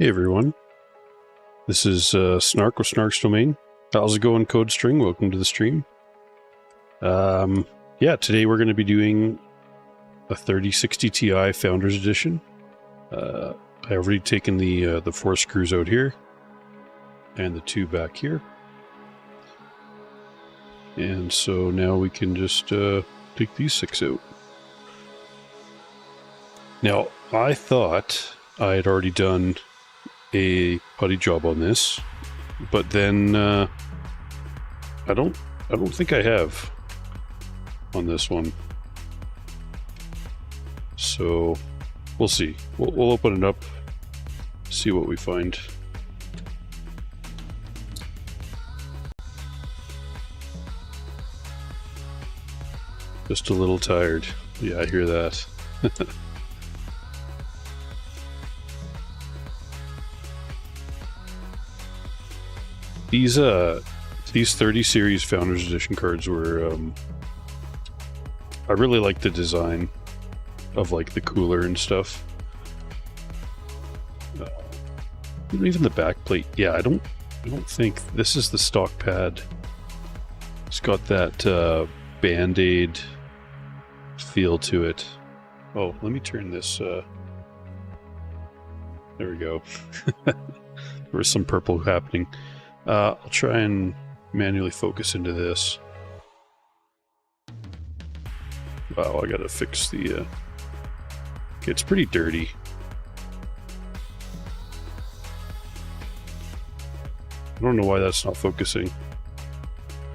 Hey everyone, this is Snark with Snark's Domain. How's it going, Code String? Welcome to the stream. Yeah, today we're going to be doing a 3060 Ti Founders Edition. I've already taken the 4 screws out here and the 2 back here. And so now we can just take these 6 out. Now, I thought I had already done a putty job on this, but then I don't think I have on this one. So we'll see. We'll open it up, see what we find. Just a little tired. Yeah, I hear that. These 30 series Founders Edition cards were I really like the design of like the cooler and stuff. Even the back plate. Yeah, I don't think this is the stock pad. It's got that Band-Aid feel to it. Oh, let me turn this there we go. There was some purple happening. I'll try and manually focus into this. Wow, I gotta fix the... Okay, it's pretty dirty. I don't know why that's not focusing.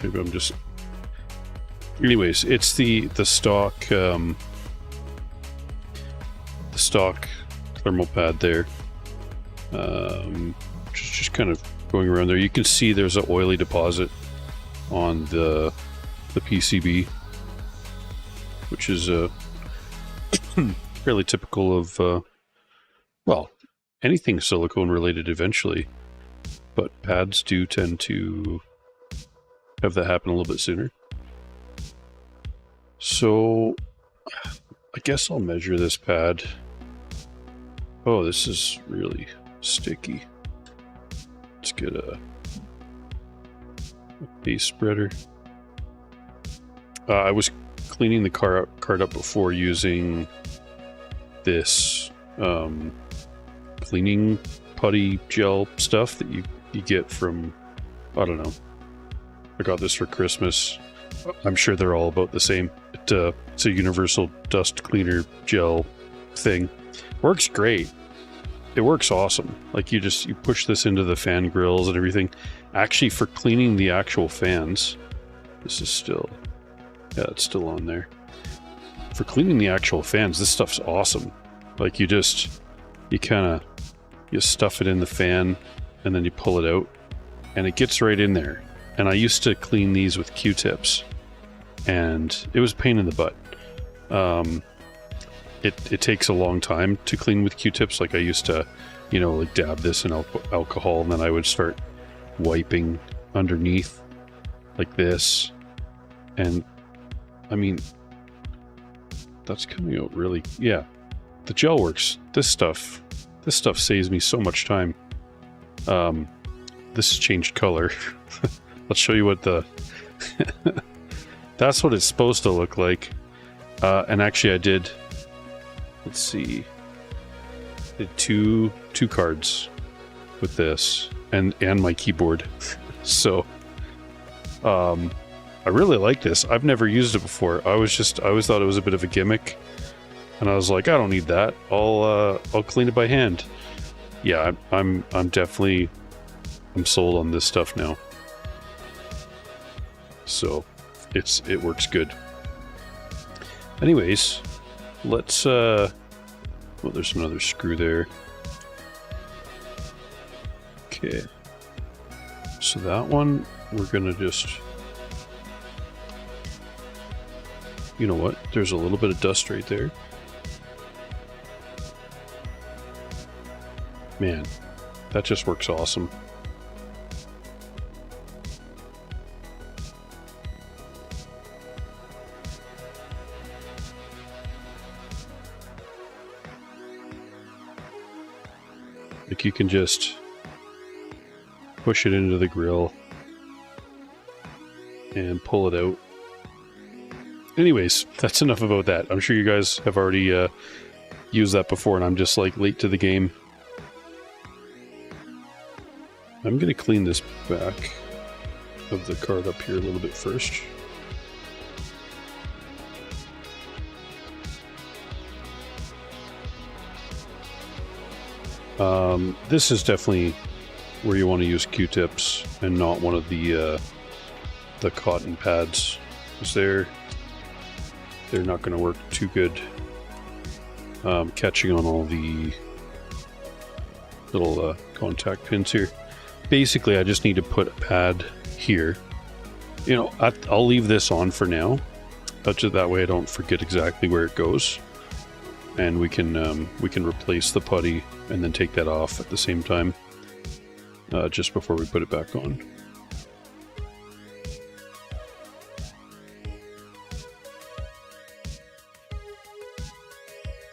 Maybe I'm just... Anyways, it's the stock thermal pad there. Just kind of going around there. You can see there's an oily deposit on the PCB, which is fairly typical of well, anything silicone related eventually, but pads do tend to have that happen a little bit sooner. So I guess I'll measure this pad. Oh, this is really sticky. Let's get a base spreader. I was cleaning the card up before using this cleaning putty gel stuff that you get from, I don't know. I got this for Christmas. I'm sure they're all about the same. It's a universal dust cleaner gel thing. Works great. It works awesome. Like you push this into the fan grills and everything. Actually, for cleaning the actual fans, this is still, yeah, it's still on there. For cleaning the actual fans, this stuff's awesome. Like you stuff it in the fan and then you pull it out and it gets right in there. And I used to clean these with Q-tips and it was a pain in the butt. It takes a long time to clean with Q-tips. Like I used to, like dab this in alcohol and then I would start wiping underneath like this. And I mean, that's coming out really, yeah, the gel works. This stuff saves me so much time. This has changed color. Let's show you what that's what it's supposed to look like. And actually I did, let's see, did two cards with this and my keyboard. So I really like this. I've never used it before. I always thought it was a bit of a gimmick and I was like, I don't need that. I'll clean it by hand. Yeah, I'm definitely sold on this stuff now. So it works good. Anyways, let's well, there's another screw there. Okay, so that one we're gonna just, you know what, there's a little bit of dust right there. Man, that just works awesome. Like you can just push it into the grill and pull it out. Anyways, that's enough about that. I'm sure you guys have already used that before, and I'm just like late to the game. I'm going to clean this back of the card up here a little bit first. This is definitely where you want to use Q-tips and not one of the cotton pads, because they're not going to work too good catching on all the little contact pins here. Basically, I just need to put a pad here. You know, I'll leave this on for now, but that way I don't forget exactly where it goes, and we can replace the putty and then take that off at the same time, just before we put it back on.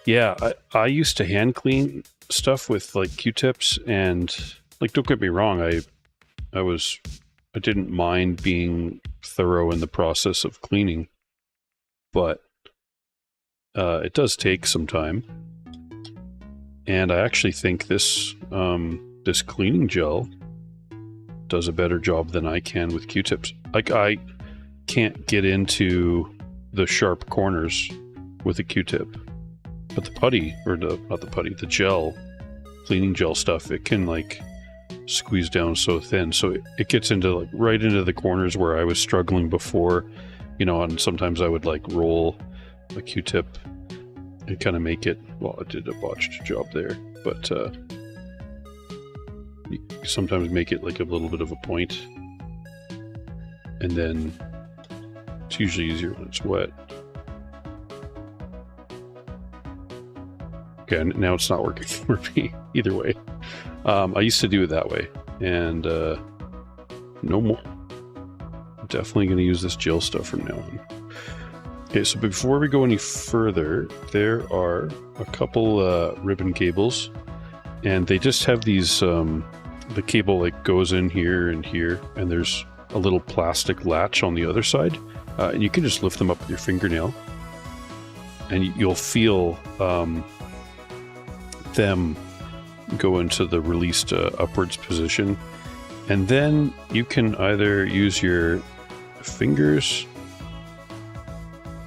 Yeah, I used to hand clean stuff with like Q-tips, and like, don't get me wrong, I didn't mind being thorough in the process of cleaning, but it does take some time. And I actually think this this cleaning gel does a better job than I can with Q-tips. Like, I can't get into the sharp corners with a Q-tip, but the putty, or not the putty, the gel, cleaning gel stuff, it can like squeeze down so thin, so it gets into like right into the corners where I was struggling before, you know. And sometimes I would like roll a Q-tip and kind of make it, well, I did a botched job there, but you sometimes make it like a little bit of a point, and then it's usually easier when it's wet. Okay, now it's not working for me either way. I used to do it that way, and no more. I'm definitely going to use this gel stuff from now on. Okay, so before we go any further, there are a couple ribbon cables, and they just have these, the cable like goes in here, and there's a little plastic latch on the other side, and you can just lift them up with your fingernail, and you'll feel them go into the released upwards position, and then you can either use your fingers,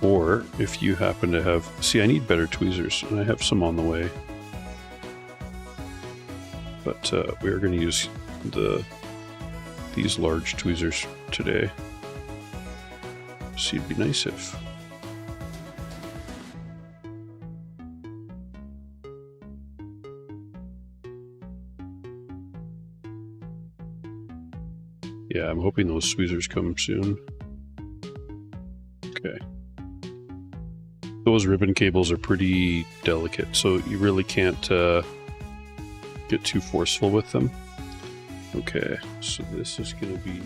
or if you happen to have, see, I need better tweezers, and I have some on the way, but we're going to use these large tweezers today. So it'd be nice if yeah, I'm hoping those tweezers come soon. Okay. Those ribbon cables are pretty delicate, so you really can't get too forceful with them. Okay, so this is going to be...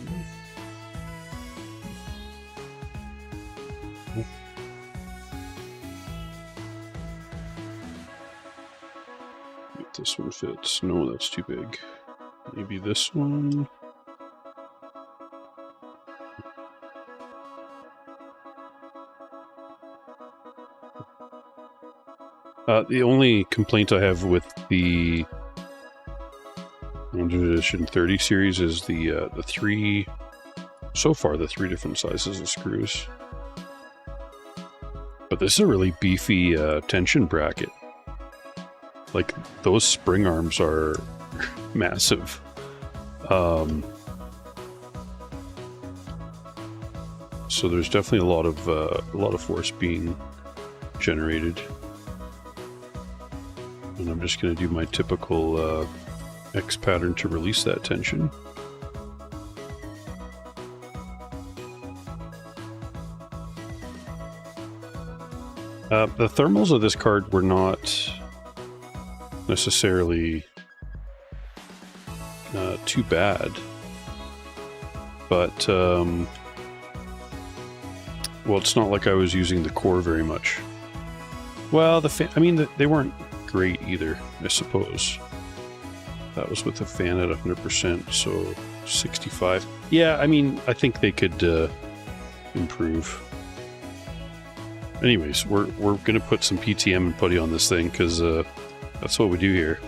If this one fits. No, that's too big. Maybe this one... the only complaint I have with the Edition 30 series is the three, so far, the three different sizes of screws. But this is a really beefy tension bracket. Like, those spring arms are massive. So there's definitely a lot of force being generated. And I'm just going to do my typical X pattern to release that tension. The thermals of this card were not necessarily too bad, but well, it's not like I was using the core very much. Well, I mean, they weren't great either, I suppose. That was with the fan at 100%, so 65. Yeah, I mean, I think they could improve. Anyways, we're gonna put some PTM and putty on this thing because that's what we do here.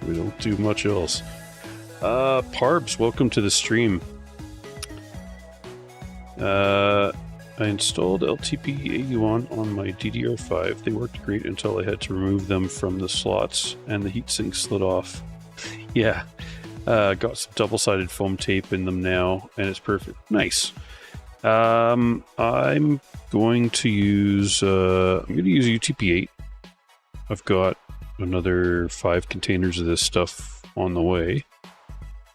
We don't do much else. Parbs, welcome to the stream. I installed LTP81 on my DDR5. They worked great until I had to remove them from the slots and the heatsink slid off. Yeah, got some double-sided foam tape in them now, and it's perfect. Nice. I'm going to use UTP-8. I've got another 5 containers of this stuff on the way,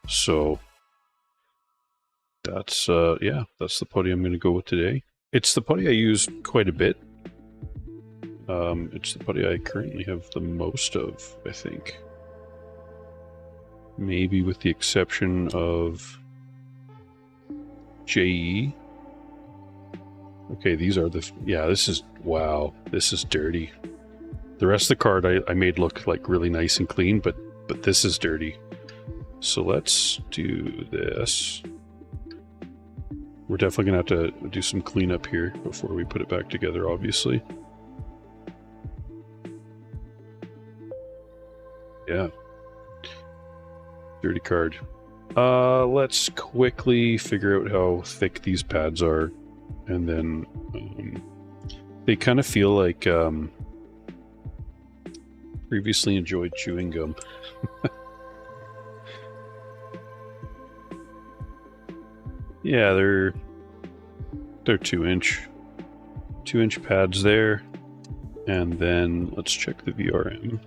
so that's yeah, that's the putty I'm going to go with today. It's the putty I use quite a bit. It's the putty I currently have the most of, I think. Maybe with the exception of JE. Okay, these are the... Yeah, this is... Wow, this is dirty. The rest of the card I made look like really nice and clean, but this is dirty. So let's do this. We're definitely going to have to do some cleanup here before we put it back together, obviously. Yeah. Dirty card. Let's quickly figure out how thick these pads are. And then they kind of feel like previously enjoyed chewing gum. Yeah, they're 2-inch pads there, and then let's check the VRM.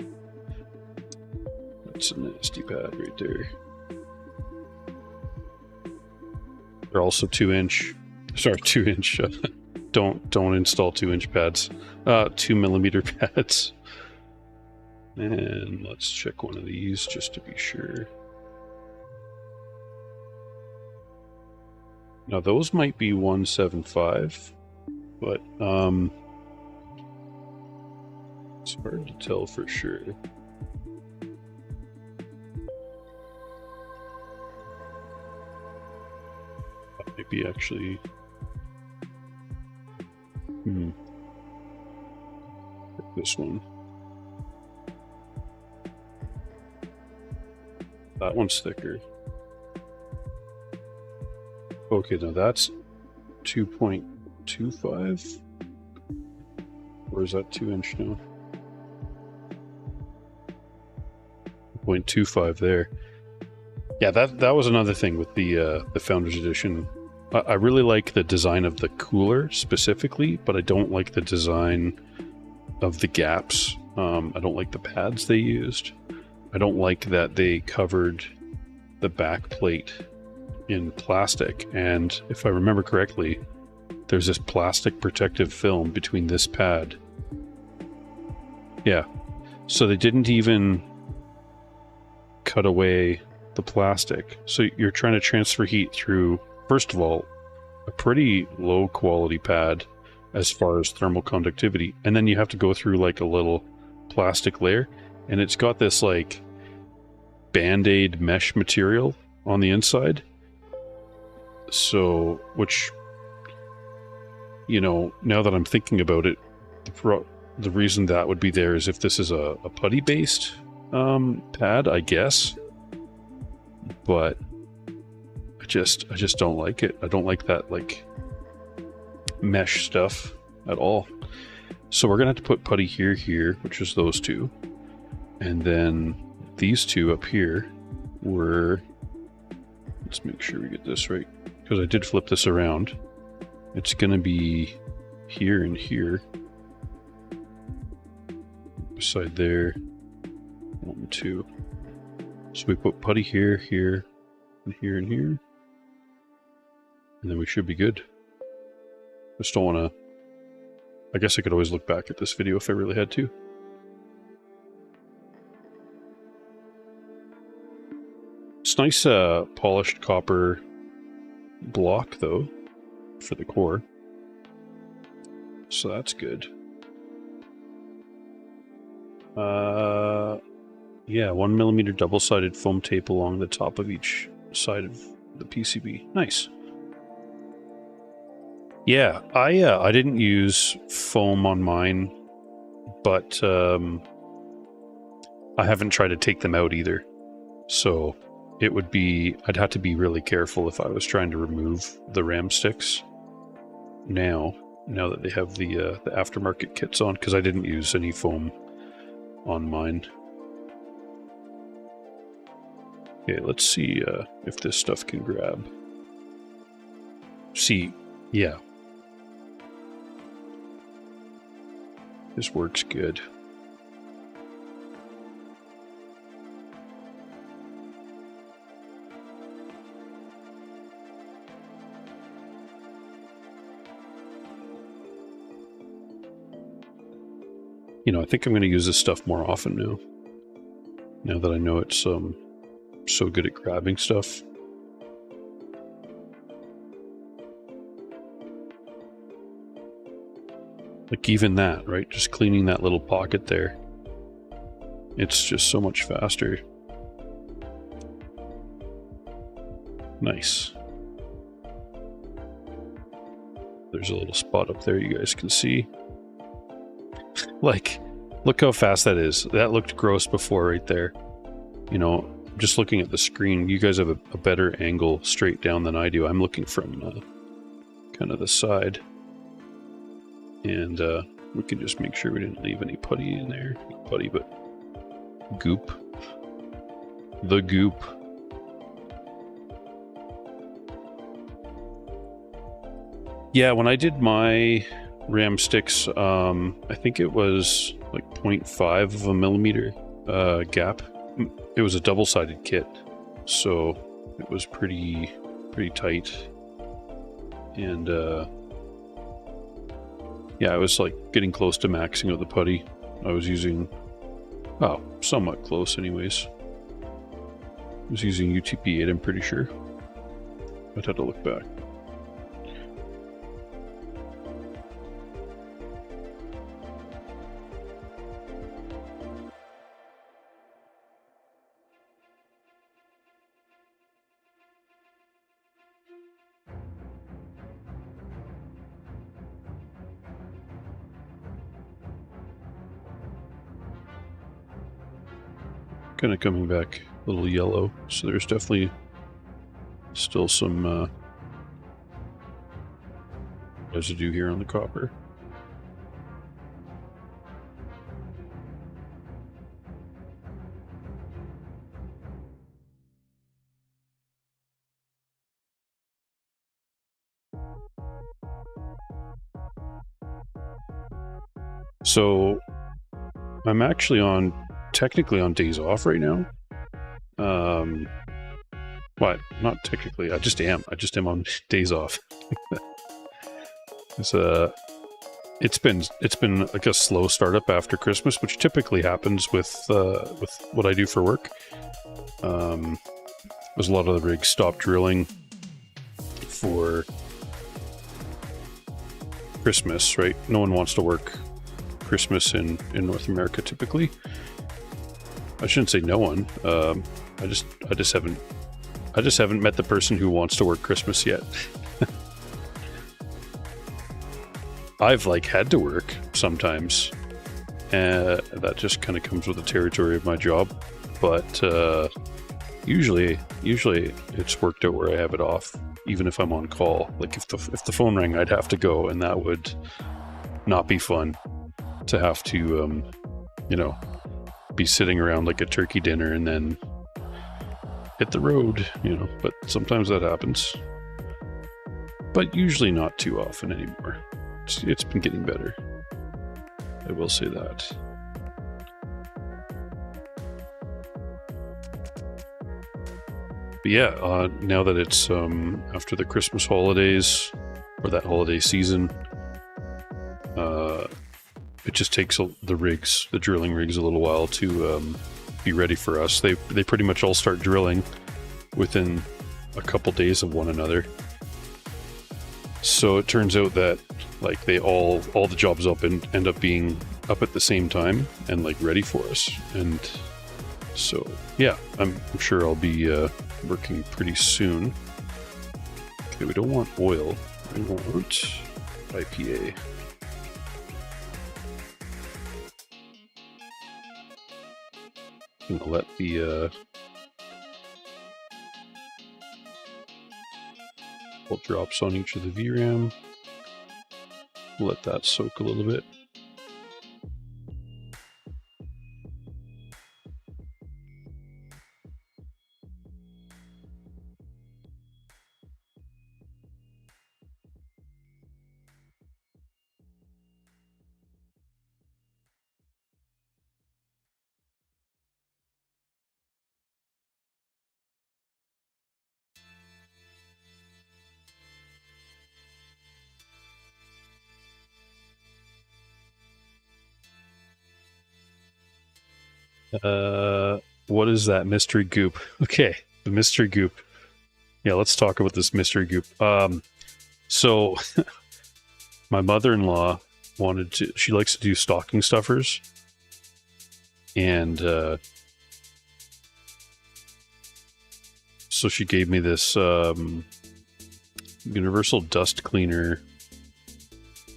That's a nasty pad right there. They're also 2-inch. Sorry, 2-inch. Don't install 2-inch pads. 2mm pads. And let's check one of these just to be sure. Now those might be 175, but it's hard to tell for sure. That might be actually... This one. That one's thicker. Okay, now that's 2.25? Or is that 2-inch now? 0.25 there. Yeah, that was another thing with the Founders Edition. I really like the design of the cooler specifically, but I don't like the design of the gaps. I don't like the pads they used. I don't like that they covered the back plate in plastic, and if I remember correctly, there's this plastic protective film between this pad. Yeah, so they didn't even cut away the plastic. So you're trying to transfer heat through, first of all, a pretty low quality pad as far as thermal conductivity, and then you have to go through like a little plastic layer, and it's got this like Band-Aid mesh material on the inside. So, which, you know, now that I'm thinking about it, the reason that would be there is if this is a putty-based pad, I guess. But I just don't like it. I don't like that, like, mesh stuff at all. So we're gonna have to put putty here, which is those two. And then these two up here were... Let's make sure we get this right, because I did flip this around. It's going to be here and here. Beside there. 1, 2. So we put putty here, here, and here, and here. And then we should be good. Just don't want to... I guess I could always look back at this video if I really had to. It's nice polished copper block though for the core, so that's good. Yeah, 1mm double-sided foam tape along the top of each side of the PCB. Nice. Yeah, I didn't use foam on mine, but I haven't tried to take them out either. So it would be, I'd have to be really careful if I was trying to remove the RAM sticks now that they have the aftermarket kits on, because I didn't use any foam on mine. Okay, let's see if this stuff can grab. See, yeah. This works good. You know, I think I'm going to use this stuff more often now. Now that I know it's so good at grabbing stuff. Like even that, right? Just cleaning that little pocket there. It's just so much faster. Nice. There's a little spot up there you guys can see. Like, look how fast that is. That looked gross before right there. You know, just looking at the screen, you guys have a better angle straight down than I do. I'm looking from kind of the side. And we can just make sure we didn't leave any putty in there. Not putty, but goop. The goop. Yeah, when I did my RAM sticks, I think it was like 0.5 of a millimeter gap. It was a double-sided kit, so it was pretty tight. And yeah, I was like getting close to maxing out the putty. I was using, oh, somewhat close anyways. I was using UTP-8, I'm pretty sure. I'd have to look back. Kind of coming back a little yellow, so there's definitely still some residue here on the copper. So I'm actually technically on days off right now. Well, not technically, I just am on days off. It's been like a slow startup after Christmas, which typically happens with what I do for work. There's a lot of the rigs stopped drilling for Christmas, right? No one wants to work Christmas in North America typically. I shouldn't say no one. I just haven't met the person who wants to work Christmas yet. I've like had to work sometimes, and that just kind of comes with the territory of my job. But usually it's worked out where I have it off, even if I'm on call. Like if the phone rang, I'd have to go, and that would not be fun to have to be sitting around like a turkey dinner and then hit the road, but sometimes that happens. But usually not too often anymore. It's been getting better. I will say that. But yeah, now that it's after the Christmas holidays, or that holiday season, it just takes the drilling rigs a little while to be ready for us. They pretty much all start drilling within a couple days of one another. So it turns out that like they all the jobs end up being up at the same time and like ready for us. And So yeah, I'm sure I'll be working pretty soon. Okay, we don't want oil. We want IPA. I'm gonna let the all drops on each of the VRAM. Let that soak a little bit. What is that mystery goop? Okay, the mystery goop. Yeah, let's talk about this mystery goop. So my mother-in-law wanted to, she likes to do stocking stuffers. And so she gave me this universal dust cleaner.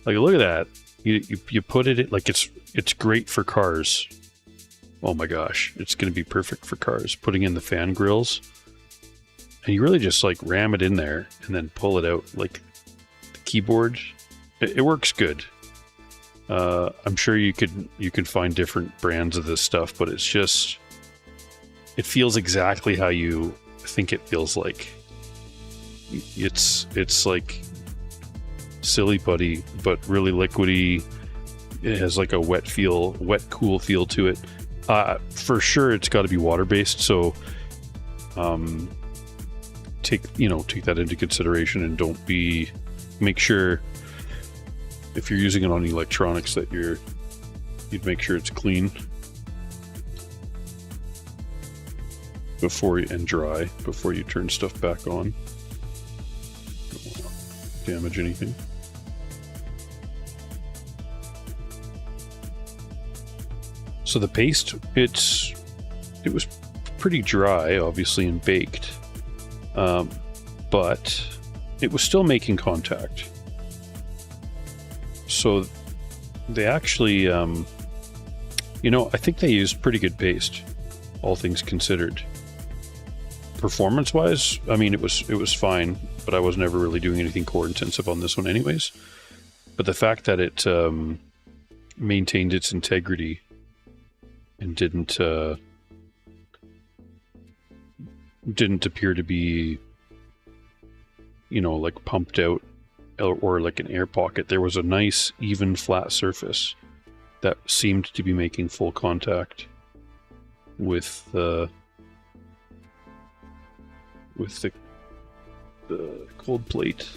Like, look at that. You put it in, like, it's great for cars. Oh my gosh, it's going to be perfect for cars. Putting in the fan grills, and you really just like ram it in there and then pull it out. Like the keyboard, it works good. I'm sure you could find different brands of this stuff, but it's just, it feels exactly how you think it feels like. It's like silly putty, but really liquidy. It has like a wet, cool feel to it. For sure, it's got to be water-based, so take that into consideration, and make sure if you're using it on electronics that you'd make sure it's clean and dry before you turn stuff back on. Don't want to damage anything. So the paste, it was pretty dry, obviously, and baked, but it was still making contact. So they actually, I think they used pretty good paste, all things considered. Performance-wise, I mean, it was fine, but I was never really doing anything core intensive on this one anyways. But the fact that it maintained its integrity and didn't appear to be, like pumped out or like an air pocket. There was a nice, even, flat surface that seemed to be making full contact with the cold plate.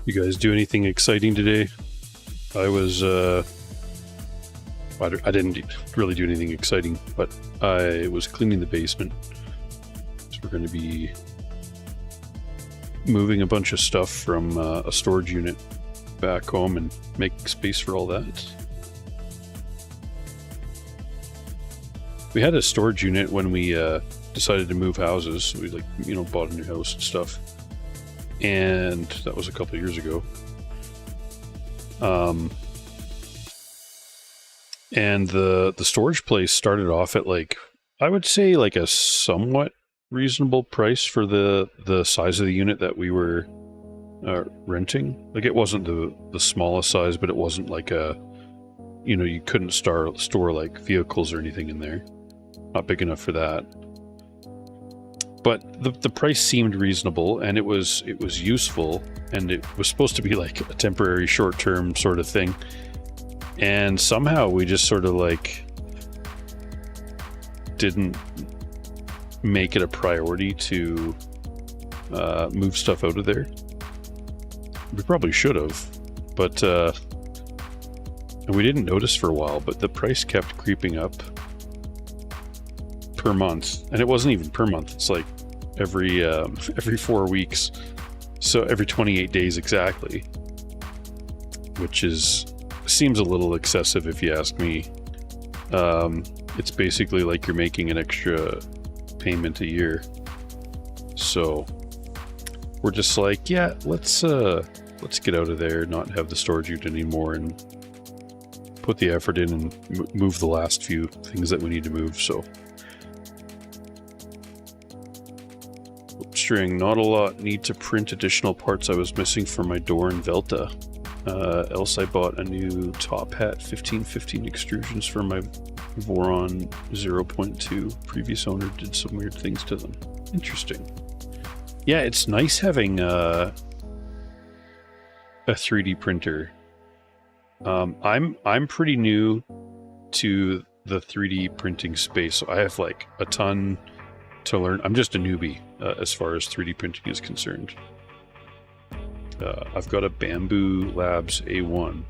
You guys do anything exciting today? I didn't really do anything exciting, but I was cleaning the basement. So we're going to be moving a bunch of stuff from a storage unit back home and make space for all that. We had a storage unit when we decided to move houses. We bought a new house and stuff. And that was a couple of years ago. And the storage place started off at I would say a somewhat reasonable price for the size of the unit that we were renting. It wasn't the smallest size, but it wasn't you couldn't store vehicles or anything in there. Not big enough for that. But the price seemed reasonable, and it was useful, and it was supposed to be a temporary short-term sort of thing. And somehow we just sort of didn't make it a priority to move stuff out of there. We probably should have, but and we didn't notice for a while, but the price kept creeping up per month, and it wasn't even per month. It's like every 4 weeks, so every 28 days exactly, which seems a little excessive if you ask me. It's basically like you're making an extra payment a year. So we're just like, yeah, let's get out of there, not have the storage unit anymore, and put the effort in and move the last few things that we need to move. So string, not a lot. Need to print additional parts I was missing for my door in Velta. Else I bought a new top hat 1515 extrusions for my Voron 0.2. Previous owner did some weird things to them. Interesting. Yeah, it's nice having a 3D printer. I'm pretty new to the 3D printing space, so I have like a ton to learn. I'm just a newbie as far as 3D printing is concerned. I've got a Bamboo Labs A1.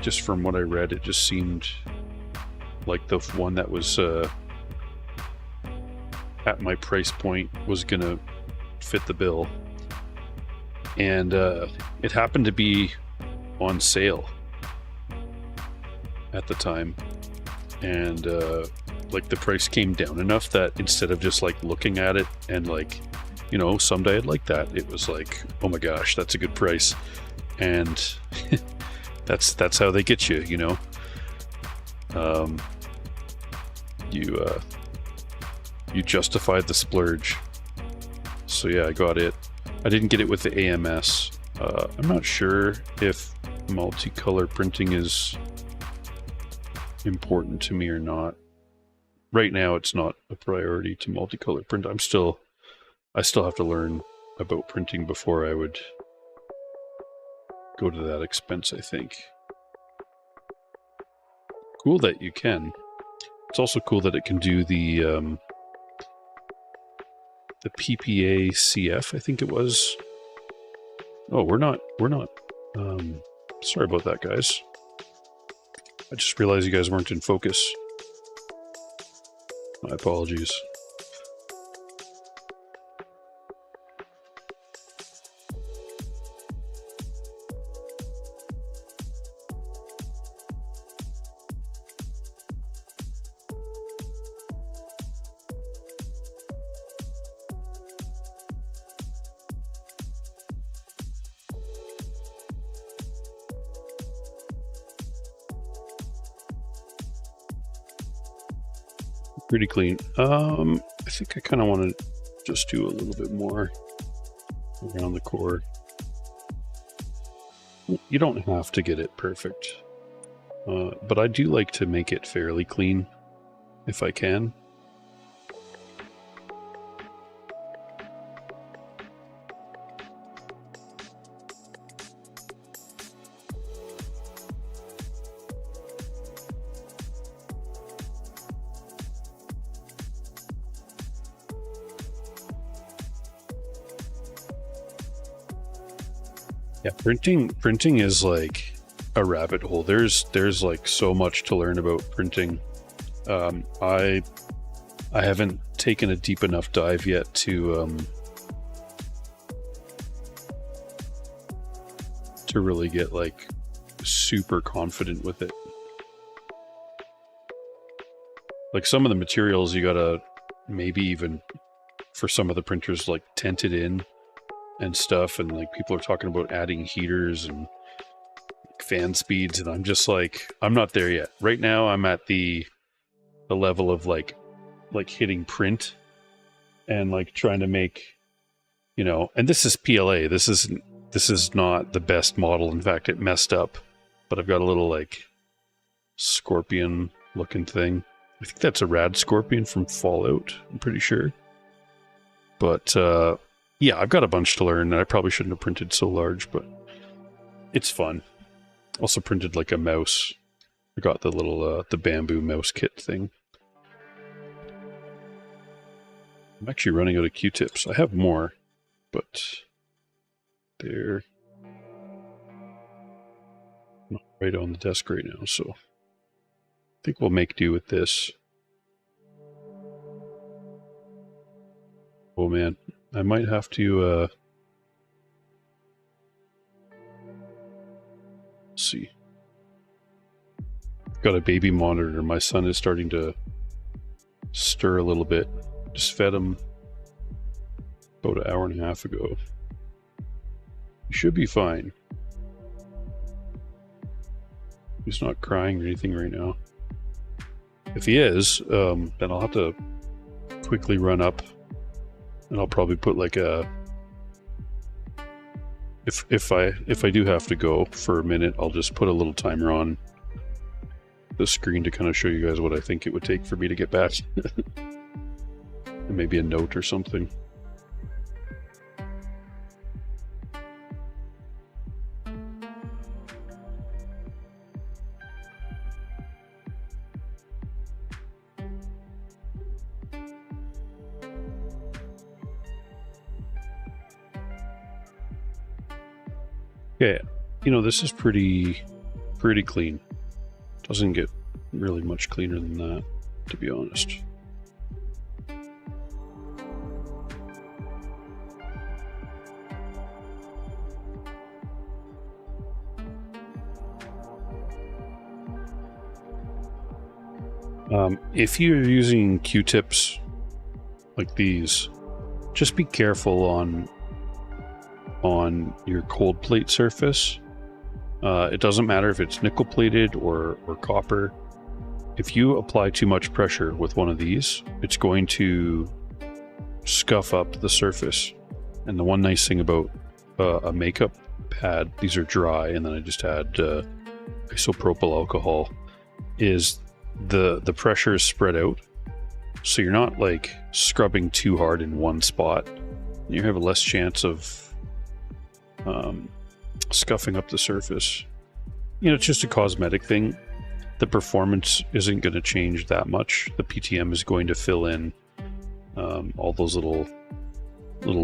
Just from what I read, it just seemed like the one that was at my price point was gonna fit the bill. And it happened to be on sale at the time, and like the price came down enough that instead of just like looking at it and like, you know, someday I'd like that, it was like, oh my gosh, that's a good price. And that's how they get you, you know. You justified the splurge. So yeah, I got it. I didn't get it with the AMS. I'm not sure if multicolor printing is important to me or not. Right now, it's not a priority to multicolor print. I still have to learn about printing before I would go to that expense, I think. Cool that you can. It's also cool that it can do the PPA CF, I think it was. Oh, we're not. Sorry about that, guys. I just realized you guys weren't in focus. My apologies. Pretty clean. I think I kind of want to just do a little bit more around the core. You don't have to get it perfect, but I do like to make it fairly clean if I can. Yeah, printing is like a rabbit hole. There's like so much to learn about printing. I haven't taken a deep enough dive yet to really get like super confident with it. Like some of the materials you gotta maybe even for some of the printers like tent it in and stuff, and like people are talking about adding heaters and fan speeds, and I'm just like, I'm not there yet. Right now I'm at the level of like hitting print and like trying to make, you know, and this is PLA. This is not the best model. In fact, it messed up, but I've got a little like scorpion looking thing. I think that's a rad scorpion from Fallout, I'm pretty sure. But yeah, I've got a bunch to learn, and I probably shouldn't have printed so large, but it's fun. Also printed like a mouse. I got the little the bamboo mouse kit thing. I'm actually running out of Q-tips. I have more, but they're not right on the desk right now, so I think we'll make do with this. Oh man, I might have to see. Got a baby monitor. My son is starting to stir a little bit. Just fed him about an hour and a half ago. He should be fine. He's not crying or anything right now. If he is, then I'll have to quickly run up, and I'll probably put like a. If I do have to go for a minute, I'll just put a little timer on the screen to kind of show you guys what I think it would take for me to get back. And maybe a note or something. Okay, you know, this is pretty clean. Doesn't get really much cleaner than that, to be honest. If you're using Q-tips like these, just be careful on your cold plate surface. It doesn't matter if it's nickel plated or copper. If you apply too much pressure with one of these, it's going to scuff up the surface. And the one nice thing about a makeup pad, these are dry, and then I just add isopropyl alcohol, is the pressure is spread out, so you're not like scrubbing too hard in one spot. You have a less chance of scuffing up the surface. You know, it's just a cosmetic thing. The performance isn't going to change that much. The PTM is going to fill in all those little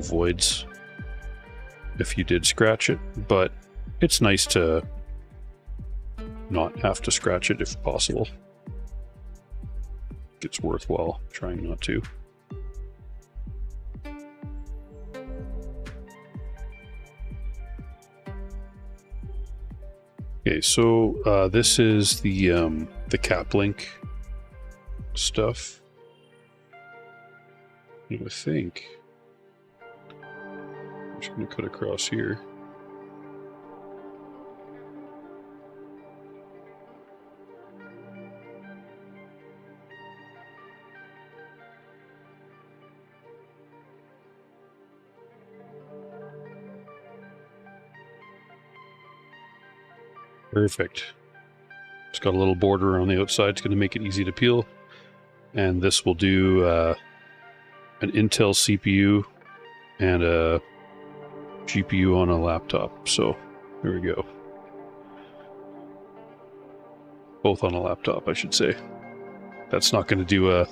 voids if you did scratch it, but it's nice to not have to scratch it if possible. It's worthwhile trying not to. Okay, so this is the cap link stuff. And I think I'm just going to cut across here. Perfect. It's got a little border on the outside. It's going to make it easy to peel. And this will do an Intel CPU and a GPU on a laptop. So there we go. Both on a laptop, I should say. That's not going to do an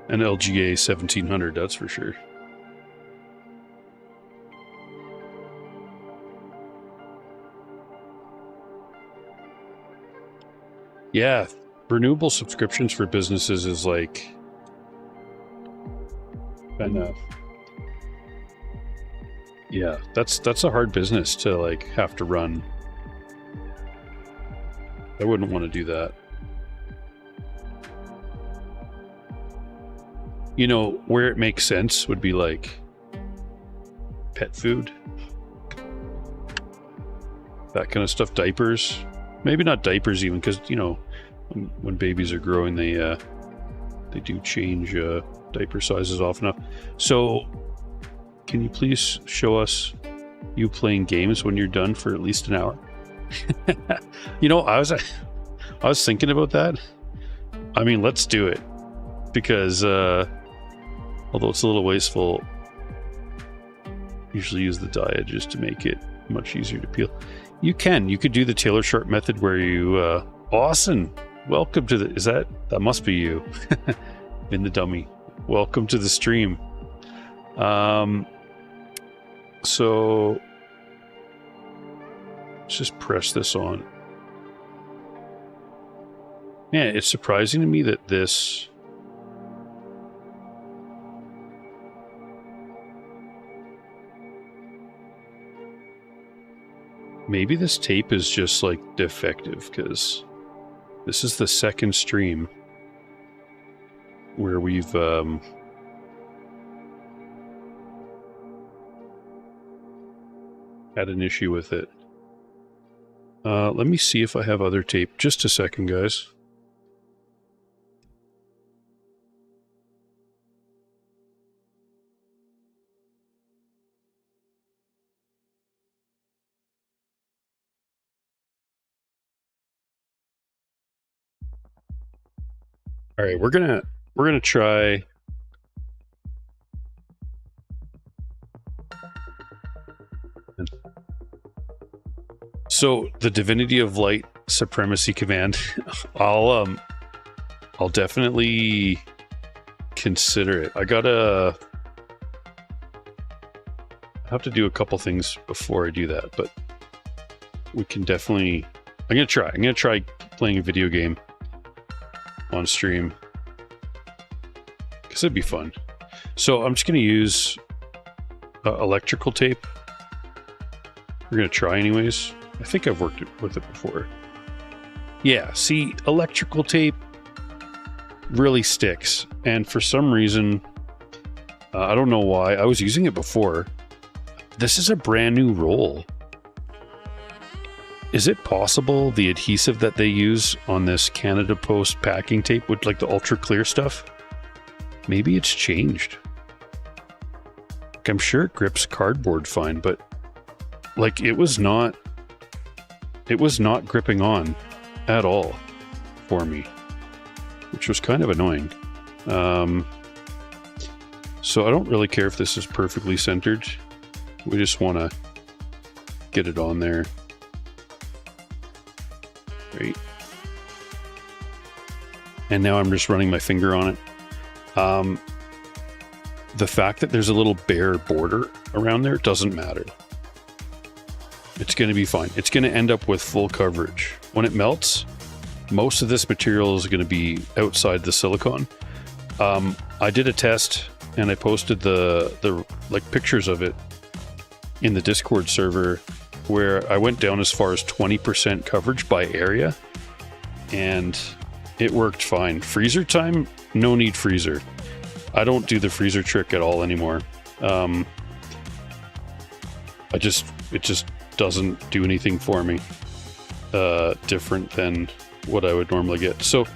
LGA 1700, that's for sure. Yeah, renewable subscriptions for businesses is like kind of, yeah, that's a hard business to like have to run. I wouldn't want to do that. You know, where it makes sense would be like pet food, that kind of stuff, diapers. Maybe not diapers even, because, you know, when babies are growing, they do change diaper sizes often enough. So, can you please show us you playing games when you're done for at least an hour? You know, I was thinking about that. I mean, let's do it, because although it's a little wasteful, usually use the die edges to make it much easier to peel. You could do the Taylor Short method where you, Austin, welcome to that must be you, in the dummy. Welcome to the stream. So let's just press this on. Yeah, it's surprising to me that this... Maybe this tape is just like defective, because this is the second stream where we've had an issue with it. Let me see if I have other tape. Just a second, guys. All right, we're gonna try. So the Divinity of Light Supremacy command, I'll definitely consider it. I have to do a couple things before I do that, but we can definitely. I'm gonna try playing a video game on stream, because it'd be fun. So I'm just going to use electrical tape. We're going to try anyways. I think I've worked with it before. Yeah, see, electrical tape really sticks, and for some reason, I don't know why, I was using it before. This is a brand new roll. Is it possible the adhesive that they use on this Canada Post packing tape with like the ultra clear stuff? Maybe it's changed. Like, I'm sure it grips cardboard fine, but like it was not gripping on at all for me, which was kind of annoying. So I don't really care if this is perfectly centered. We just want to get it on there. Right. And now I'm just running my finger on it. The fact that there's a little bare border around there doesn't matter. It's going to be fine. It's going to end up with full coverage. When it melts, most of this material is going to be outside the silicone. I did a test and I posted the like pictures of it in the Discord server, where I went down as far as 20% coverage by area, and it worked fine. Freezer time, no need freezer. I don't do the freezer trick at all anymore. It just doesn't do anything for me different than what I would normally get. So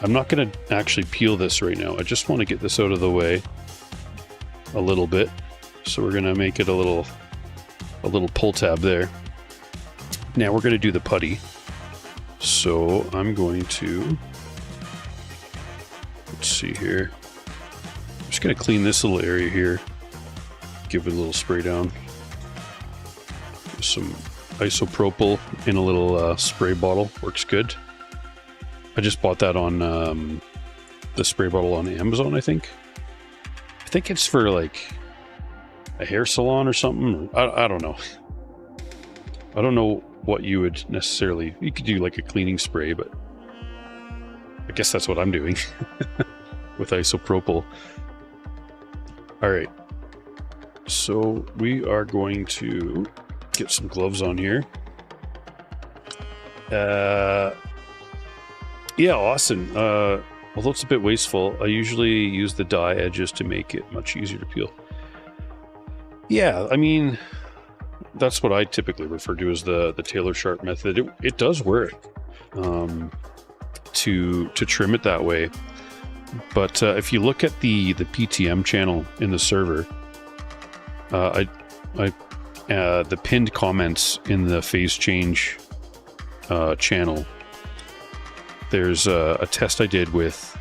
I'm not going to actually peel this right now. I just want to get this out of the way a little bit. So we're going to make it a little pull tab there. Now we're going to do the putty. So I'm going to, let's see here. I'm just going to clean this little area here. Give it a little spray down. Some isopropyl in a little spray bottle. Works good. I just bought that on the spray bottle on Amazon, I think. I think it's for like a hair salon or something. I don't know. I don't know what you would necessarily... You could do like a cleaning spray, but I guess that's what I'm doing with isopropyl. Alright. So we are going to get some gloves on here. Yeah, awesome. Although it's a bit wasteful, I usually use the die edges to make it much easier to peel. Yeah, I mean, that's what I typically refer to as the Taylor Sharp method. It does work to trim it that way. But if you look at the PTM channel in the server, the pinned comments in the phase change channel, there's a test I did with,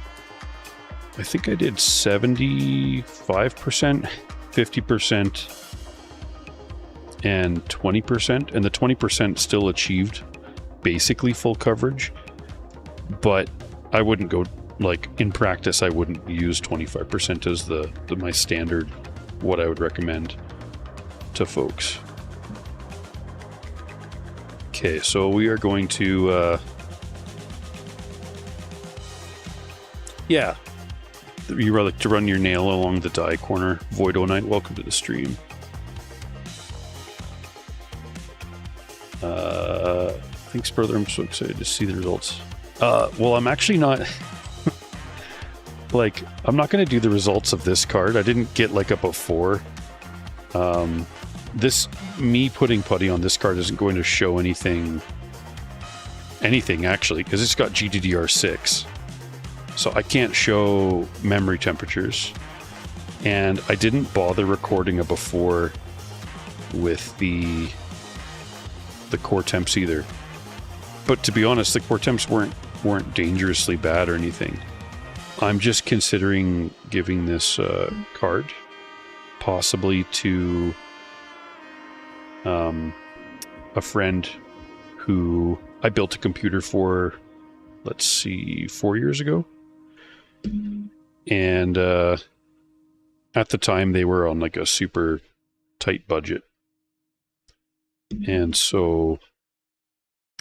I think I did 75%, 50%, and 20%, and the 20% still achieved basically full coverage, but I wouldn't go, like, in practice I wouldn't use 25% as my standard what I would recommend to folks. Okay, so we are going to, yeah, you like to run your nail along the die corner. Voido Knight, welcome to the stream. Thanks, brother. I'm so excited to see the results. Well, I'm actually not, like, I'm not going to do the results of this card. I didn't get like a before. Me putting putty on this card isn't going to show anything actually, because it's got GDDR6. So I can't show memory temperatures. And I didn't bother recording a before with the core temps either. But to be honest, the core temps weren't dangerously bad or anything. I'm just considering giving this card possibly to a friend who I built a computer for, let's see, 4 years ago. And at the time they were on like a super tight budget. And so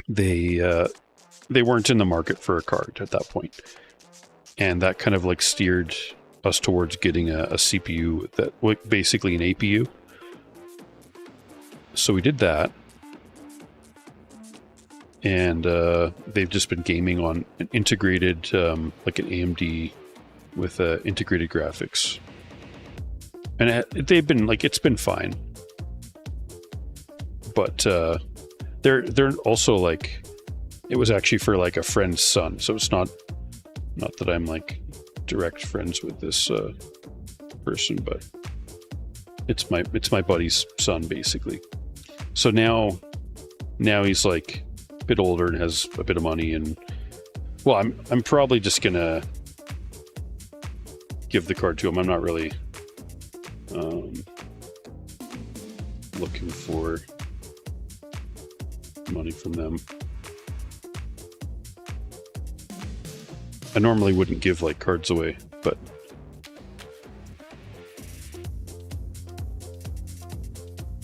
they weren't in the market for a card at that point. And that kind of like steered us towards getting a CPU that, like, basically an APU. So we did that. And they've just been gaming on an integrated, like an AMD with integrated graphics. And they've been, like, it's been fine. But they're also, like, it was actually for like a friend's son. So it's not that I'm like direct friends with this person, but it's my buddy's son basically. So now he's like a bit older and has a bit of money, and well, I'm probably just gonna give the card to him. I'm not really looking for money from them. I normally wouldn't give like cards away, but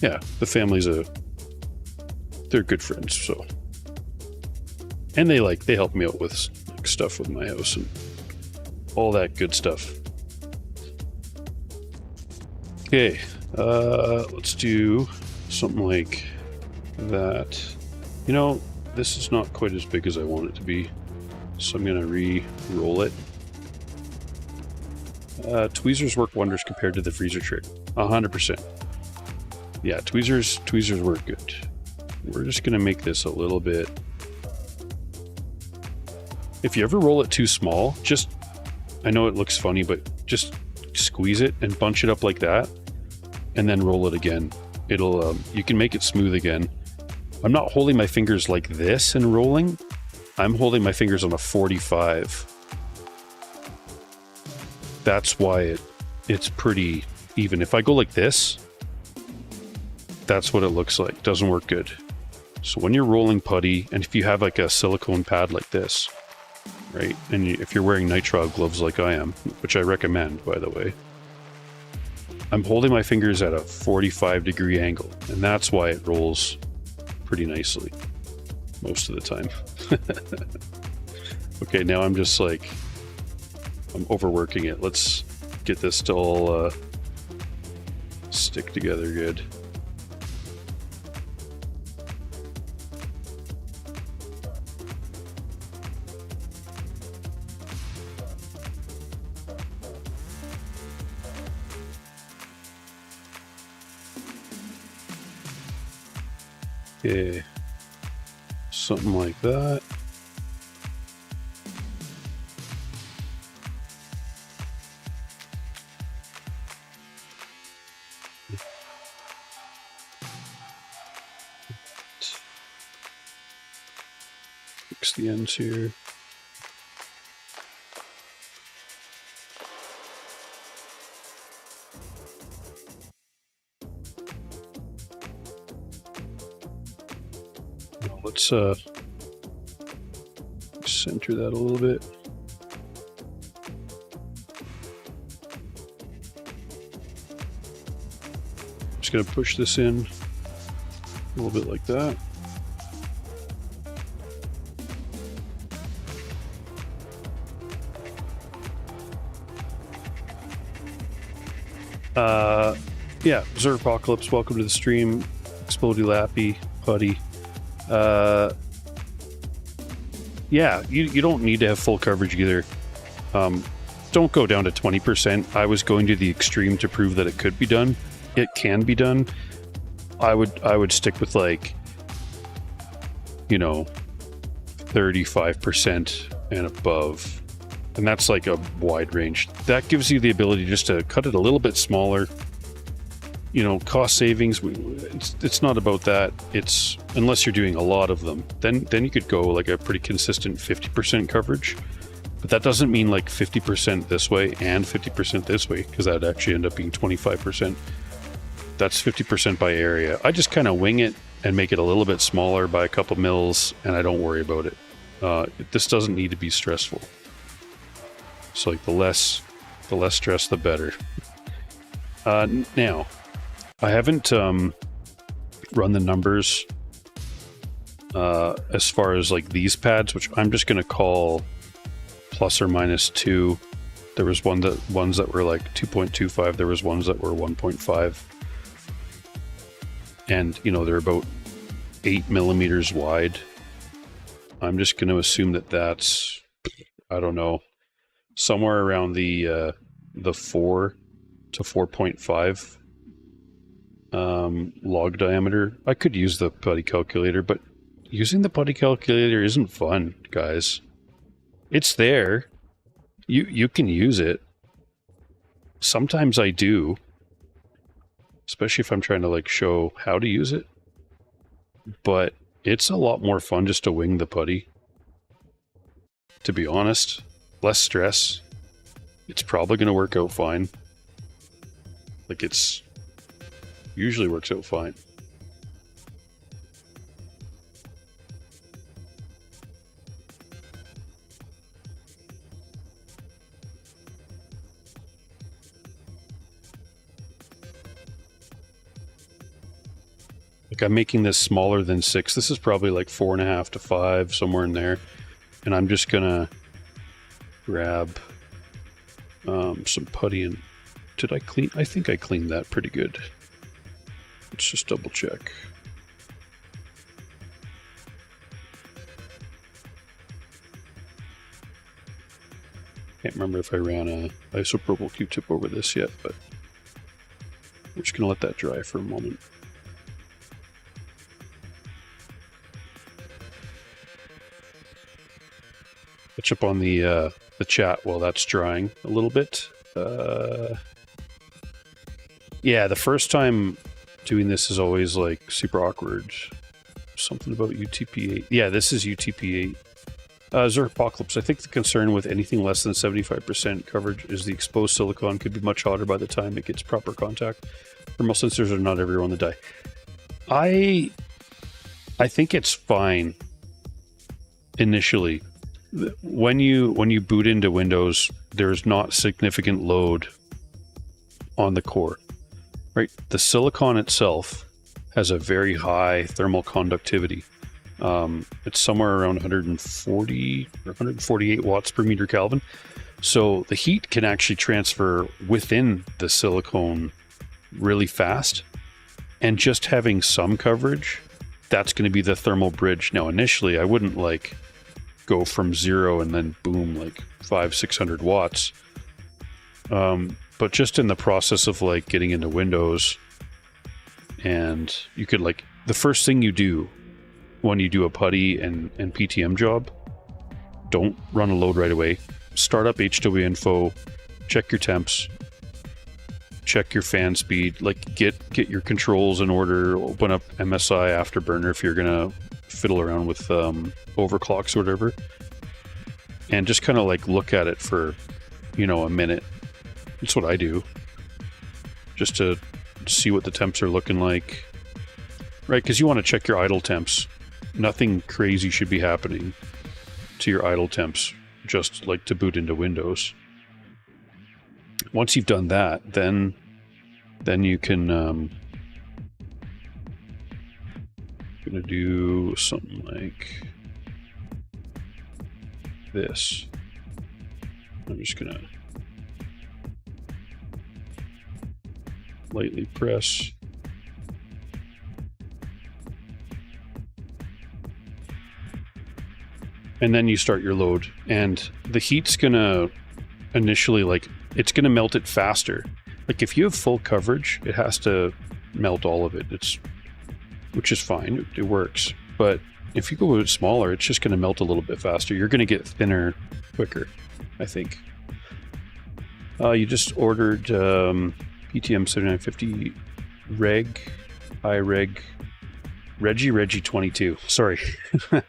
yeah, the family's they're good friends, so. And they help me out with like, stuff with my house and all that good stuff. Okay, let's do something like that. You know, this is not quite as big as I want it to be, so I'm going to re-roll it. Tweezers work wonders compared to the freezer trick. 100%. Yeah, tweezers work good. We're just going to make this a little bit... If you ever roll it too small, just... I know it looks funny, but just squeeze it and bunch it up like that, and then roll it again. It'll, you can make it smooth again. I'm not holding my fingers like this and rolling. I'm holding my fingers on a 45. That's why it's pretty even. If I go like this, that's what it looks like. Doesn't work good. So when you're rolling putty, and if you have like a silicone pad like this, right, and if you're wearing nitrile gloves like I am, which I recommend, by the way, I'm holding my fingers at a 45-degree angle, and that's why it rolls pretty nicely most of the time. Okay, now I'm just like, I'm overworking it. Let's get this to all stick together good. Okay, something like that. Fix the ends here. Now let's center that a little bit. just going to push this in a little bit like that. Yeah, Zerpocalypse, welcome to the stream. Explodey Lappy, Putty. Yeah, you don't need to have full coverage either. Don't go down to 20%. I was going to the extreme to prove that it could be done. It can be done. I would stick with, like, you know, 35% and above. And that's like a wide range. That gives you the ability just to cut it a little bit smaller. You know, cost savings, it's not about that. It's, unless you're doing a lot of them, then you could go like a pretty consistent 50% coverage. But that doesn't mean like 50% this way and 50% this way, because that'd actually end up being 25%. That's 50% by area. I just kind of wing it and make it a little bit smaller by a couple mils, and I don't worry about it. This doesn't need to be stressful. So like the less stress, the better. Now, I haven't run the numbers as far as like these pads, which I'm just going to call plus or minus 2. There was ones that were like 2.25. There was ones that were 1.5. And, you know, they're about 8 millimeters wide. I'm just going to assume that that's, I don't know, somewhere around the 4 to 4.5 log diameter. I could use the putty calculator, but using the putty calculator isn't fun, guys. It's there. You can use it. Sometimes I do, especially if I'm trying to like show how to use it. But it's a lot more fun just to wing the putty. To be honest, less stress. It's probably going to work out fine. Like, it's usually works out fine. Like, I'm making this smaller than 6. This is probably like 4.5 to 5, somewhere in there. And I'm just gonna grab some putty and did I clean? I think I cleaned that pretty good. Let's just double check. Can't remember if I ran a isopropyl Q-tip over this yet, but we're just gonna let that dry for a moment. Catch up on the chat while that's drying a little bit. Yeah, the first time doing this is always like super awkward. Something about UTP-8. Yeah, this is UTP-8. Zerpocalypse, I think the concern with anything less than 75% coverage is the exposed silicon could be much hotter by the time it gets proper contact. Thermal sensors are not everywhere on the die. I think it's fine initially. When you boot into Windows, there's not significant load on the core, right? The silicon itself has a very high thermal conductivity. It's somewhere around 140 or 148 watts per meter Kelvin. So the heat can actually transfer within the silicone really fast. And just having some coverage, that's going to be the thermal bridge. Now, initially, I wouldn't like go from 0 and then boom, like 500-600 watts. But just in the process of like getting into Windows, and you could like, the first thing you do when you do a putty and PTM job, don't run a load right away. Start up HW info, check your temps, check your fan speed, like get your controls in order, open up MSI Afterburner if you're gonna fiddle around with overclocks or whatever, and just kind of like look at it for, you know, a minute. That's what I do, just to see what the temps are looking like, right? Because you want to check your idle temps. Nothing crazy should be happening to your idle temps, just like to boot into Windows. Once you've done that, then you can gonna do something like this. I'm just gonna lightly press. And then you start your load, and the heat's gonna initially, like, it's gonna melt it faster. Like if you have full coverage, it has to melt all of it. Which is fine, it works. But if you go a bit smaller, it's just gonna melt a little bit faster. You're gonna get thinner quicker, I think. You just ordered PTM7950 Reggie 22. Sorry, I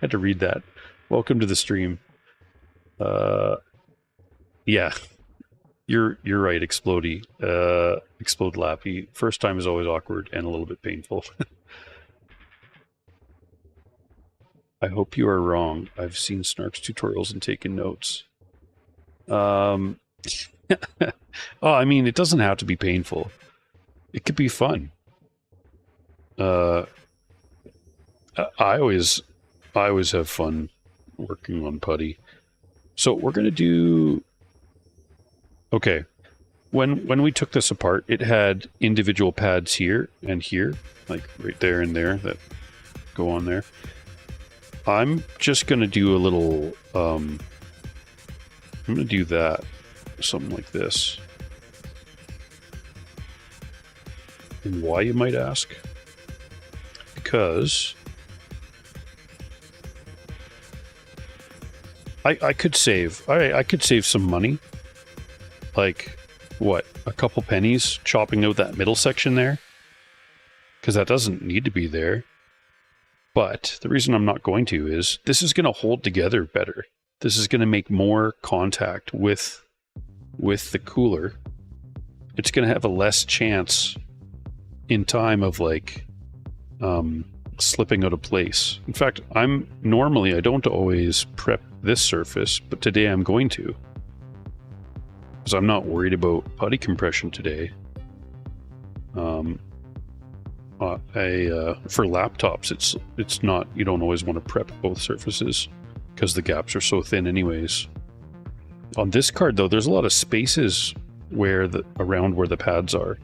had to read that. Welcome to the stream. Yeah, you're right, Explodey. Explode Lappy. First time is always awkward and a little bit painful. I hope you are wrong. I've seen Snark's tutorials and taken notes. Oh, I mean, it doesn't have to be painful. It could be fun. I always have fun working on putty. So we're gonna do. Okay, when we took this apart, it had individual pads here and here, like right there and there that go on there. I'm just gonna do a little. I'm gonna do that, something like this. And why, you might ask? Because I could save. I could save some money. Like, what, a couple pennies chopping out that middle section there? Because that doesn't need to be there. But the reason I'm not going to is this is going to hold together better. This is going to make more contact with the cooler. It's going to have a less chance in time of like slipping out of place. In fact, I don't always prep this surface, but today I'm going to, because I'm not worried about putty compression today. For laptops, it's not, you don't always want to prep both surfaces because the gaps are so thin anyways. On this card though, there's a lot of spaces around where the pads are,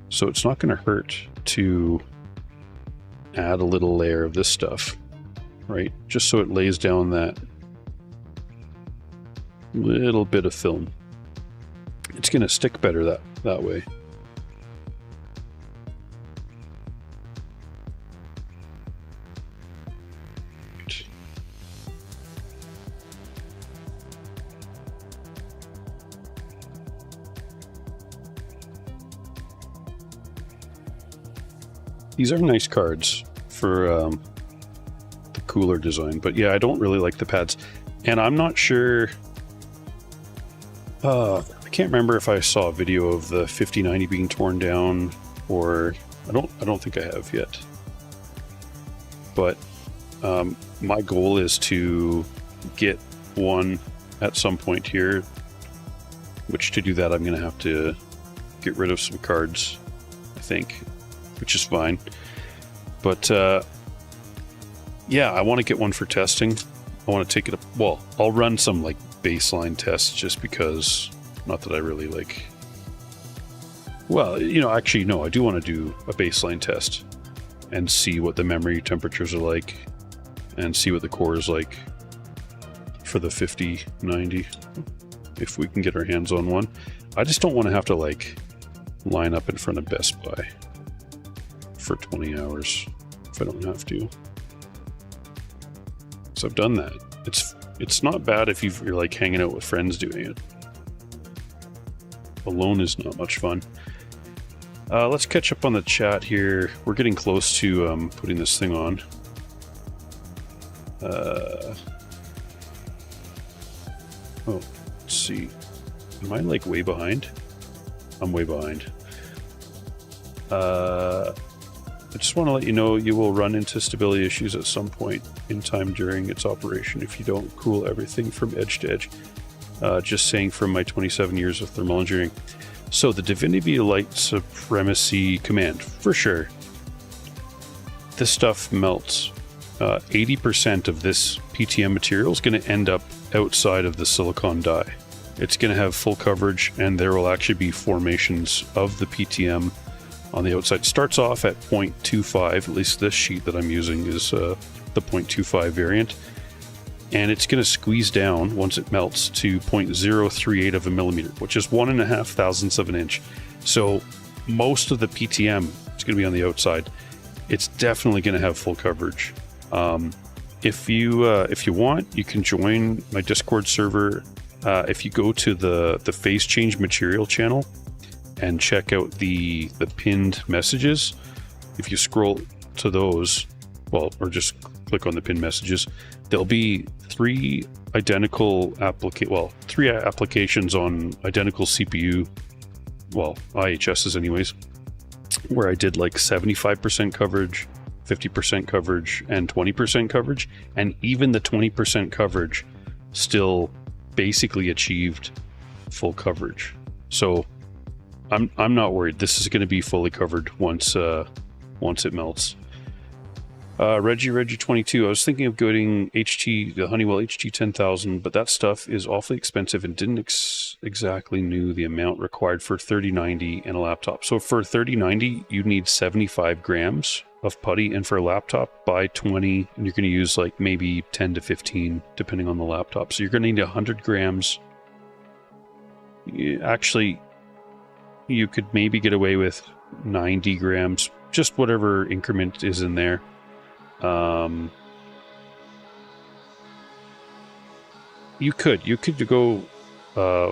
so it's not going to hurt to add a little layer of this stuff, right? Just so it lays down that little bit of film. It's going to stick better that way. These are nice cards for the cooler design, but yeah, I don't really like the pads, and I'm not sure. I can't remember if I saw a video of the 5090 being torn down, or I don't think I have yet. But my goal is to get one at some point here, which to do that I'm going to have to get rid of some cards, I think. Which is fine, but yeah, I want to get one for testing. I want to take it up. Well, I'll run some like baseline tests just because, not that I really like. Well, you know, actually, no, I do want to do a baseline test and see what the memory temperatures are like, and see what the core is like for the 5090, if we can get our hands on one. I just don't want to have to like line up in front of Best Buy for 20 hours if I don't have to. So I've done that. It's not bad if you're like hanging out with friends doing it. Alone is not much fun. Let's catch up on the chat here. We're getting close to putting this thing on. Oh, let's see. Am I like way behind? I'm way behind. I just want to let you know you will run into stability issues at some point in time during its operation if you don't cool everything from edge to edge. Just saying from my 27 years of thermal engineering. So the Divinity Light Supremacy command, for sure. this stuff melts, 80% of this PTM material is going to end up outside of the silicon die. It's going to have full coverage, and there will actually be formations of the PTM on the outside. It starts off at 0.25, at least this sheet that I'm using is the 0.25 variant, and it's going to squeeze down once it melts to 0.038 of a millimeter, which is 1.5 thousandths of an inch. So most of the PTM is going to be on the outside. It's definitely going to have full coverage. If you want, you can join my Discord server. If you go to the phase change material channel and check out the pinned messages, if you scroll to those, well, or just click on the pinned messages, there'll be three applications on identical CPU, well, IHSs anyways, where I did like 75% coverage, 50% coverage, and 20% coverage, and even the 20% coverage still basically achieved full coverage. So I'm not worried. This is going to be fully covered once it melts. Reggie 22. I was thinking of getting the Honeywell HT10000, but that stuff is awfully expensive and didn't exactly knew the amount required for 3090 and a laptop. So for 3090, you need 75 grams of putty, and for a laptop, buy 20, and you're going to use like maybe 10 to 15 depending on the laptop. So you're going to need 100 grams. Actually, you could maybe get away with 90 grams, just whatever increment is in there. You could go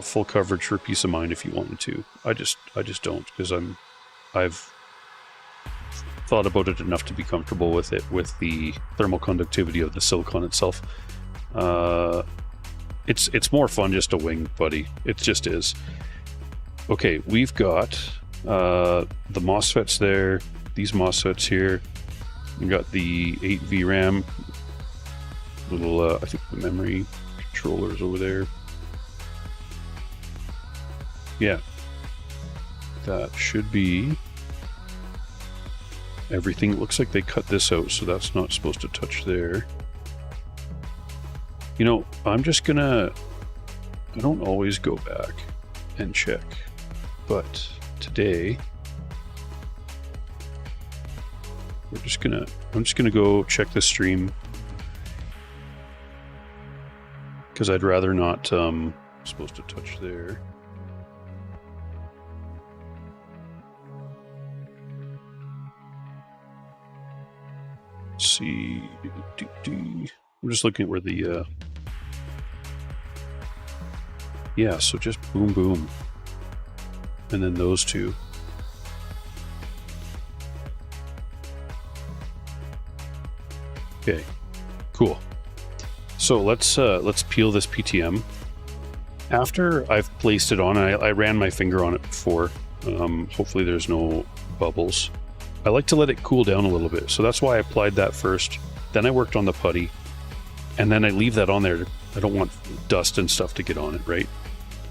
full coverage for peace of mind if you wanted to. I just don't, because I've thought about it enough to be comfortable with it, with the thermal conductivity of the silicon itself. It's more fun just to wing, buddy. It just is. Okay, we've got the MOSFETs there, these MOSFETs here. We got the 8 VRAM, little I think the memory controllers over there. Yeah, that should be everything. It looks like they cut this out, so that's not supposed to touch there. You know, I don't always go back and check, but today I'm just gonna go check the stream, because I'd rather not supposed to touch there. Let's see. I'm just looking at where the yeah, so just boom boom, and then those two. Okay, cool. So let's peel this PTM. After I've placed it on, I ran my finger on it before. Hopefully there's no bubbles. I like to let it cool down a little bit, so that's why I applied that first. Then I worked on the putty, and then I leave that on there. I don't want dust and stuff to get on it, right?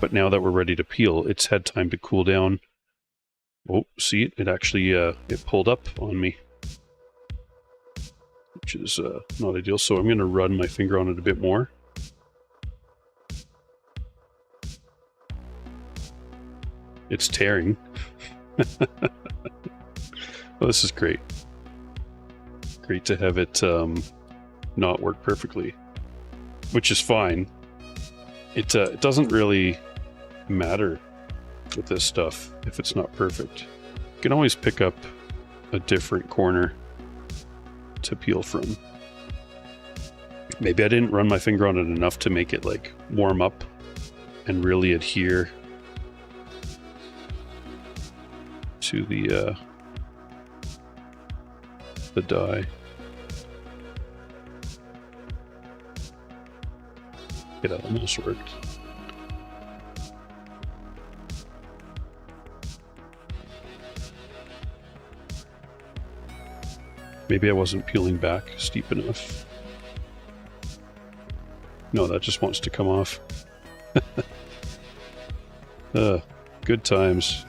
But now that we're ready to peel, it's had time to cool down. Oh, see, it actually it pulled up on me, which is not ideal. So I'm going to run my finger on it a bit more. It's tearing. Well, this is great. Great to have it not work perfectly, which is fine. It doesn't really matter with this stuff if it's not perfect. You can always pick up a different corner to peel from. Maybe I didn't run my finger on it enough to make it like warm up and really adhere to the die. It almost worked. Maybe I wasn't peeling back steep enough. No, that just wants to come off. Good times.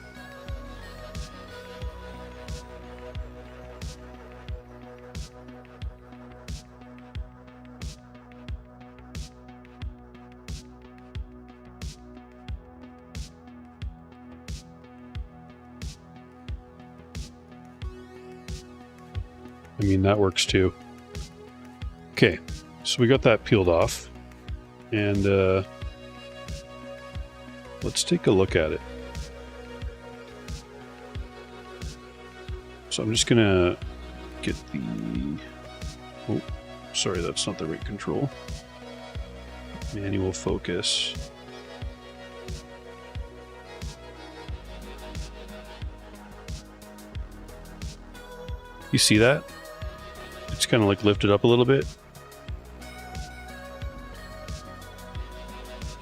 I mean, that works too. Okay, so we got that peeled off, and let's take a look at it. So I'm just gonna get the... Oh, sorry, that's not the right control. Manual focus. You see that? It's kind of like lifted up a little bit.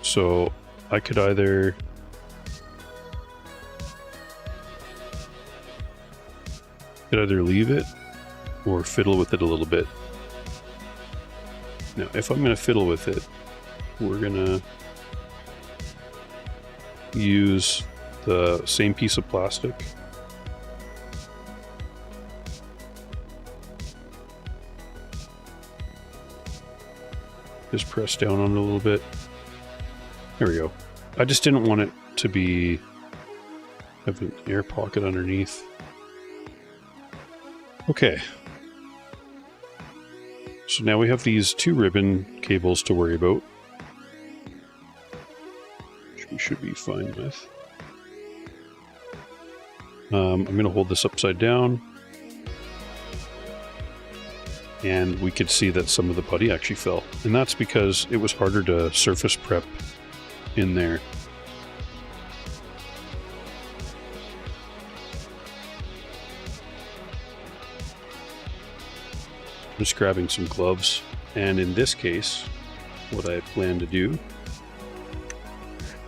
So I could either leave it or fiddle with it a little bit. Now, if I'm going to fiddle with it, we're going to use the same piece of plastic. Just press down on it a little bit. There we go. I just didn't want it to have an air pocket underneath. Okay. So now we have these 2 ribbon cables to worry about, which we should be fine with. I'm going to hold this upside down, and we could see that some of the putty actually fell. And that's because it was harder to surface prep in there. I'm just grabbing some gloves, and in this case, what I plan to do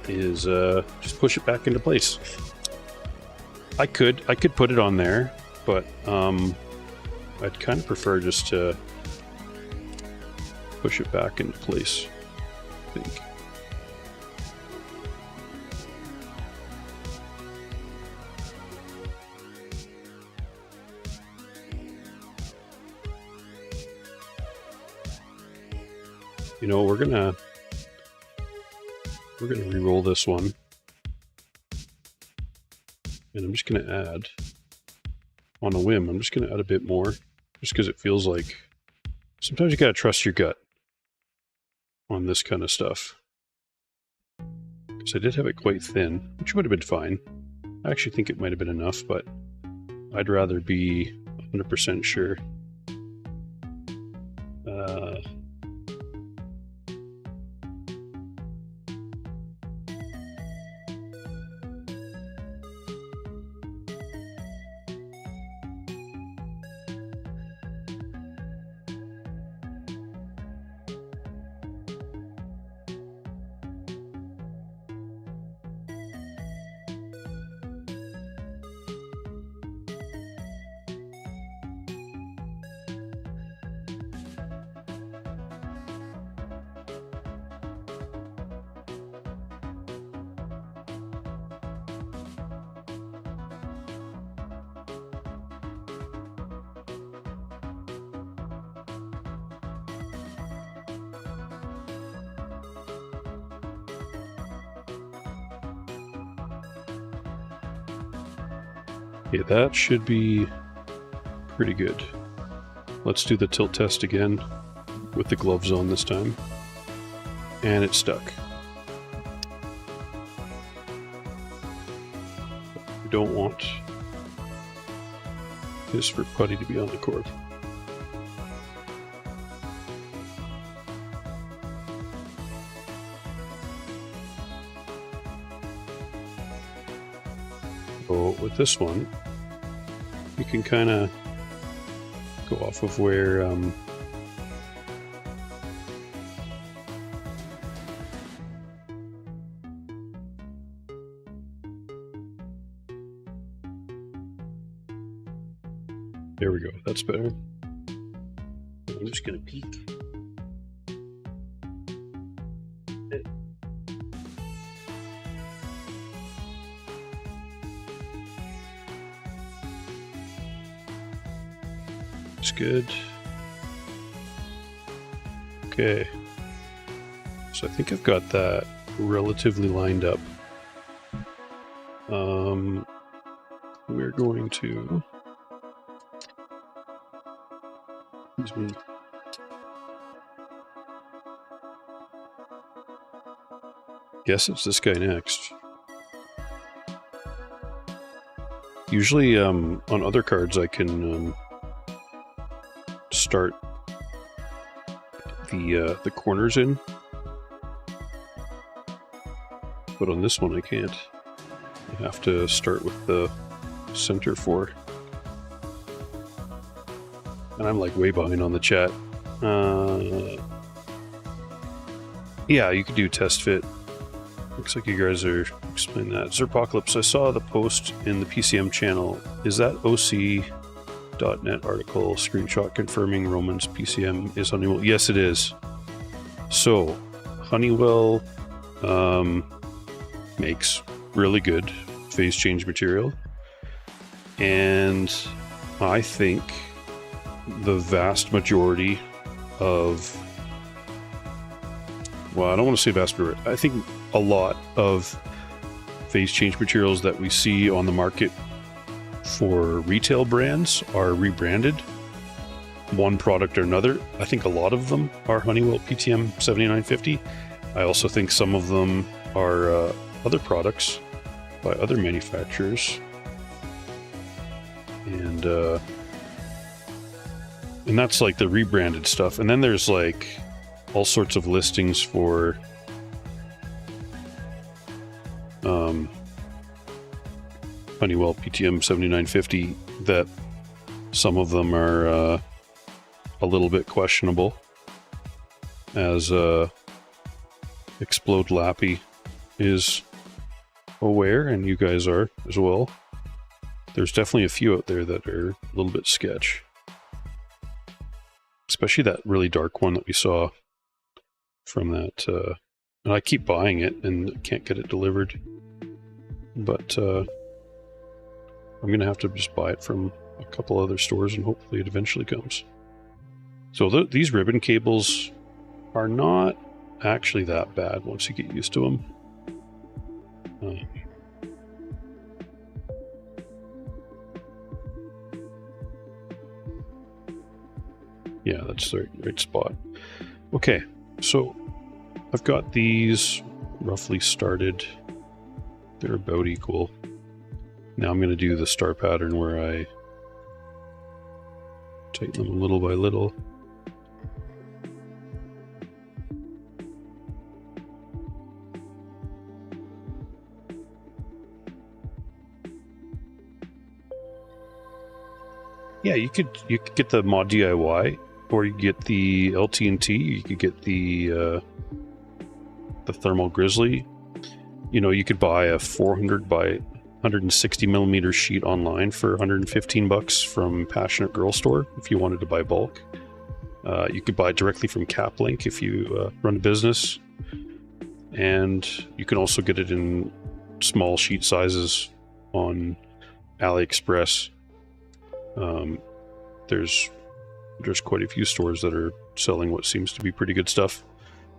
is just push it back into place. I could put it on there, but I'd kind of prefer just to push it back into place, I think. You know, we're gonna re-roll this one, and I'm just gonna add, on a whim, I'm just gonna add a bit more, just because it feels like sometimes you gotta trust your gut on this kind of stuff. Because I did have it quite thin, which would have been fine. I actually think it might have been enough, but I'd rather be 100% sure. Okay, that should be pretty good. Let's do the tilt test again with the gloves on this time. And it's stuck. We don't want this for putty to be on the cord. So with this one, you can kind of go off of where there we go, that's better. I'm just gonna peek. It's good. Okay. So I think I've got that relatively lined up. We're going to Excuse me. Guess it's this guy next. Usually, on other cards, I can start the corners in, but on this one I can't. I have to start with the center 4. And I'm like way behind on the chat. Yeah, you could do test fit. Looks like you guys are explaining that. Zerpocalypse, I saw the post in the PCM channel. Is that OC.net article screenshot confirming Roman's PCM is Honeywell? Yes, it is. So, Honeywell makes really good phase change material. And I think the vast majority of, well, I don't want to say vast majority, I think a lot of phase change materials that we see on the market for retail brands are rebranded, one product or another. I think a lot of them are Honeywell PTM7950. I also think some of them are other products by other manufacturers. And that's like the rebranded stuff. And then there's like all sorts of listings for Honeywell PTM7950 that some of them are a little bit questionable, as Explode Lappy is aware, and you guys are as well. There's definitely a few out there that are a little bit sketch. Especially that really dark one that we saw from that. And I keep buying it and can't get it delivered. But I'm going to have to just buy it from a couple other stores and hopefully it eventually comes. So these ribbon cables are not actually that bad once you get used to them. Yeah, that's the right spot. Okay, so I've got these roughly started. They're about equal. Now I'm going to do the star pattern where I tighten them little by little. Yeah, you could get the Mod DIY, or you get the LT&T. You could get the Thermal Grizzly. You know, you could buy a 400 by 160 millimeter sheet online for $115 from Passionate Girl Store if you wanted to buy bulk. You could buy directly from CapLink if you run a business, and you can also get it in small sheet sizes on AliExpress. There's quite a few stores that are selling what seems to be pretty good stuff,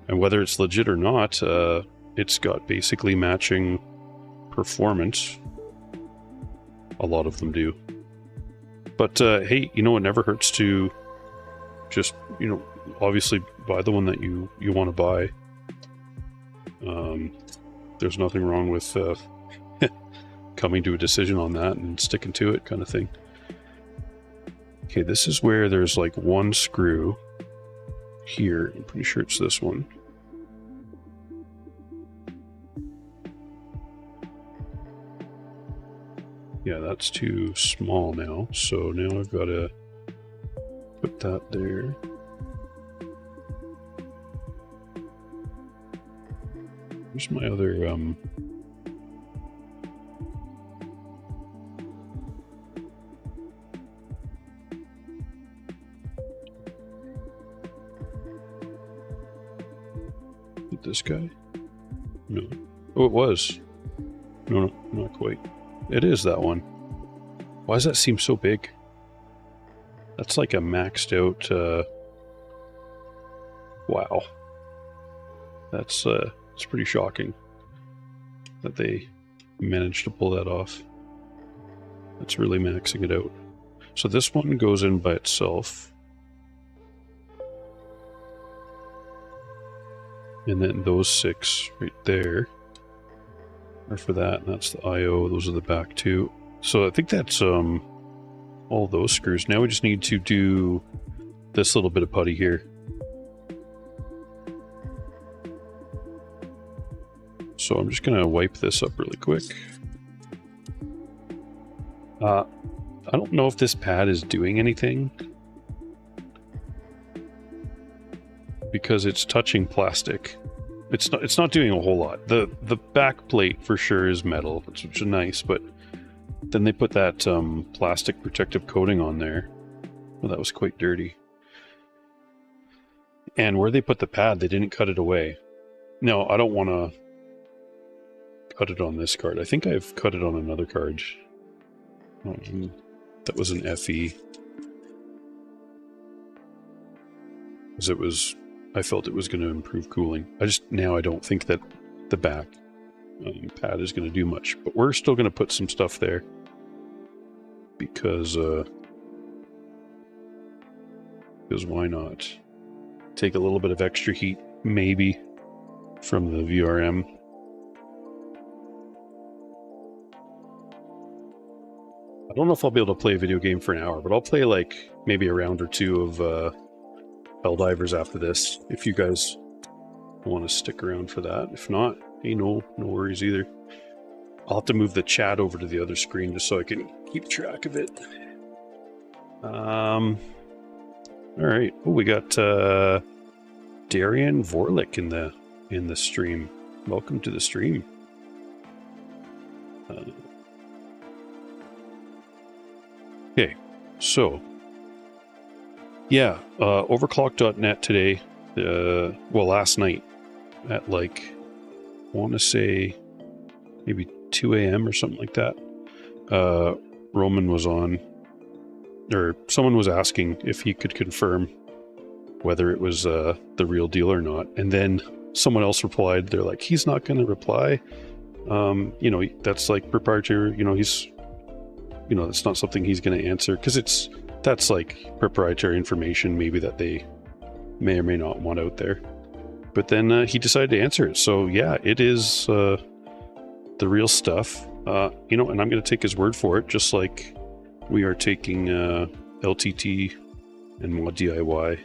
and whether it's legit or not, it's got basically matching performance. A lot of them do. But hey, you know, it never hurts to just, you know, obviously buy the one that you want to buy. There's nothing wrong with coming to a decision on that and sticking to it, kind of thing. Okay, this is where there's like one screw here. I'm pretty sure it's this one. Yeah, that's too small now. So now I've got to put that there. Where's my other this guy? No. Oh, it was. No, not quite. It is that one. Why does that seem so big? That's like a maxed out, wow. That's it's pretty shocking that they managed to pull that off. That's really maxing it out. So this one goes in by itself. And then those 6 right there are for that, and that's the IO. Those are the back 2. So I think that's all those screws. Now we just need to do this little bit of putty here. So I'm just going to wipe this up really quick. I don't know if this pad is doing anything, because it's touching plastic. It's not doing a whole lot. The back plate for sure is metal, which is nice, but then they put that plastic protective coating on there. Well, that was quite dirty. And where they put the pad, they didn't cut it away. No, I don't want to cut it on this card. I think I've cut it on another card. That was an FE. Because I felt it was going to improve cooling. Now I don't think that the back pad is going to do much. But we're still going to put some stuff there. Because why not? Take a little bit of extra heat, maybe, from the VRM. I don't know if I'll be able to play a video game for an hour, but I'll play like maybe a round or 2 of Helldivers after this, if you guys want to stick around for that. If not, hey, no worries either. I'll have to move the chat over to the other screen just so I can keep track of it. All right. Oh, we got Darian Vorlik in the stream. Welcome to the stream. Okay, so yeah, overclock.net today. Well, last night at like, I want to say maybe 2 a.m. or something like that. Roman was on, or someone was asking if he could confirm whether it was the real deal or not. And then someone else replied, they're like, he's not going to reply. You know, that's like proprietary, you know, it's not something he's going to answer, because that's like proprietary information maybe that they may or may not want out there. But then he decided to answer it. So yeah, it is the real stuff. You know, and I'm going to take his word for it, just like we are taking LTT and Mod DIY.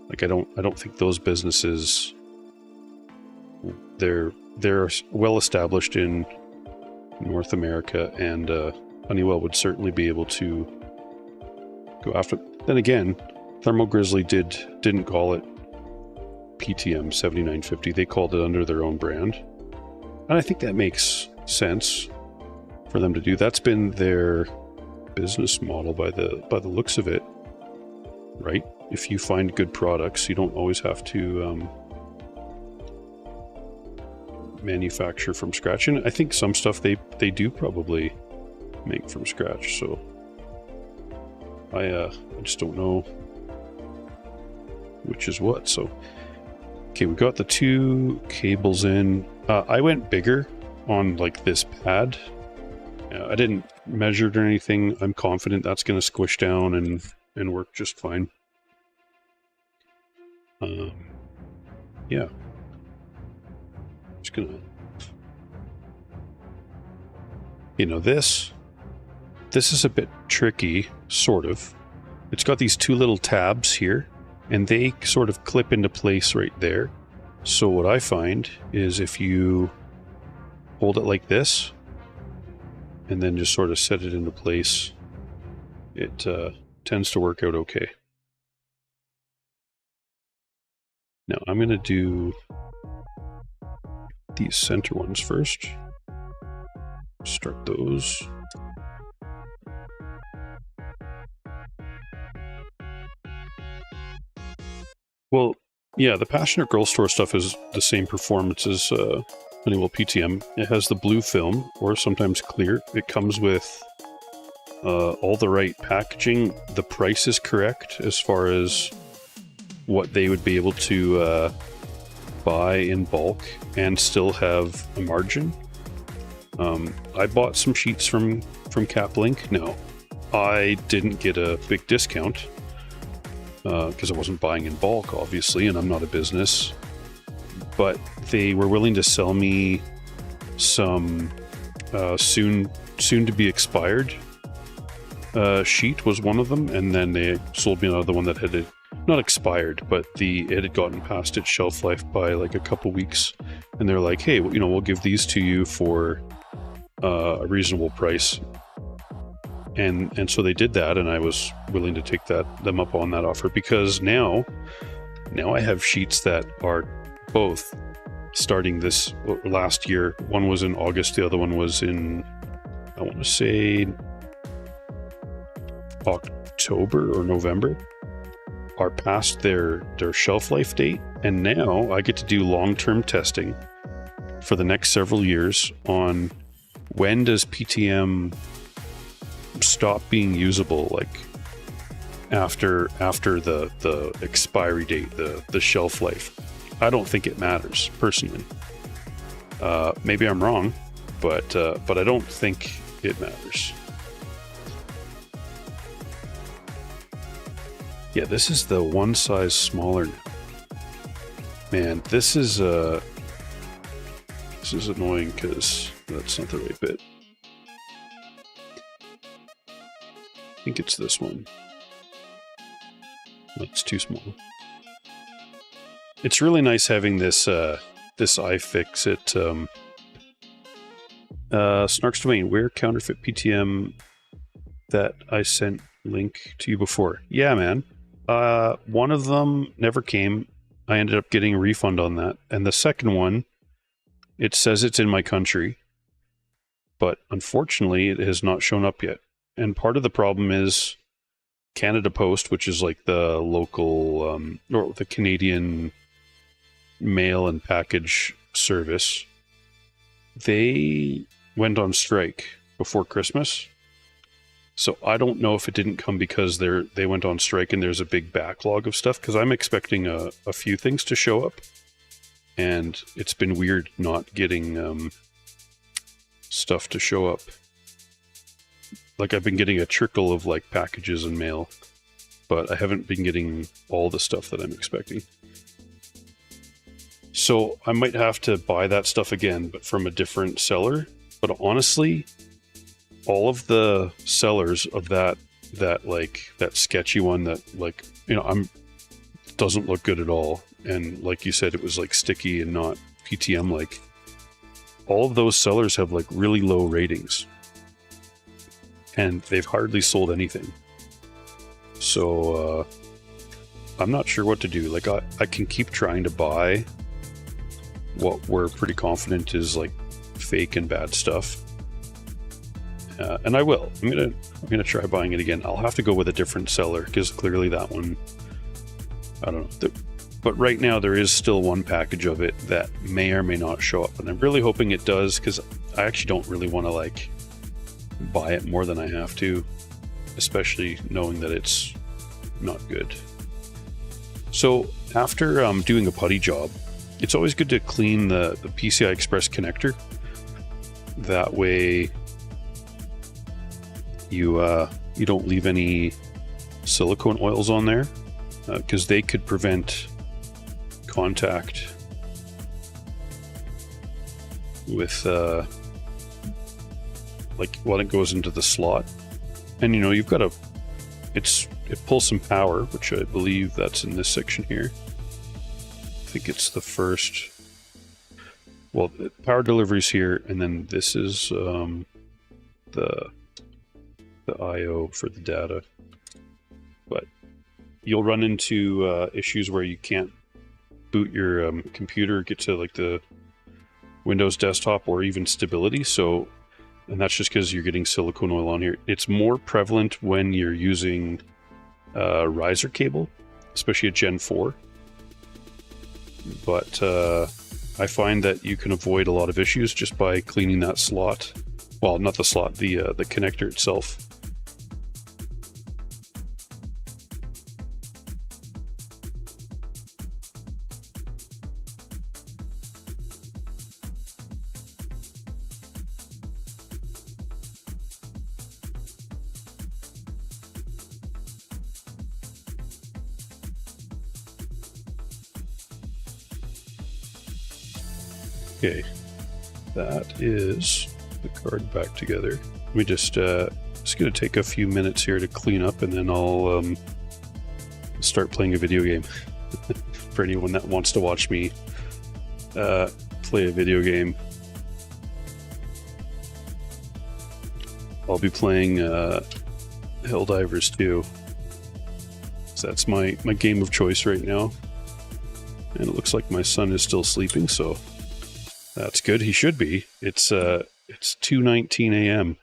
Like I don't think those businesses, they're well established in North America, and Honeywell would certainly be able to go after. Then again, Thermal Grizzly didn't call it PTM7950. They called it under their own brand, and I think that makes sense for them to do. That's been their business model by the looks of it, right? If you find good products, you don't always have to manufacture from scratch. And I think some stuff they do probably make from scratch. So I just don't know which is what. So okay, we got the 2 cables in. I went bigger on like this pad. I didn't measure it or anything. I'm confident that's going to squish down and work just fine. Yeah. Just gonna, you know, this is a bit tricky, sort of. It's got these 2 little tabs here, and they sort of clip into place right there. So what I find is if you hold it like this, and then just sort of set it into place, it tends to work out okay. Now I'm going to do these center ones first. Start those. Well, yeah, the Passionate Girl Store stuff is the same performance as Honeywell PTM. It has the blue film, or sometimes clear. It comes with all the right packaging. The price is correct as far as what they would be able to buy in bulk and still have a margin. I bought some sheets from CapLink. Now, I didn't get a big discount because I wasn't buying in bulk, obviously, and I'm not a business. but they were willing to sell me some soon to be expired sheet was one of them, and then they sold me another one that had not expired, but it had gotten past its shelf life by like a couple weeks, and they're like, hey, you know, we'll give these to you for a reasonable price. And so they did that, and I was willing to take them up on that offer, because now I have sheets that are both starting this last year. One was in August, the other one was in, I want to say, October or November, are past their shelf life date, and now I get to do long-term testing for the next several years on when does PTM stop being usable, like after the expiry date, the shelf life. I don't think it matters personally. Maybe I'm wrong, but I don't think it matters. Yeah, this is the one size smaller now. Man, this is annoying because that's not the right bit. I think it's this one. That's too small. It's really nice having this iFixit Snark's Domain. Where counterfeit PTM that I sent link to you before? Yeah, man. One of them never came. I ended up getting a refund on that. And the second one, it says it's in my country, but unfortunately it has not shown up yet. And part of the problem is Canada Post, which is like the local, or the Canadian mail and package service, they went on strike before Christmas. So I don't know if it didn't come because they went on strike and there's a big backlog of stuff, because I'm expecting a few things to show up, and it's been weird not getting stuff to show up. Like, I've been getting a trickle of like packages and mail, but I haven't been getting all the stuff that I'm expecting. So I might have to buy that stuff again, but from a different seller. But honestly, all of the sellers of that sketchy one that, like, you know, doesn't look good at all, and like you said, it was like sticky and not PTM like. All of those sellers have like really low ratings, and they've hardly sold anything. So I'm not sure what to do. Like, I can keep trying to buy what we're pretty confident is like fake and bad stuff. And I will. I'm gonna try buying it again. I'll have to go with a different seller, because clearly that one, I don't know. But right now there is still one package of it that may or may not show up, and I'm really hoping it does, because I actually don't really want to like buy it more than I have to, especially knowing that it's not good. So after doing a putty job, it's always good to clean the PCI Express connector. That way you don't leave any silicone oils on there, because they could prevent contact with like when it goes into the slot. And you know, you've got it pulls some power, which I believe that's in this section here. I think it's the first, well, the power delivery's here, and then this is the IO for the data. But you'll run into issues where you can't boot your computer, get to like the Windows desktop, or even stability. So, and that's just because you're getting silicone oil on here. It's more prevalent when you're using riser cable, especially a Gen 4. But I find that you can avoid a lot of issues just by cleaning that slot. Well, not the slot, the connector itself. Okay, that is the card back together. Let me just it's gonna take a few minutes here to clean up, and then I'll start playing a video game. For anyone that wants to watch me play a video game, I'll be playing Helldivers 2. So that's my game of choice right now. And it looks like my son is still sleeping, so that's good. He should be. It's 2:19 a.m.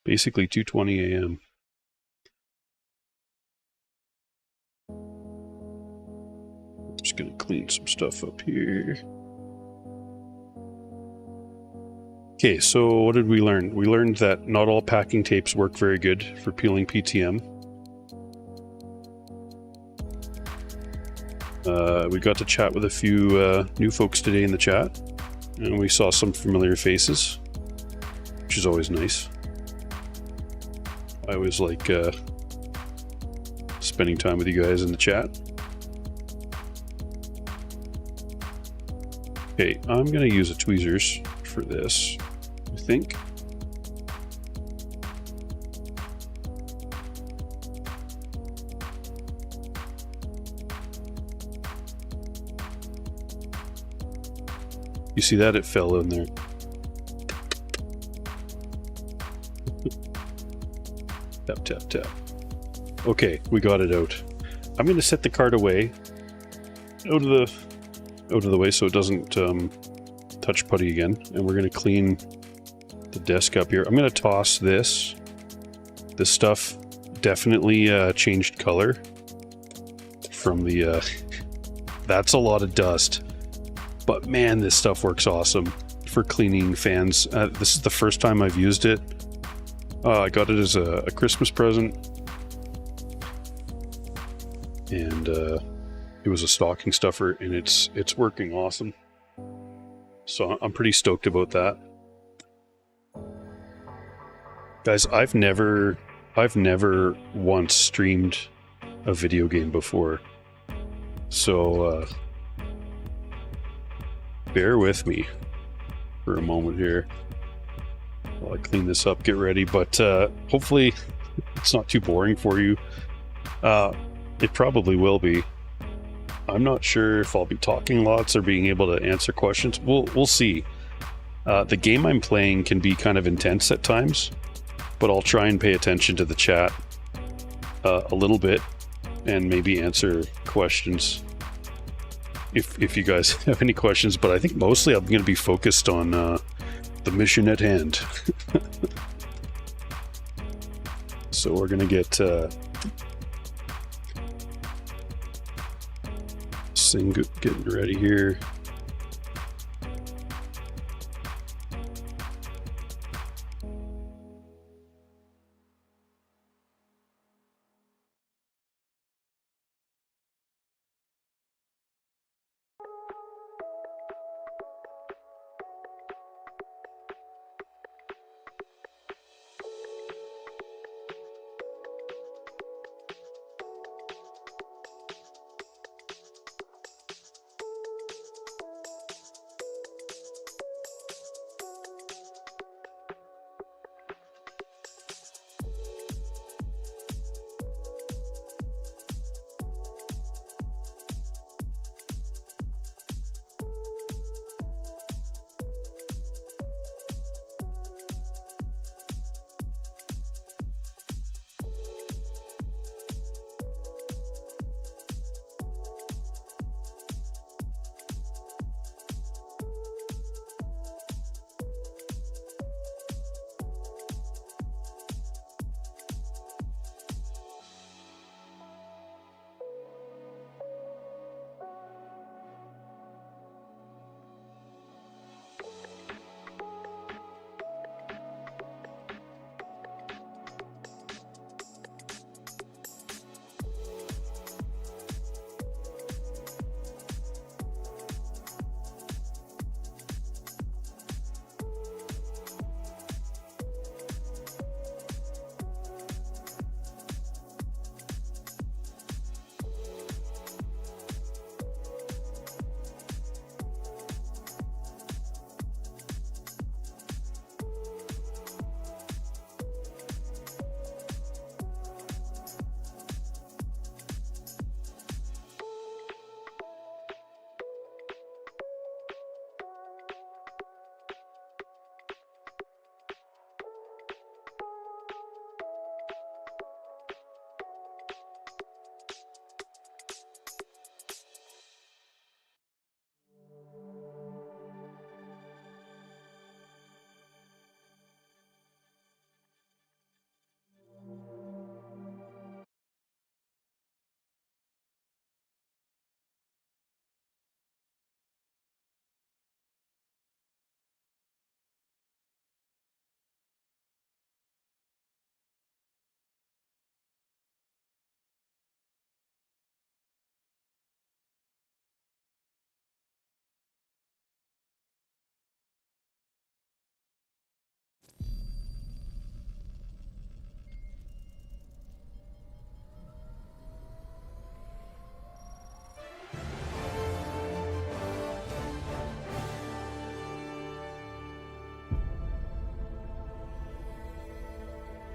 Basically 2:20 a.m. Just gonna clean some stuff up here. Okay, so what did we learn? We learned that not all packing tapes work very good for peeling PTM. We got to chat with a few new folks today in the chat, and we saw some familiar faces, which is always nice. I always like spending time with you guys in the chat. Okay, I'm going to use a tweezers for this, I think. You see that? It fell in there. Tap, tap, tap. Okay, we got it out. I'm going to set the card away, out of the way so it doesn't touch putty again, and we're going to clean the desk up here. I'm going to toss this. This stuff definitely changed color from the... that's a lot of dust. But man, this stuff works awesome for cleaning fans. This is the first time I've used it. I got it as a Christmas present. And it was a stocking stuffer, and it's working awesome. So I'm pretty stoked about that. Guys, I've never once streamed a video game before. So bear with me for a moment here while I clean this up, get ready, but hopefully it's not too boring for you. It probably will be. I'm not sure if I'll be talking lots or being able to answer questions. We'll see. The game I'm playing can be kind of intense at times, but I'll try and pay attention to the chat a little bit and maybe answer questions if you guys have any questions. But I think mostly I'm going to be focused on the mission at hand. So we're going to get this thing getting ready here.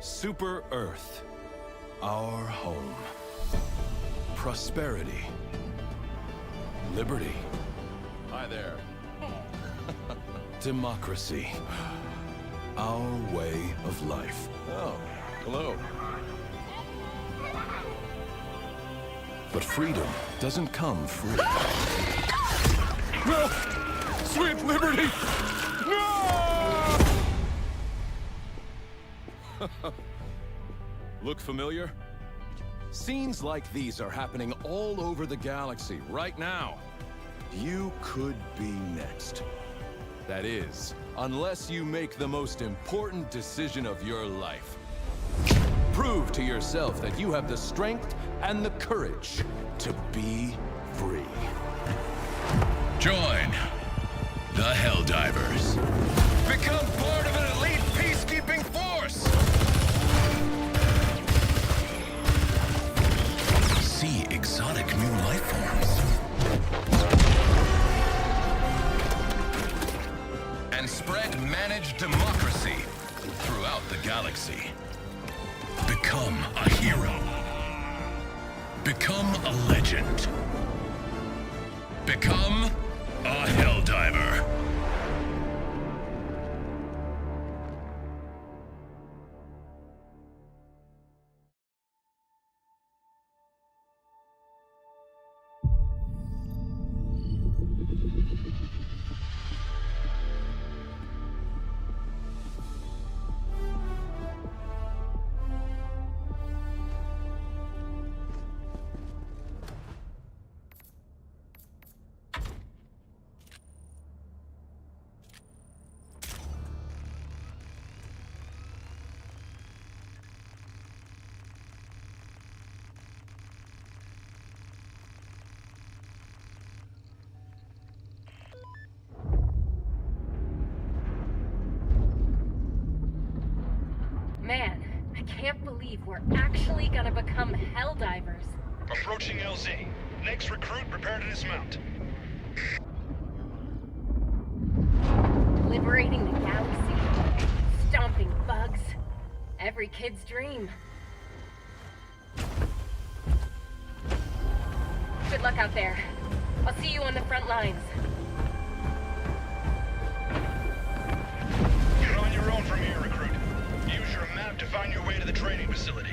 Super Earth, our home. Prosperity. Liberty. Hi there. Democracy. Our way of life. Oh, hello. But freedom doesn't come free. No! Sweet liberty! No! Look familiar? Scenes like these are happening all over the galaxy right now. You could be next. That is, unless you make the most important decision of your life. Prove to yourself that you have the strength and the courage to be free. Join the Helldivers. Become part of an elite peacekeeping force. See exotic new life forms. And spread managed democracy throughout the galaxy. Become a hero. Become a legend. Become a Helldiver. Man, I can't believe we're actually gonna become Helldivers. Approaching LZ. Next recruit, prepare to dismount. Liberating the galaxy. Stomping bugs. Every kid's dream. Good luck out there. I'll see you on the front lines. You're on your own from here, recruit. Use your map to find your way to the training facility.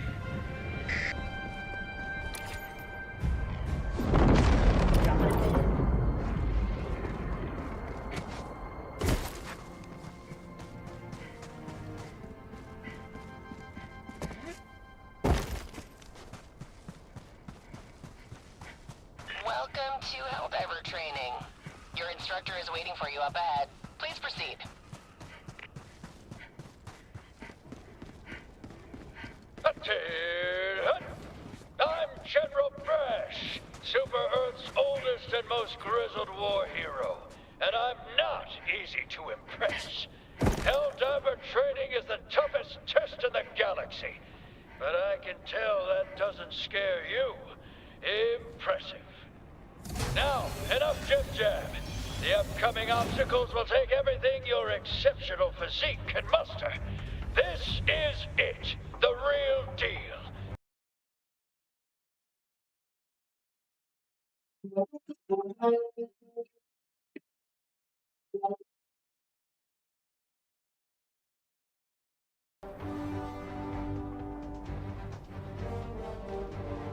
Welcome to Helldiver training. Your instructor is waiting for you up ahead. Please proceed. I'm General Brash, Super Earth's oldest and most grizzled war hero, and I'm not easy to impress. Helldiver training is the toughest test in the galaxy, but I can tell that doesn't scare you. Impressive. Now, enough jib-jab. The upcoming obstacles will take everything your exceptional physique can muster. This is it, the real deal.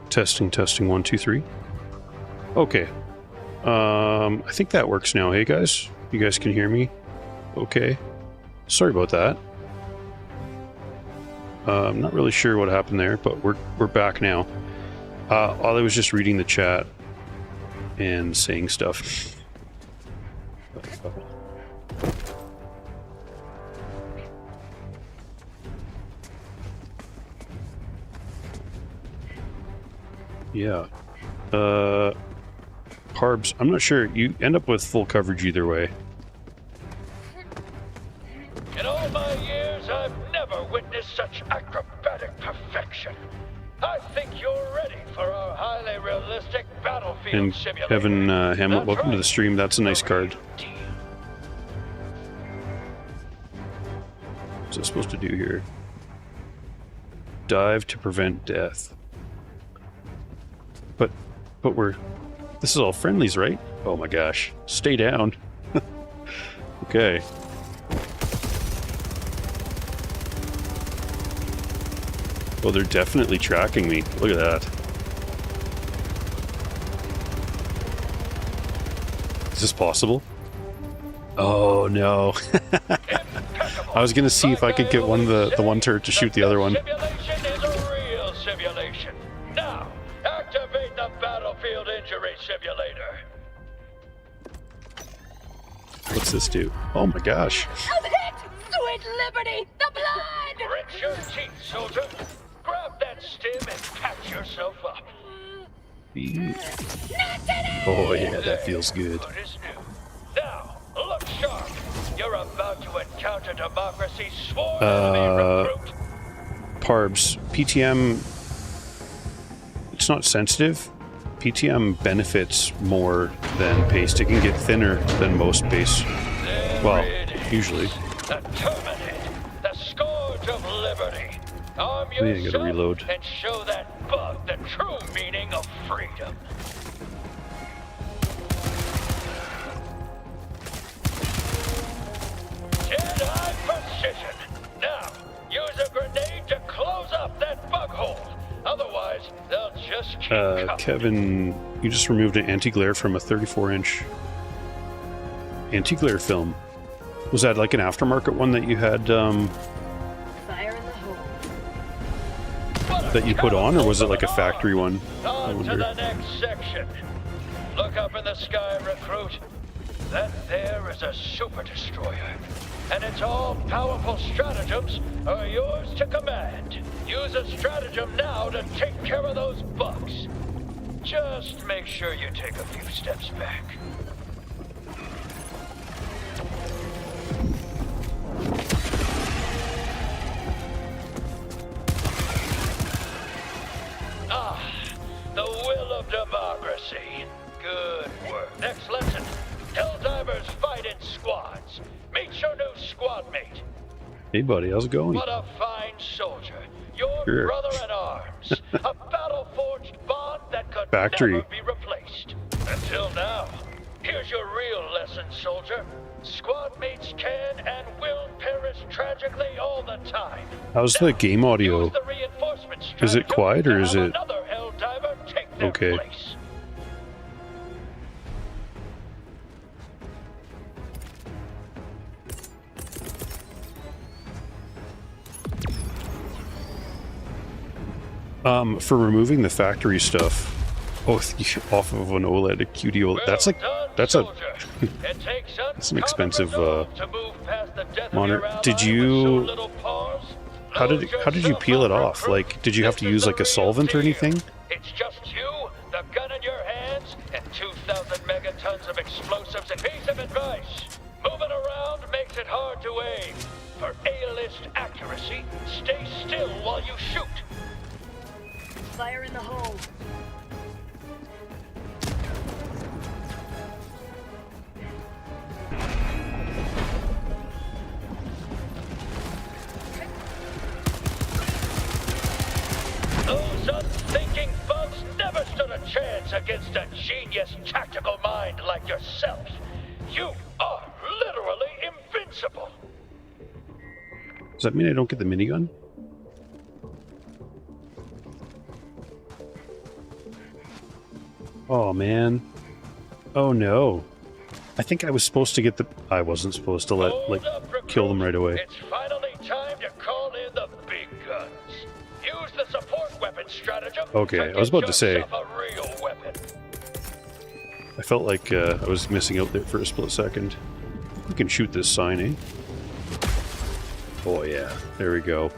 Testing, 1, 2, 3. Okay. I think that works now. Hey guys, you guys can hear me? Okay. Sorry about that. I'm not really sure what happened there, but we're back now. I was just reading the chat and saying stuff. Yeah. Harbs, I'm not sure. You end up with full coverage either way. In all my years, I've never witnessed such acrobatic perfection. I think you're ready for our highly realistic battlefield And simulator. Kevin Hamlet, That's welcome to right. the stream. That's a nice card. What's it supposed to do here? Dive to prevent death. But this is all friendlies, right? Oh my gosh. Stay down. Okay. Oh, they're definitely tracking me. Look at that. Is this possible? Oh no. I was gonna see if I could get the one turret to shoot the other one. Simulation is a real simulation. Now, activate the battlefield injury simulator. What's this do? Oh my gosh. I'm hit! Sweet liberty! The blood! Grit your teeth, soldier. Grab that stim and patch yourself up. Oh yeah, that feels good. Good as new. Now, look sharp. You're about to encounter democracy's sworn enemy recruit. Parbs, PTM, it's not sensitive. PTM benefits more than paste. It can get thinner than most paste. Well, usually. The Terminate, the scourge of liberty. Arm I gotta yourself reload. and show that bug the true meaning of freedom. Jedi precision. Now, use a grenade to close up that bug hole. Otherwise, they'll just keep coming. Kevin, you just removed an anti-glare from a 34-inch anti-glare film. Was that like an aftermarket one that you had, Fire in the hole. that you put on, or was it like a factory one? I On to wonder. the next section. Look up in the sky, recruit. That there is a super destroyer. And its all-powerful stratagems are yours to command. Use a stratagem now to take care of those bugs. Just make sure you take a few steps back. Ah, the will of democracy. Good work. Next lesson. Helldivers fight in squads. Meet your new squad mate. Hey buddy, how's it going? What a fine soldier. Your Sure. brother in arms. A battle-forged bond that could Factory. never be replaced. Until now. Here's your real lesson, soldier. Squad mates can and will perish tragically all the time. How's the game audio? Use the reinforcement Is it stratagem quiet, or to is have it- another Helldiver take their Okay. place. For removing the factory stuff, off of an OLED, a QD OLED, that's like, Well done, that's a, soldier. It takes that's an expensive, resolve to move past the death of monitor. your ally Did with so you- little pause. how did you peel it off? Like, did you have to use like a solvent or anything? It's just you, the gun in your hands, and 2,000 megatons of explosives. And piece of advice: moving around makes it hard to aim. For A-list accuracy, stay still while you shoot. Fire in the hole. Those unthinking bugs never stood a chance against a genius tactical mind like yourself. You are literally invincible. Does that mean I don't get the minigun? Oh man. Oh no. I think I was supposed to get the... I wasn't supposed to Hold up, recruit. kill them right away. It's finally time to call in the big guns. Use the support weapon stratagem. Okay, to I was get about to say- yourself a real weapon. I felt like I was missing out there for a split second. We can shoot this sign, eh? Oh yeah, there we go.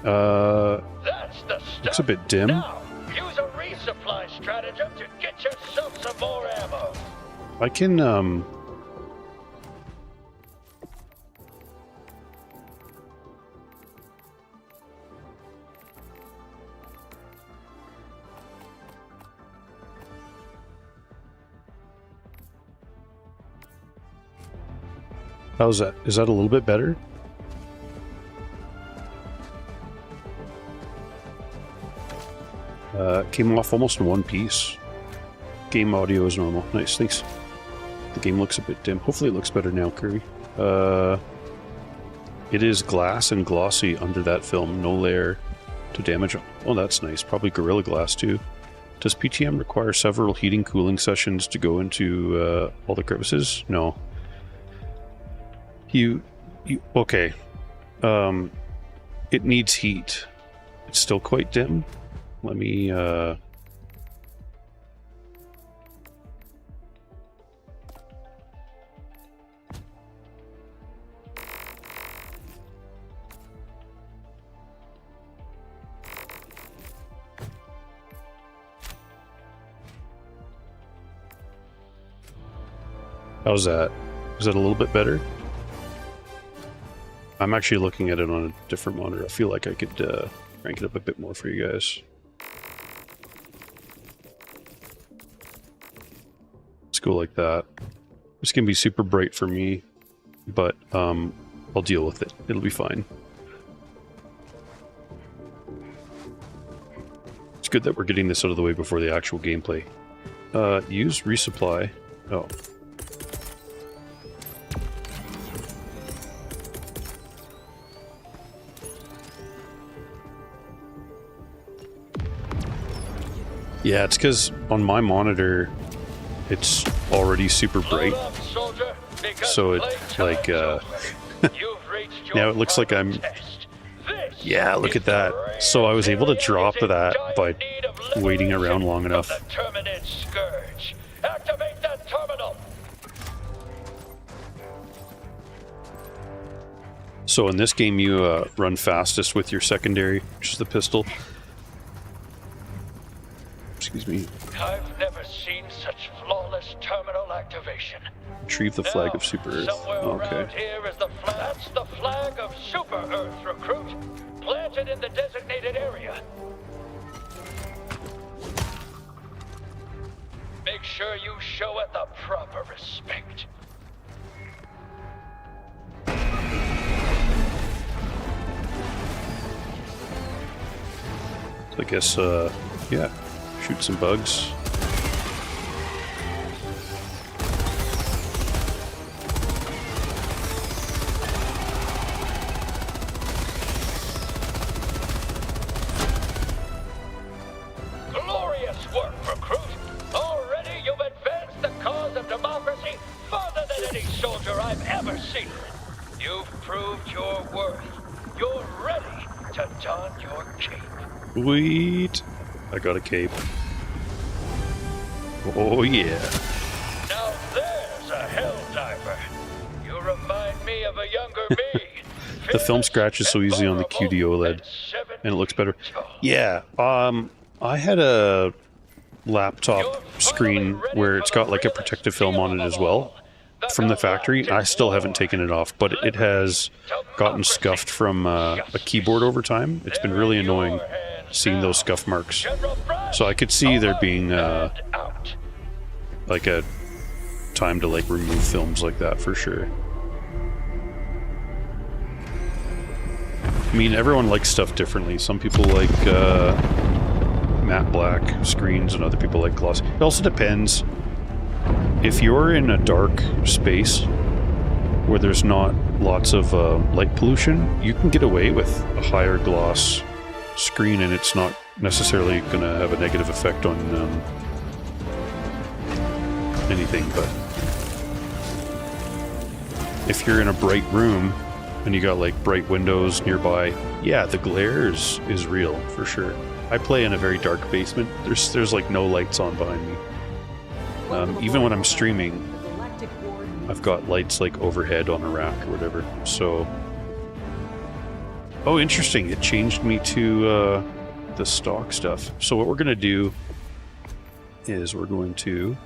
That's the stuff. Looks a bit dim. Now, use a resupply stratagem to get yourself some more ammo. I can, how's that? Is that a little bit better? Came off almost in one piece. Game audio is normal. Nice, thanks. The game looks a bit dim. Hopefully it looks better now, Curry. It is glass and glossy under that film. No layer to damage. Oh, that's nice. Probably Gorilla Glass too. Does PTM require several heating cooling sessions to go into all the crevices? No. You okay. It needs heat. It's still quite dim. Let me how's that? Is that a little bit better? I'm actually looking at it on a different monitor. I feel like I could crank it up a bit more for you guys. Let's go like that. It's gonna be super bright for me, but I'll deal with it. It'll be fine. It's good that we're getting this out of the way before the actual gameplay. Use resupply. Oh. Yeah, it's because on my monitor, it's already super bright. So it's like, now it looks like I'm... Yeah, look at that. So I was able to drop that by waiting around long enough. So in this game, you run fastest with your secondary, which is the pistol. Excuse me. I've never seen such flawless terminal activation. Retrieve the flag of Super Earth. Okay. Here is the flag. That's the flag of Super Earth, recruit. Planted in the designated area. Make sure you show it the proper respect. I guess, yeah. Shoot some bugs. Glorious work, recruit! Already you've advanced the cause of democracy further than any soldier I've ever seen. You've proved your worth. You're ready to don your cape. Sweet. I got a cape. Oh yeah. Now there's a hell diver. You remind me of a younger me. The film scratches so easy on the QD OLED, and it looks better. Yeah, I had a laptop screen where it's got like a protective film on it as well from the factory. I still haven't taken it off, but it has gotten scuffed from a keyboard over time. It's been really annoying seeing those scuff marks. So I could see there being like a time to like remove films like that for sure. I mean, everyone likes stuff differently. Some people like matte black screens and other people like glossy. It also depends. If you're in a dark space where there's not lots of light pollution, you can get away with a higher gloss screen and it's not necessarily going to have a negative effect on anything. But if you're in a bright room and you got like bright windows nearby, yeah, the glare is real for sure. I play in a very dark basement. There's like no lights on behind me. Even when I'm streaming, I've got lights like overhead on a rack or whatever. So, oh, interesting. It changed me to the stock stuff. So what we're gonna do is we're going to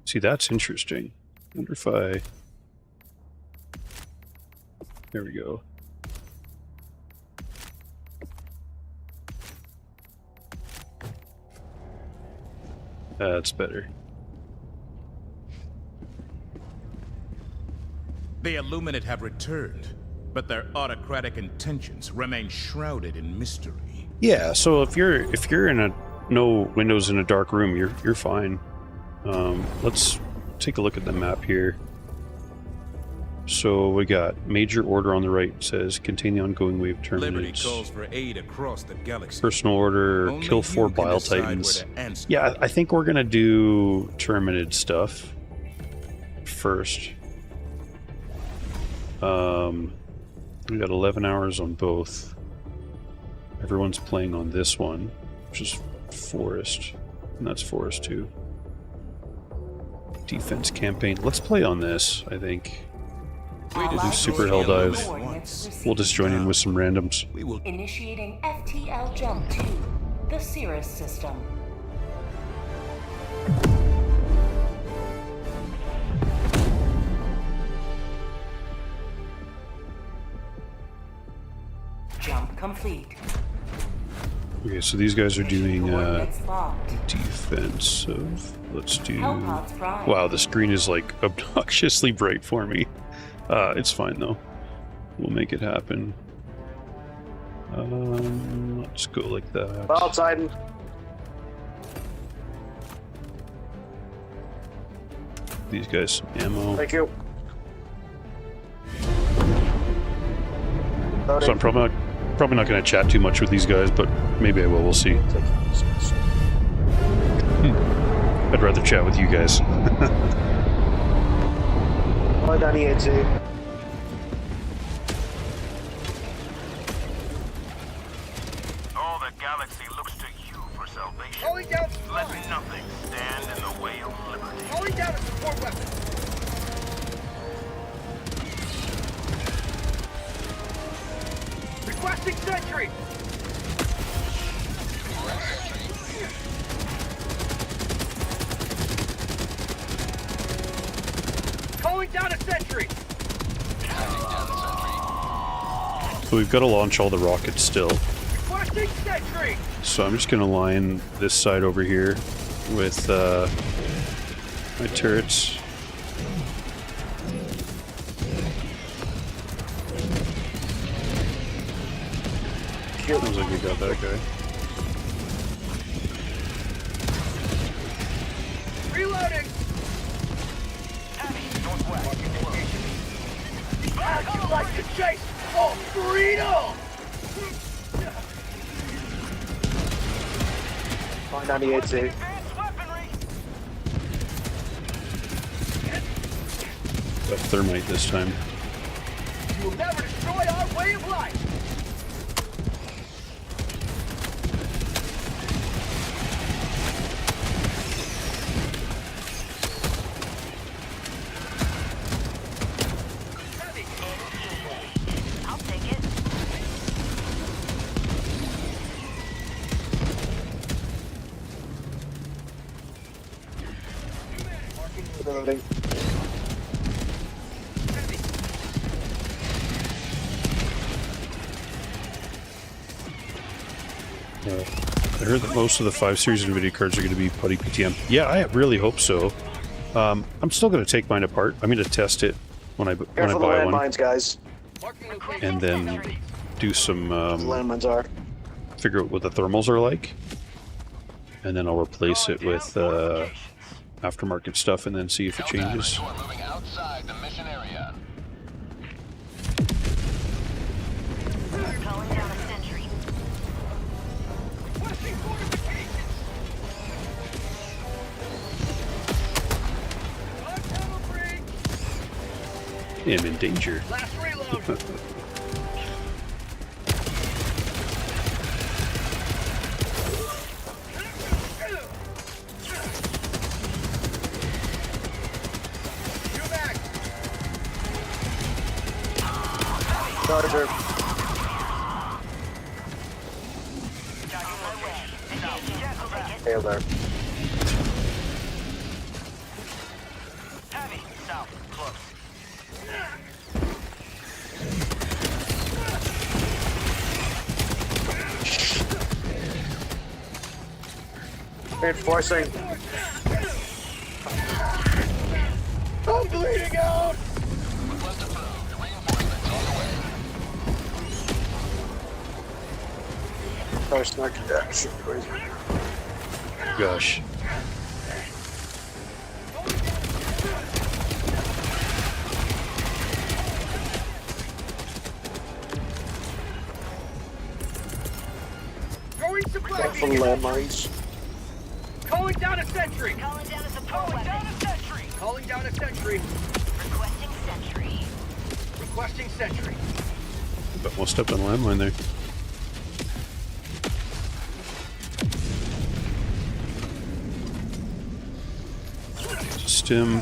see. That's interesting. I wonder if I. There we go. That's better. The Illuminate have returned, but their autocratic intentions remain shrouded in mystery. Yeah, so if you're in a no windows in a dark room, you're fine. Let's take a look at the map here. So we got major order on the right, says contain the ongoing wave Liberty terminates. calls for aid across the galaxy. Personal order, Only kill you 4 can bile decide titans. where to end Yeah, I think we're gonna do terminated stuff first. We got 11 hours on both. Everyone's playing on this one, which is Forest, and that's Forest 2. Defense campaign. Let's play on this, I think. We Do destroy super the hell dive. Illuminate once. We'll just join in with some randoms. We will Initiating FTL jump to the Cirrus system. Jump complete. Okay, so these guys are doing Coordinates locked. defensive. Let's do... Hellpods prime. Wow, the screen is like obnoxiously bright for me. It's fine though. We'll make it happen. Let's go like that. Bile Titan. These guys some ammo. Thank you. So I'm probably not going to chat too much with these guys, but maybe I will. We'll see. I'd rather chat with you guys. Hi, Danny, it's All the galaxy looks to you for salvation. Let nothing stand in the way of liberty. Calling down a support weapon. Requesting sentry. Calling down a sentry. So we've got to launch all the rockets still. Requesting sentry. So I'm just going to line this side over here with my turrets. Sounds like we got that guy. Reloading. How'd you like to chase all freedom? Hi, Danny, it's Got thermite this time. You will never destroy our way of life. I'll take it. Reloading. I heard that most of the 5 series NVIDIA cards are going to be Putty PTM. Yeah, I really hope so. I'm still going to take mine apart. I'm going to test it when I Careful the buy one, landmines, guys. and then do some The landmines are. figure out what the thermals are like, and then I'll replace it with aftermarket stuff, and then see if it changes. You are moving outside the mission area. Calling down a sentry. Requesting fortifications. Am in danger. Last reload. You back. Charger. Hail there. Heavy, south, close. Reinforcing. I'm bleeding out. Request a Car snuck. Yeah, shit, crazy. Gosh. Throwing supply Careful beacon. landmines. Calling down a sentry. Calling down a support Calling down weapon. a sentry. Calling down a sentry. Requesting sentry. Requesting sentry. But we'll step on the landmine there. Stim.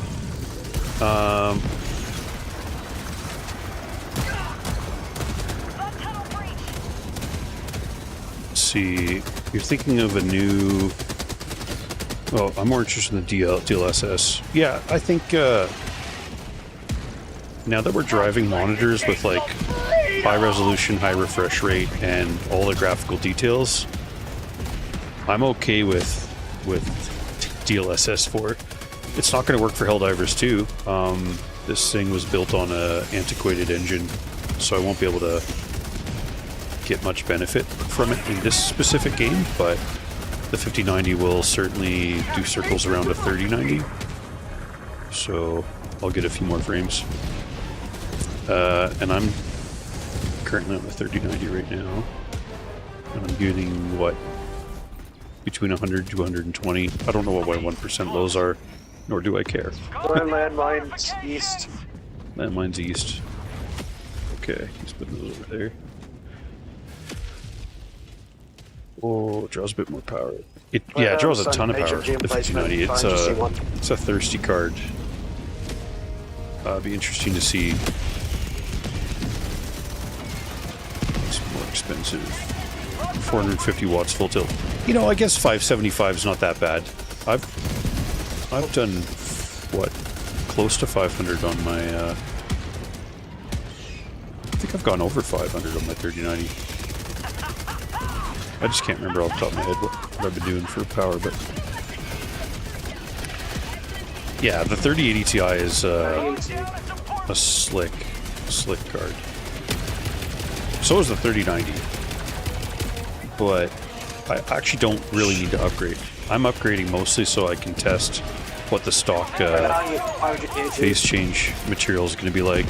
Let's see. You're thinking of a new. Oh, I'm more interested in the DLSS. Yeah, I think now that we're driving monitors with like high resolution, high refresh rate, and all the graphical details, I'm okay with DLSS 4. It's not going to work for Helldivers 2. This thing was built on a antiquated engine, so I won't be able to get much benefit from it in this specific game, but the 5090 will certainly do circles around a 3090, so I'll get a few more frames. And I'm currently on the 3090 right now, and I'm getting, what, between 100 to 120. I don't know what my 1% lows are, nor do I care. Landmines east. Landmines east. Okay, he's putting those over there. Oh, it draws a bit more power. It draws a ton of power. The 5090. It's a thirsty card. Be interesting to see. It's more expensive. 450 watts full tilt. You know, I guess 575 is not that bad. I've done what, close to 500 on my. I think I've gone over 500 on my 3090. I just can't remember off the top of my head what I've been doing for power, but yeah, the 3080 Ti is a slick card. So is the 3090, but I actually don't really need to upgrade. I'm upgrading mostly so I can test what the stock phase change material is going to be like.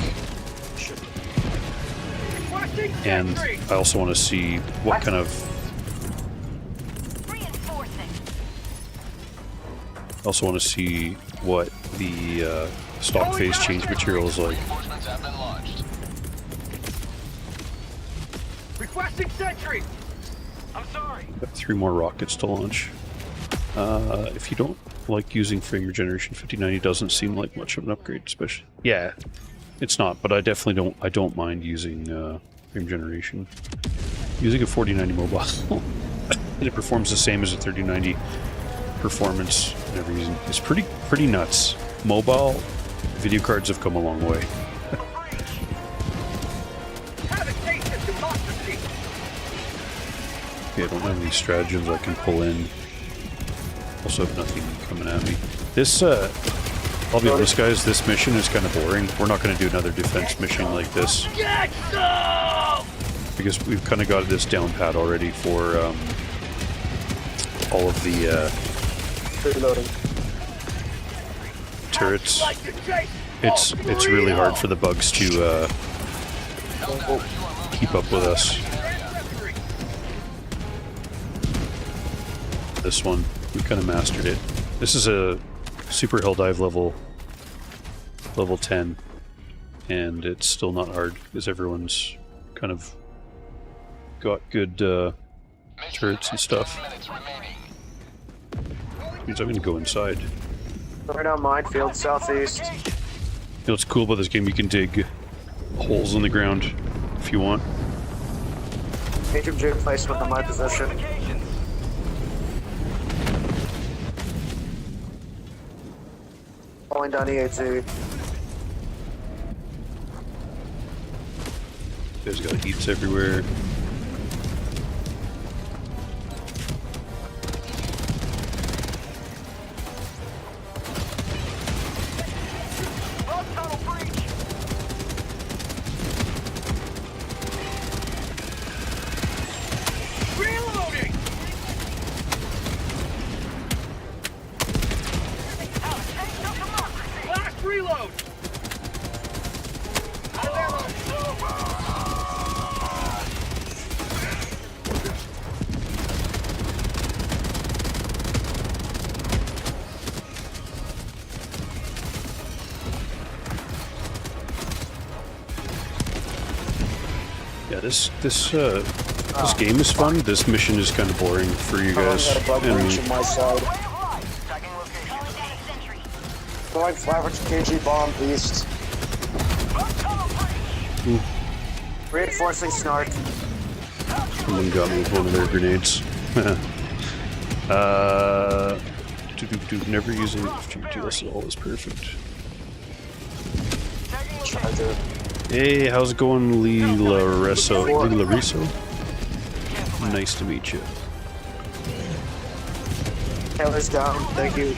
And I also want to see what kind of... I also want to see what the stock phase change material is like. Requesting sentry. I'm sorry. Got 3 more rockets to launch. If you don't like using frame generation, 5090 doesn't seem like much of an upgrade, especially. Yeah, it's not, but I definitely don't. I don't mind using frame generation. Using a 4090 mobile, and it performs the same as a 3090 performance and everything. It's pretty nuts. Mobile video cards have come a long way. Okay, I don't have any stratagems I can pull in. Also have nothing coming at me. This, I'll be honest guys, this mission is kind of boring. We're not going to do another defense mission like this. Because we've kind of got this down pat already for all of the turrets. It's really hard for the bugs to keep up with us. This one, we kind of mastered it. This is a super hell dive level 10, and it's still not hard because everyone's kind of got good turrets and stuff. Means I'm gonna go inside. Right on minefield, southeast. You know what's cool about this game? You can dig holes in the ground if you want. Major jig placement in my position. Falling down EA2. There's got heats everywhere. Reloading. Reload! Yeah, this game is fun. This mission is kind of boring for you guys. I got a bug breach on my side. Going 500 kg bomb beast. Reinforcing snark. Someone got me with one of their grenades. Never using GPU at all is perfect. Charger. Hey, how's it going, Lee Lariso? Nice to meet you. Taylor's down. Thank you.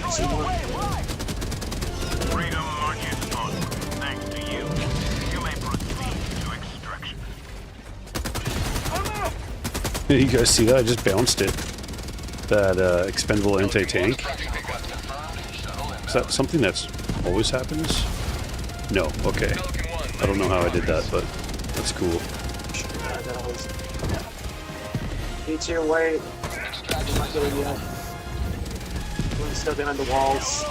Freedom marches on. Thanks to you. You may proceed to extraction. You guys see that? I just bounced it. That expendable anti-tank. Is that something that's always happens? No. Okay. I don't know how I did that, but that's cool. Eat your way. Not doing yet. One's still behind the walls.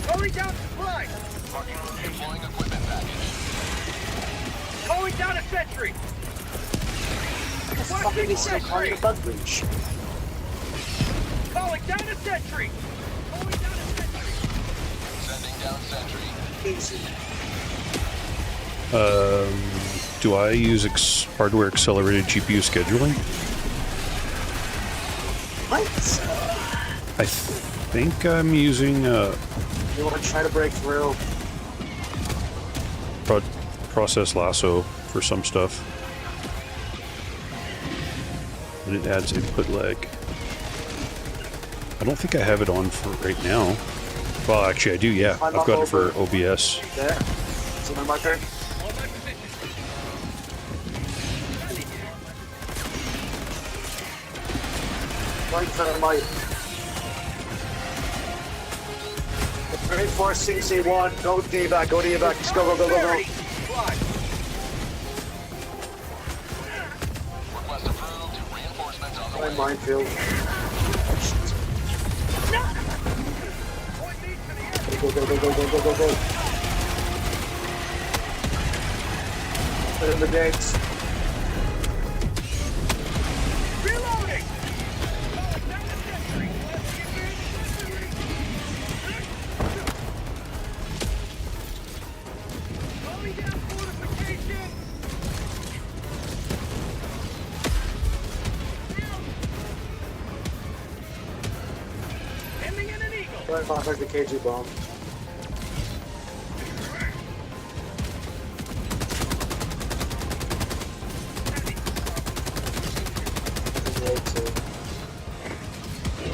Calling down supply! Deploying equipment package. Calling down a sentry! Fucking is still calling the bug breach. Calling down a sentry! Calling down a sentry! Sending down sentry. Easy. Do I use hardware accelerated GPU scheduling? What? I think I'm using You want to try to break through? process lasso for some stuff. And it adds input lag. I don't think I have it on for right now. Well, actually I do, yeah. I've got it for OBS. There. See my marker? Right in front of my... Reinforce CC1. Go to evac. Go to evac. Just go, go, go, go, go. Request approved. Reinforcements on the way. Minefield. Go, go, go, go, go, go, go, go. Put in the gates. Reloading! Calling down fortification! Ending in an eagle! Go ahead and contact the KG bomb.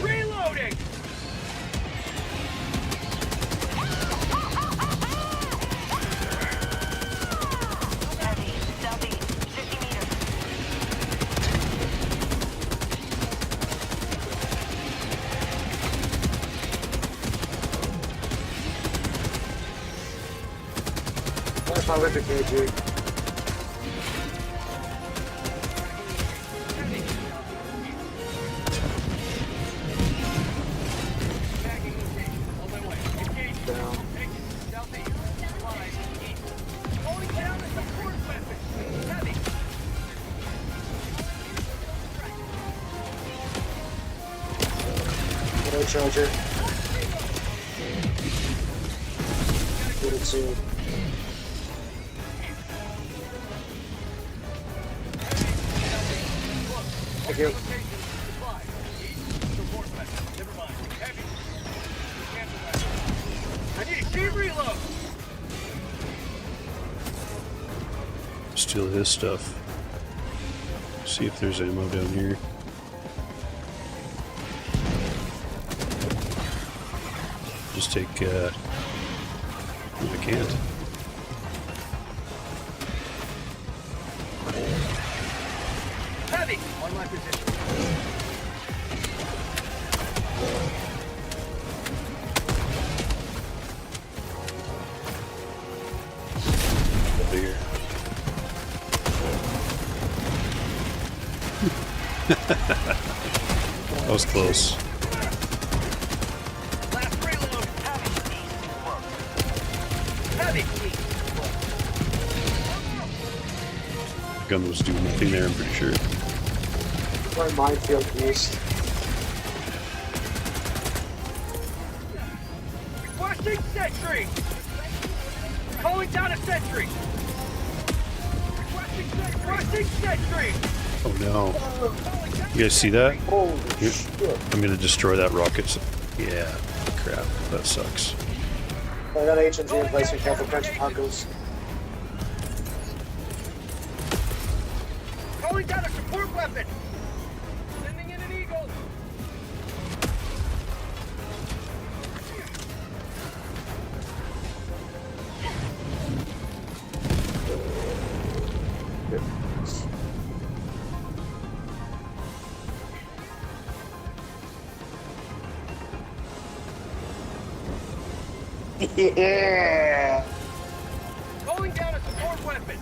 Reloading! Southeast, 50 meters. Go ahead and contact the KG. Down. Southeast, flying east. Calling down a support weapon! Heavy! No charger. Get it soon. Thank you. I need a key reload! Steal his stuff. See if there's ammo down here. Just take, I can't. Heavy! On my position. That was close. Last reload. Heavy. The gun was doing nothing there, I'm pretty sure. My minefield beast. Requesting sentry. Calling down a sentry. Requesting sentry. Oh no. You guys see that? Holy shit. I'm gonna destroy that rocket. Yeah, crap. That sucks. I got HMG in place, be careful, French tacos. Calling down a support weapon. Sending in an eagle. Yeah. Calling down a support weapon.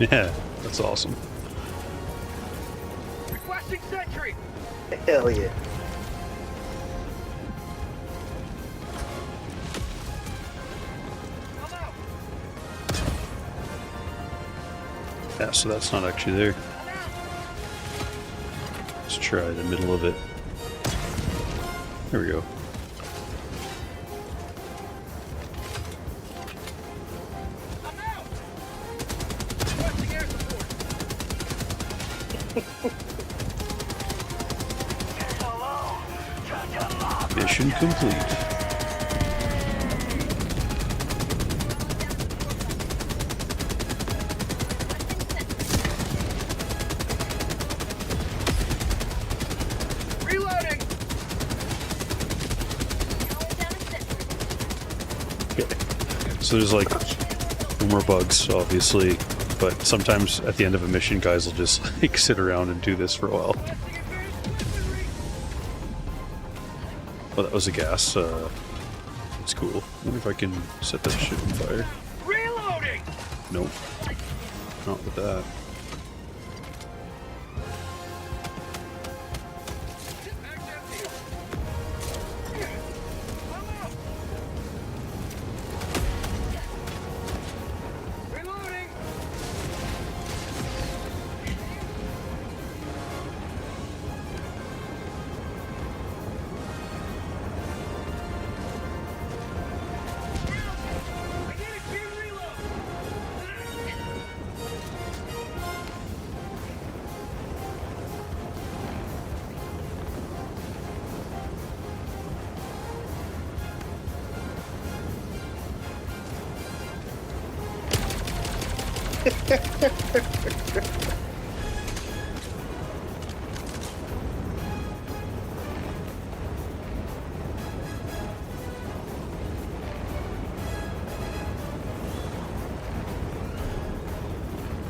Yeah, that's awesome. Requesting sentry. Hell yeah. I'm out. Yeah, so that's not actually there. Let's try the middle of it. There we go. I'm out. Requesting air support. Mission complete. Reloading. Okay. So there's like no more bugs, obviously, but sometimes at the end of a mission, guys will just like sit around and do this for a while. Well, that was a gas. It's cool. I wonder if I can set that shit on fire. Reloading. Nope. Not with that. Reloading. I need a team reload.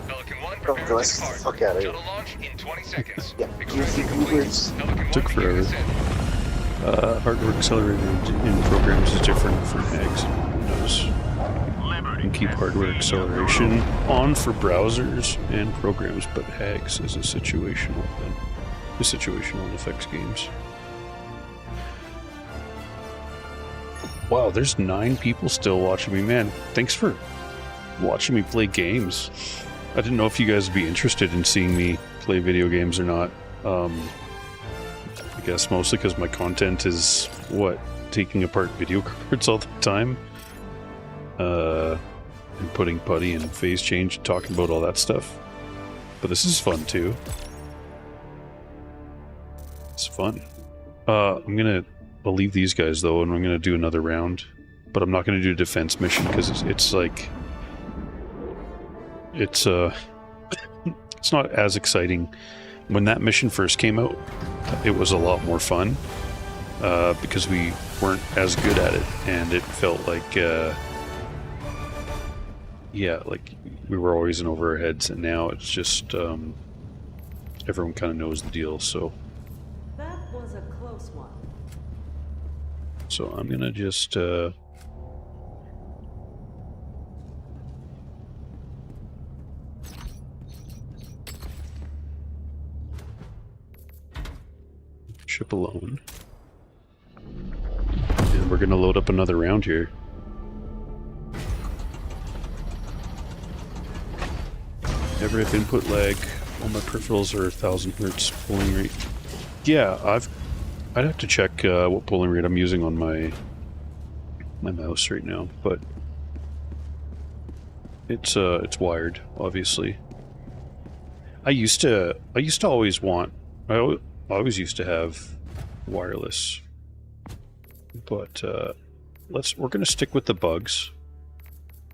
Pelican 1, Don't prepare go, to let's depart. fuck out of here. Shuttle launch in 20 seconds. Yeah, Extraction you complete. words. Pelican 1, Took begin forever. descent. Hardware accelerator in programs is different from hags. Who knows? You can keep hardware acceleration on for browsers and programs, but hags is a situational thing. The situational effects games. Wow, there's 9 people still watching me, man. Thanks for watching me play games. I didn't know if you guys would be interested in seeing me play video games or not. I guess mostly because my content is, what, taking apart video cards all the time? And putting putty and phase change, talking about all that stuff. But this is fun too. It's fun. I'll leave these guys though, and I'm gonna do another round. But I'm not gonna do a defense mission because it's like it's not as exciting. When that mission first came out, it was a lot more fun because we weren't as good at it, and it felt like yeah, like we were always in over our heads, and now it's just everyone kind of knows the deal. So that was a close one. So I'm gonna just And we're gonna load up another round here. Never have input lag. All my peripherals are 1000 hertz polling rate. Yeah, I'd have to check what polling rate I'm using on my mouse right now, but it's wired, obviously. I used to always want. I always used to have wireless, but we're gonna stick with the bugs.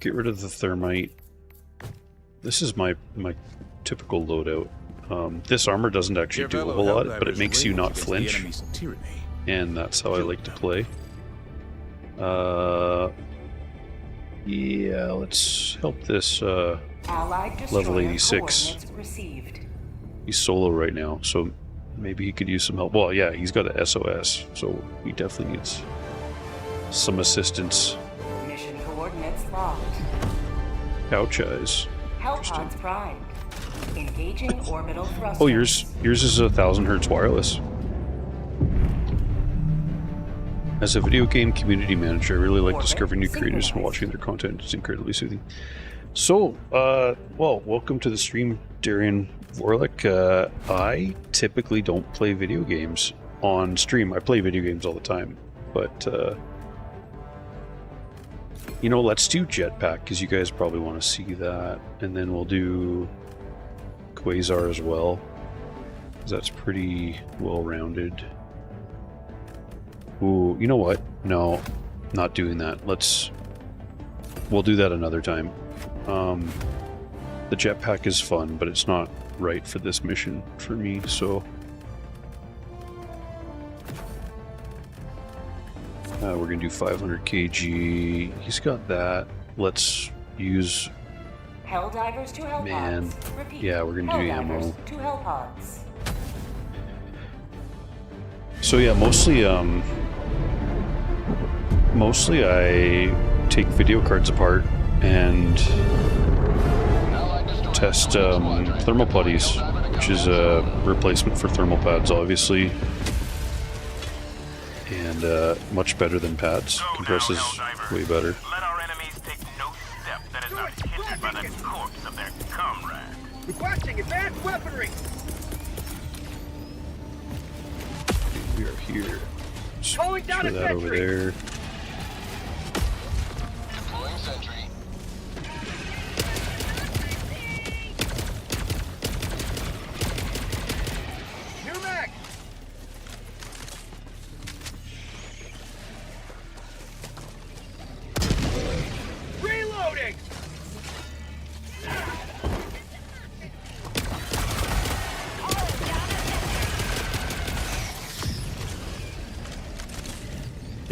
Get rid of the thermite. This is my typical loadout. This armor doesn't actually do a whole lot, but it makes you not flinch, and that's how I like to play. Yeah, let's help this level 86. He's solo right now, so maybe he could use some help. Well, yeah, he's got an SOS, so he definitely needs some assistance. Mission coordinates locked. Couch eyes. Hellpods primed. Engaging orbital thrusters. Oh, yours is 1000 hertz wireless. As a video game community manager, I really like discovering new creators and watching their content. It's incredibly soothing. So, well, welcome to the stream, Darian Vorlik. I typically don't play video games on stream. I play video games all the time, but you know, let's do Jetpack because you guys probably want to see that, and then we'll do Quasar as well, because that's pretty well-rounded. Ooh, you know what? No, not doing that. We'll do that another time. The jetpack is fun, but it's not right for this mission for me, so we're gonna do 500 kg. He's got that. Let's use Helldivers to Hellpods. Man. Repeat. Yeah, we're gonna do ammo. To Hellpods. So yeah, mostly I take video cards apart and test thermal putties, which is a replacement for thermal pads, obviously, and much better than pads. Compresses way better. Let our enemies take no step that is not hindered by the corpse of their comrade. Requesting advanced weaponry! We are here. Calling down Throw a that over sentry. there. Deploying sentry. New mag! Reloading!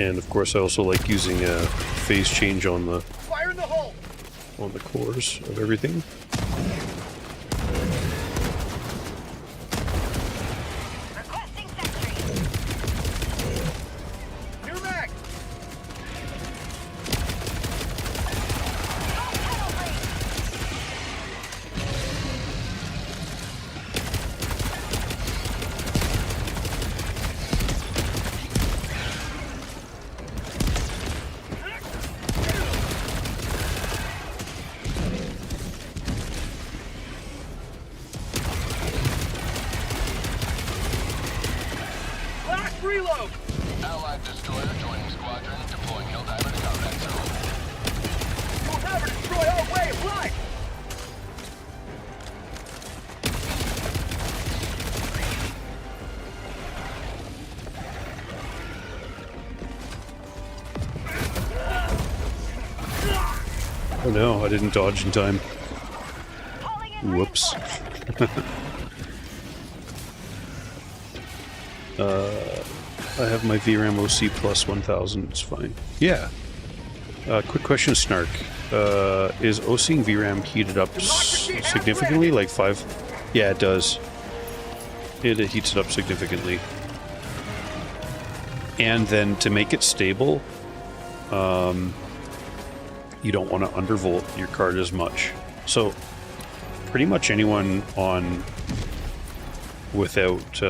And of course, I also like using a phase change on the Fire in the hole! cores of everything. Requesting sentry! New mag! Last reload! Allied destroyer joining squadron, deploying Helldiver to combat zone. You'll never destroy our way of life! Oh no, I didn't dodge in time. Whoops. I have my VRAM OC plus 1000, it's fine. Yeah. Quick question, Snark. Is OC and VRAM heated up significantly? Like 5? Yeah, it does. It heats it up significantly. And then to make it stable, you don't want to undervolt your card as much. So pretty much anyone on without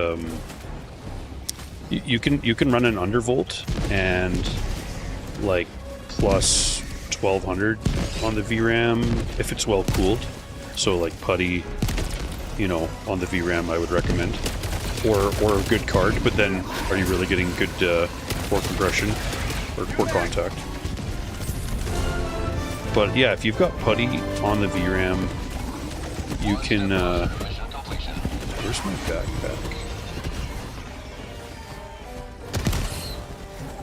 you can run an undervolt and like plus 1200 on the VRAM if it's well cooled. So like putty, you know, on the VRAM I would recommend, or a good card. But then, are you really getting good core compression or core contact? But yeah, if you've got putty on the VRAM, you can. Where's my backpack?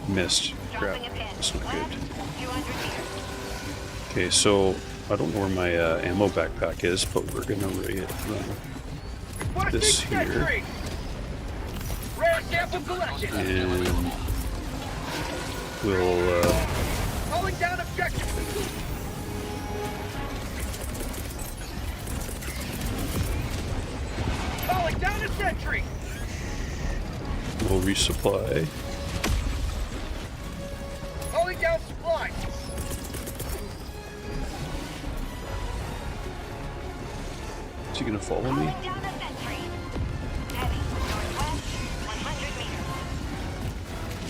Missed. Crap. That's not good. Okay, so I don't know where my ammo backpack is, but we're gonna run this here. And we'll Calling down objective. Calling down a sentry. we'll resupply. Calling down supply. Is he gonna follow me?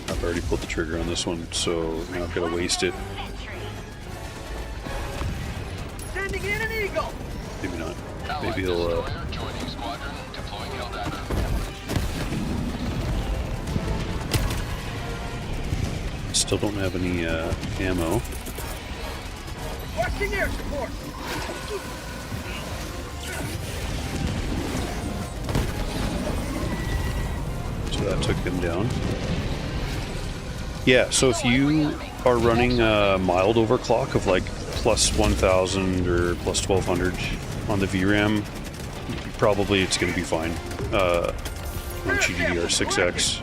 I've already pulled the trigger on this one, so I'm not gonna waste it. Sending in an eagle. Maybe not. Maybe he'll still don't have any ammo. Requesting air support. So that took him down. Yeah, so if you are running a mild overclock of like plus 1000 or plus 1200 on the VRAM, probably it's going to be fine on GDDR6X.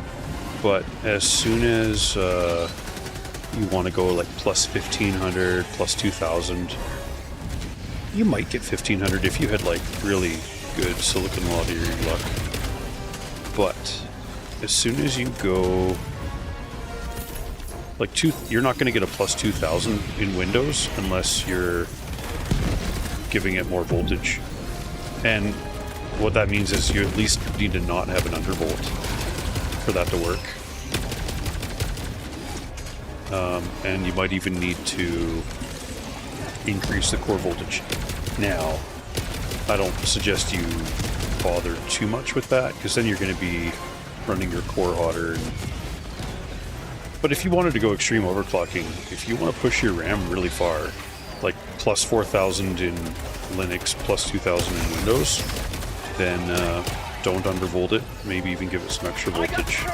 But as soon as you want to go like plus 1500, plus 2000, you might get 1500 if you had like really good silicon lottery luck. But as soon as you go like you're not going to get a plus 2000 in Windows unless you're giving it more voltage. And what that means is you at least need to not have an undervolt for that to work. And you might even need to increase the core voltage. Now, I don't suggest you bother too much with that, because then you're going to be running your core hotter. But if you wanted to go extreme overclocking, if you want to push your RAM really far, like plus 4000 in Linux, plus 2000 in Windows, then don't undervolt it. Maybe even give it some extra voltage,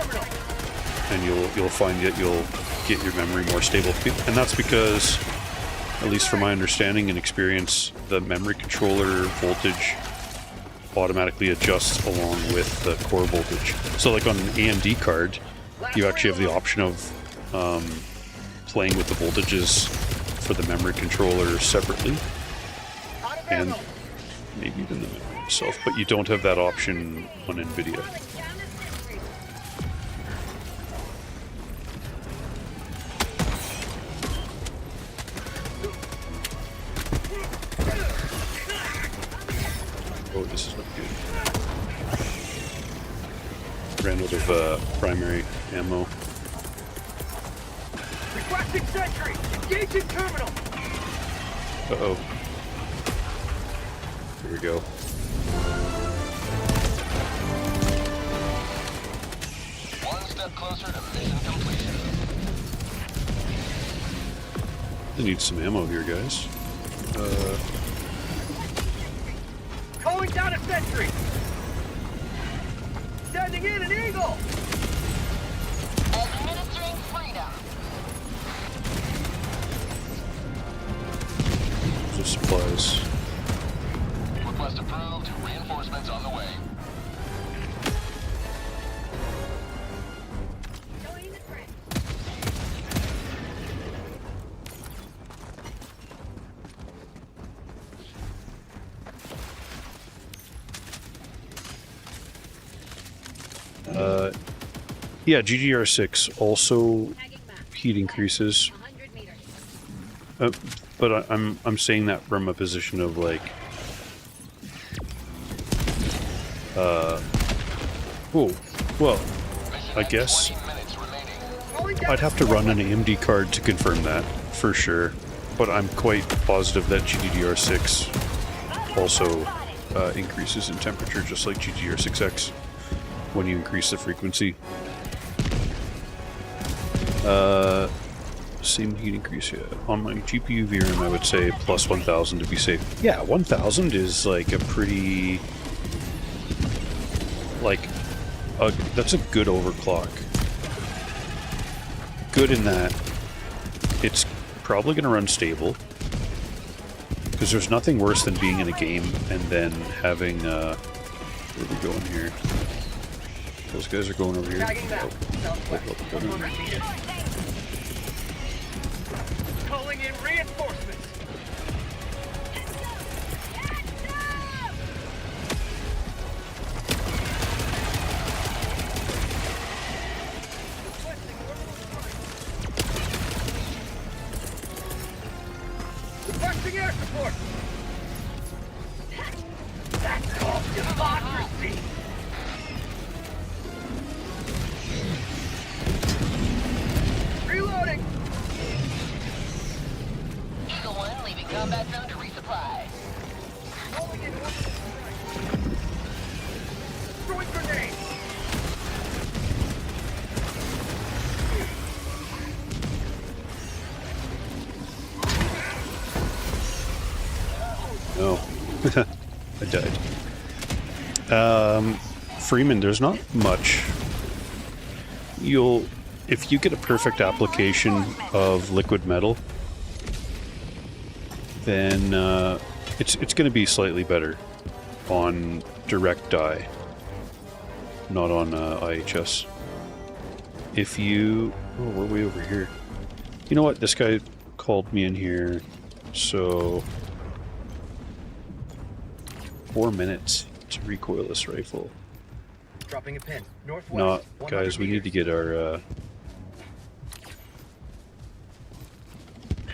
and you'll find that you'll get your memory more stable. And that's because, at least from my understanding and experience, the memory controller voltage automatically adjusts along with the core voltage. So like on an AMD card, you actually have the option of playing with the voltages for the memory controller separately, and maybe even the memory itself, but you don't have that option on NVIDIA. Oh, this is not good. Ran out of primary ammo. Requesting sentry. Engaging terminal. Uh-oh. Here we go. One step closer to mission completion. I need some ammo here, guys. Calling down a sentry. Sending in an eagle. Administering freedom. Those supplies. Request approved. Reinforcements on the way. Yeah, GDDR6 also heat increases, but I'm saying that from a position of like, oh, well, I guess I'd have to run an AMD card to confirm that, for sure. But I'm quite positive that GDDR6 also increases in temperature, just like GDDR6X, when you increase the frequency. Same heat increase, yeah. On my GPU VRAM, I would say plus 1000 to be safe. Yeah, 1000 is like a pretty... that's a good overclock. Good in that it's probably going to run stable. Because there's nothing worse than being in a game and then having... where are we going here? Those guys are going over here. Calling in reinforcements. Requesting air support. That's called democracy. Reloading. Eagle 1 leaving combat zone to resupply. Rolling in orbital strike. Throwing grenade. No. I died. Freeman, there's not much. If you get a perfect application of liquid metal, then it's going to be slightly better on direct die, not on IHS. If you... Oh, we're way over here. You know what? This guy called me in here, so... 4 minutes to recoil this rifle. Dropping a pin. Northwest. No, guys, we need to get our...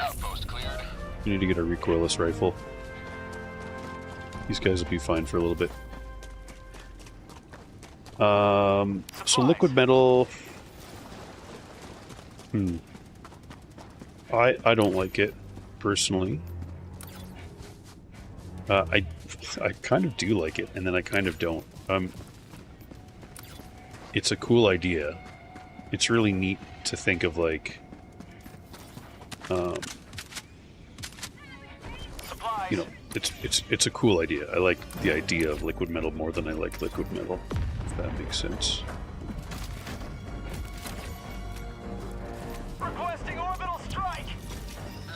Outpost cleared. We need to get a recoilless rifle. These guys will be fine for a little bit. So liquid metal... I don't like it, personally. I kind of do like it, and then I kind of don't. It's a cool idea. It's really neat to think of, like... you know, it's a cool idea. I like the idea of liquid metal more than I like liquid metal, if that makes sense. Requesting orbital strike.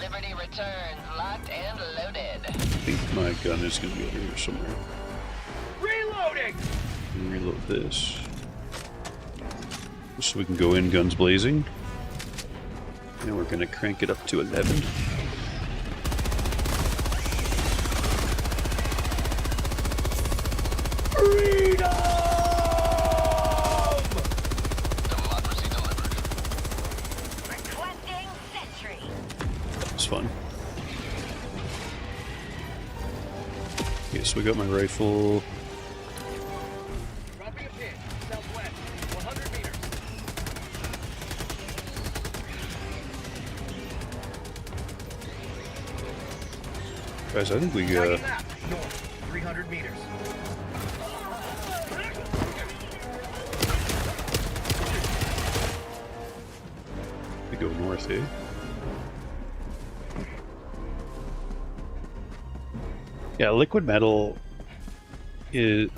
Liberty returns, locked and loaded. I think my gun is going to be over here somewhere. Reloading. Reload this. So we can go in guns blazing. And we're going to crank it up to 11. Freedom! Democracy delivered. Requesting sentry. It's fun. Okay, so we got my rifle. Dropping a pin. Southwest. 100 meters. Guys, I think we Tagging map. North. 300 meters. we go north, eh? Yeah, liquid metal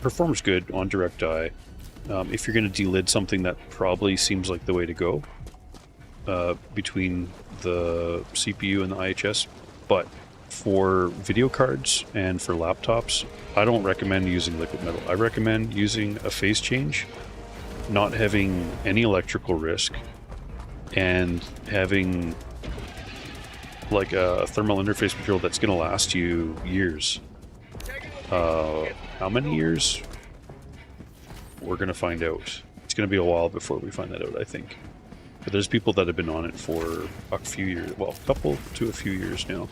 performs good on direct die. If you're going to delid something, that probably seems like the way to go between the CPU and the IHS. But for video cards and for laptops, I don't recommend using liquid metal. I recommend using a phase change, not having any electrical risk, and having like a thermal interface material that's going to last you years. How many years? We're going to find out. It's going to be a while before we find that out, I think. But there's people that have been on it for a few years, well, a couple to a few years now.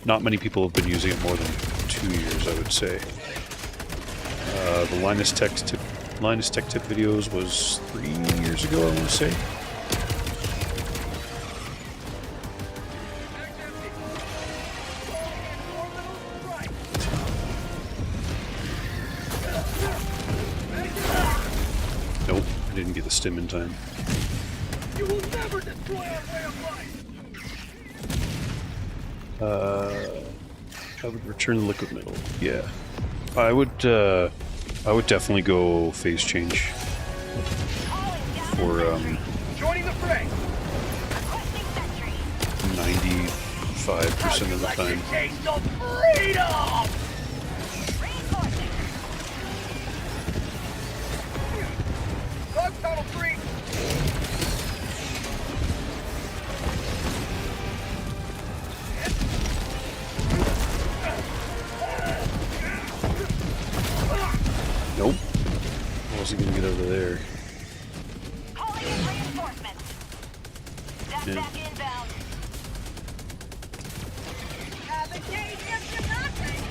Not many people have been using it more than 2 years, I would say. The Linus Tech Linus Tech Tip videos was 3 years ago, I want to say. Nope, I didn't get the stim in time. You will never destroy our way of life! I would return the liquid metal. Yeah, I would definitely go phase change for Joining the fray. 95% of the time. Taste of freedom! Bug tunnel 3. Nope. I wasn't gonna get over there. Calling in reinforcements. Step Yeah. back inbound. Have a taste of democracy!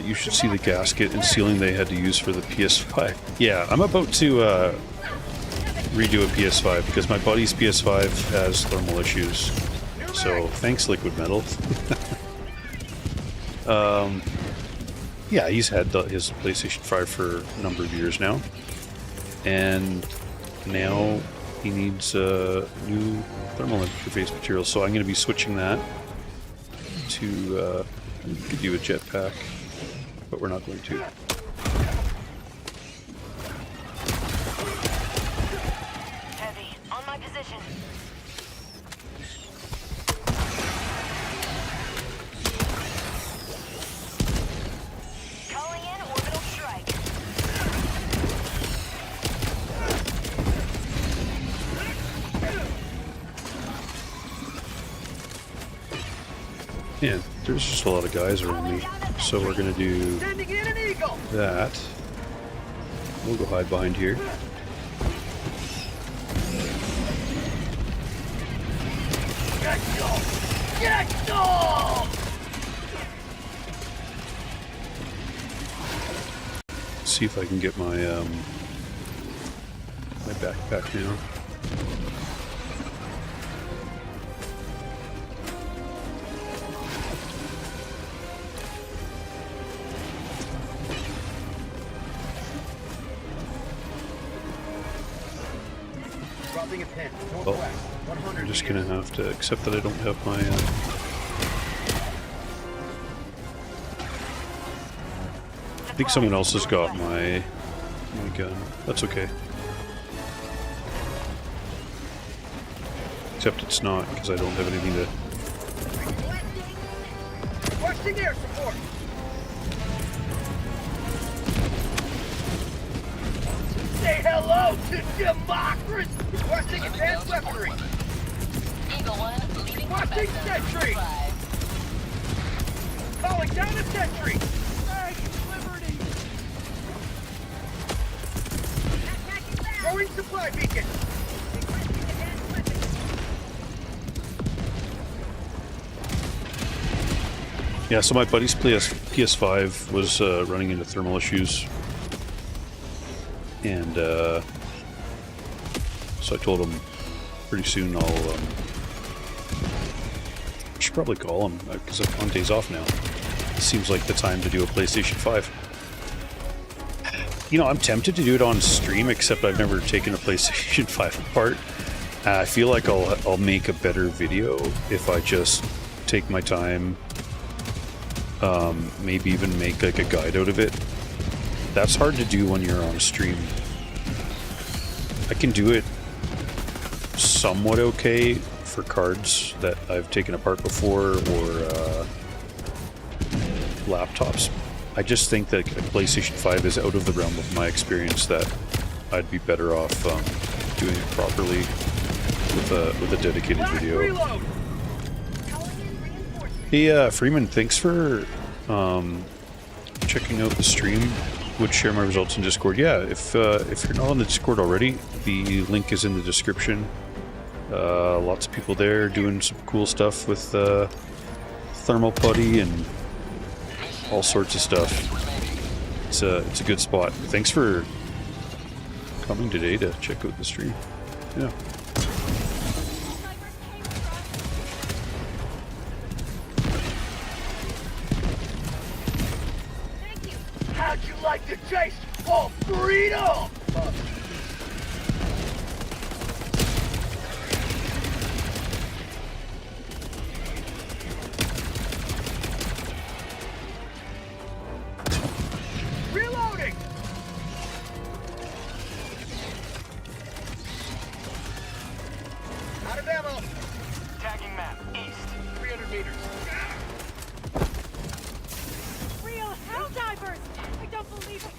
You should see the gasket and sealing they had to use for the PS5. Yeah, I'm about to redo a PS5 because my buddy's PS5 has thermal issues. So thanks, Liquid Metal. Yeah, he's had his PlayStation 5 for a number of years now, and now he needs new thermal interface material. So I'm going to be switching that to we could do a jetpack, but we're not going to. Heavy, on my position. Calling in orbital strike. Yeah, there's just a lot of guys around me, so we're gonna do Sending in an eagle. that. We'll go hide behind here. Get some! Get some! See if I can get my my backpack now. Dropping a pin. Well, Northwest. 100 I'm just meters. gonna have to accept that I don't have my. I think someone else has got my gun. That's okay. Except it's not because I don't have anything to. Requesting air support. Say hello to democracy. Requesting advanced weaponry. Eagle 1, leaving Requesting combat zone. sentry. Five. Calling down a sentry. Hey, liberty. Throwing supply beacon. Yeah, so my buddy's PS5 was running into thermal issues, and so I told him pretty soon I should probably call him because I'm on days off now. It seems like the time to do a PlayStation 5. You know, I'm tempted to do it on stream, except I've never taken a PlayStation 5 apart. I feel like I'll make a better video if I just take my time. Maybe even make like a guide out of it. That's hard to do when you're on stream. I can do it somewhat okay for cards that I've taken apart before or laptops. I just think that a PlayStation 5 is out of the realm of my experience, that I'd be better off doing it properly with a dedicated video. Reload. Hey, Freeman, thanks for checking out the stream. Would share my results in Discord. Yeah, if you're not on the Discord already, the link is in the description. Lots of people there doing some cool stuff with thermal putty and all sorts of stuff. It's a good spot. Thanks for coming today to check out the stream. Yeah. How'd you like to taste of freedom? Reloading! Out of ammo! Tagging map, east, 300 meters. Real hell divers! I don't believe it!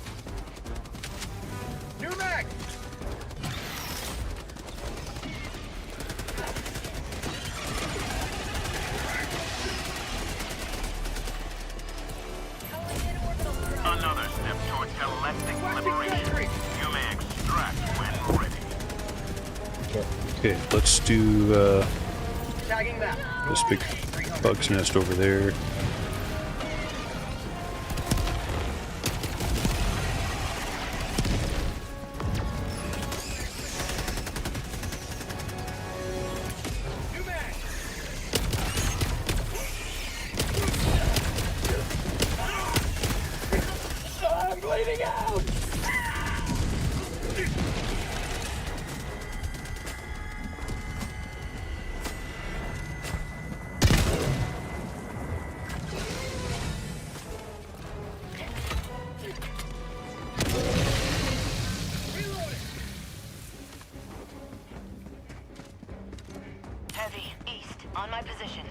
New mag! Another step towards galactic liberation. You may extract when ready. Okay, let's do Tagging map. this big bug's nest over there. New mag! I'm bleeding out! Heavy, east, on my position.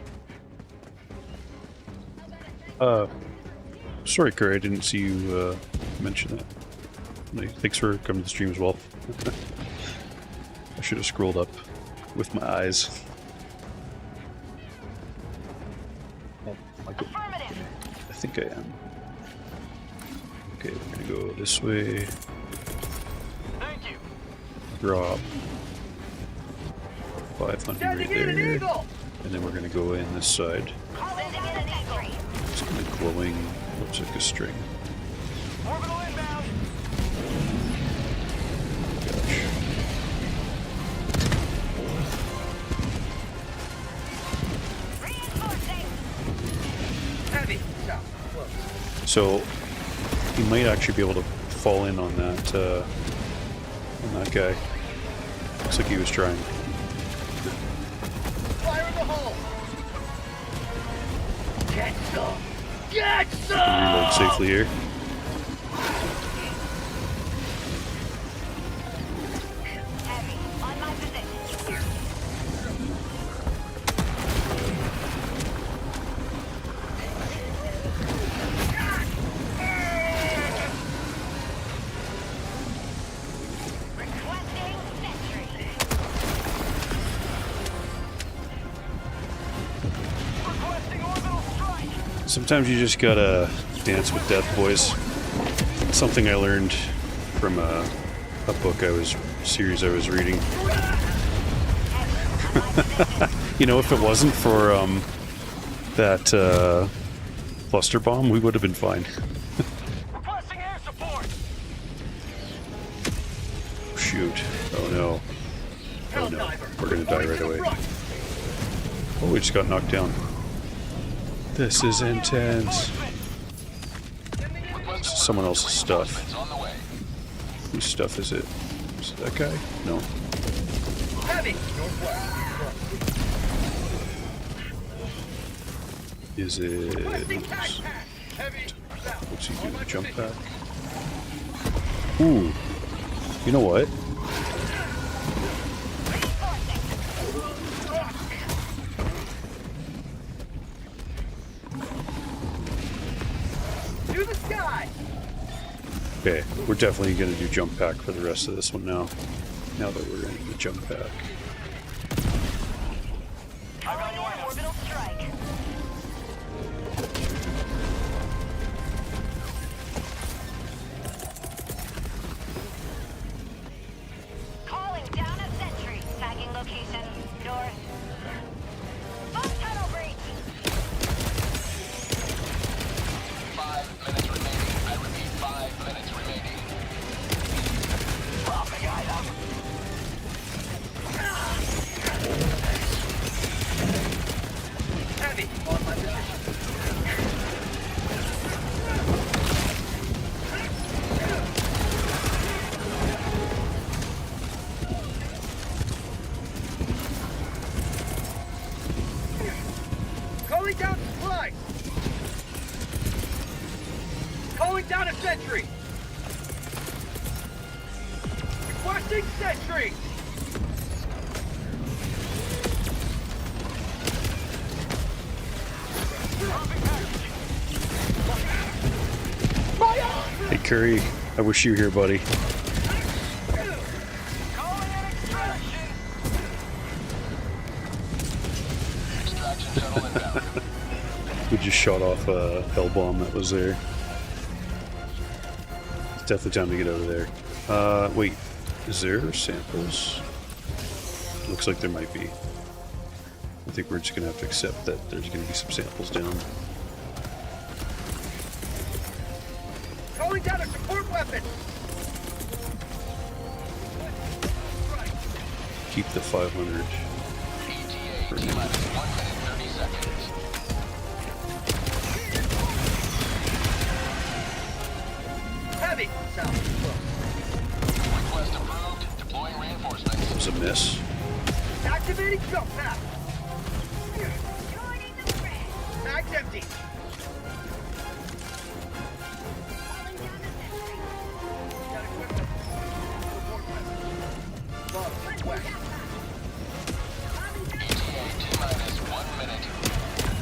Sorry, Curry, I didn't see you mention that. Thanks for coming to the stream as well. I should have scrolled up with my eyes. Oh, Affirmative. I think I am. Okay, we're gonna go this way. Thank you! Drop 500 right Sending in an there. eagle! And then we're gonna go in this side. Calling down an eagle. It's kind of glowing, looks like a string. Orbital inbound! Gosh. Reinforcing. Heavy! South, close. So he might actually be able to fall in on that guy. Looks like he was trying. Fire in the hole! Get some! Get some! Reload safely here. Heavy, on my position. Requesting sentry. Requesting orbital strike! Sometimes you just gotta dance with death, boys. Something I learned from a book series I was reading. You know, if it wasn't for that cluster bomb, we would have been fine. Requesting air support! Shoot. Oh no. Oh no. We're gonna die right away. Oh, we just got knocked down. This is intense. This is someone else's stuff. Whose stuff is it? Is it that guy? No. Heavy! Northwest. Is it... Requesting tac pack! Heavy! South. What's he doing? Jump pack? Ooh. You know what? To the sky! Okay, we're definitely going to do jump pack for the rest of this one now. Now that we're in the jump pack. Calling in orbital strike. Calling down a sentry. Tagging location. North. Bug tunnel breach. Calling down a sentry! Requesting sentry! Hey Curry, I wish you were here, buddy. We just shot off a hell bomb that was there. It's definitely time to get out of there. Wait, is there samples? Looks like there might be. I think we're just gonna have to accept that there's gonna be some samples down. Calling down a support weapon! Keep the 500. ETA T-minus 1 minute 30 seconds. Heavy! Sounds close. Request approved. Deploying reinforcements. That was a miss. Activating jump path! Mag's empty! Got equipment. Support weapon. Love, west. ETA T-minus 1 minute.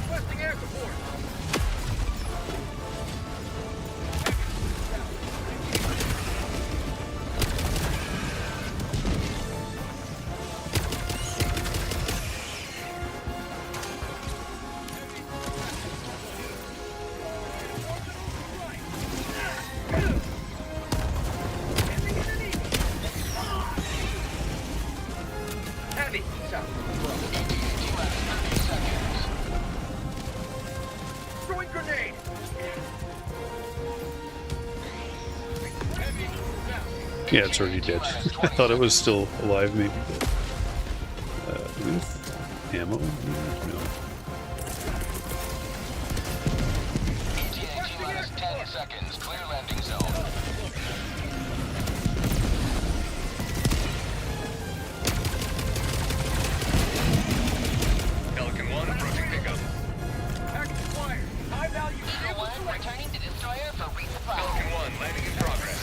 Requesting air support. Heavy, south. Throwing grenade. Yeah, it's already dead. I thought it was still alive, maybe. But, with ammo? No. ETA T-minus 10 seconds. Clear landing zone. Pelican 1 approaching pickup. Package acquired. High value. Eagle 1 returning to destroyer for resupply. Pelican 1 landing in progress.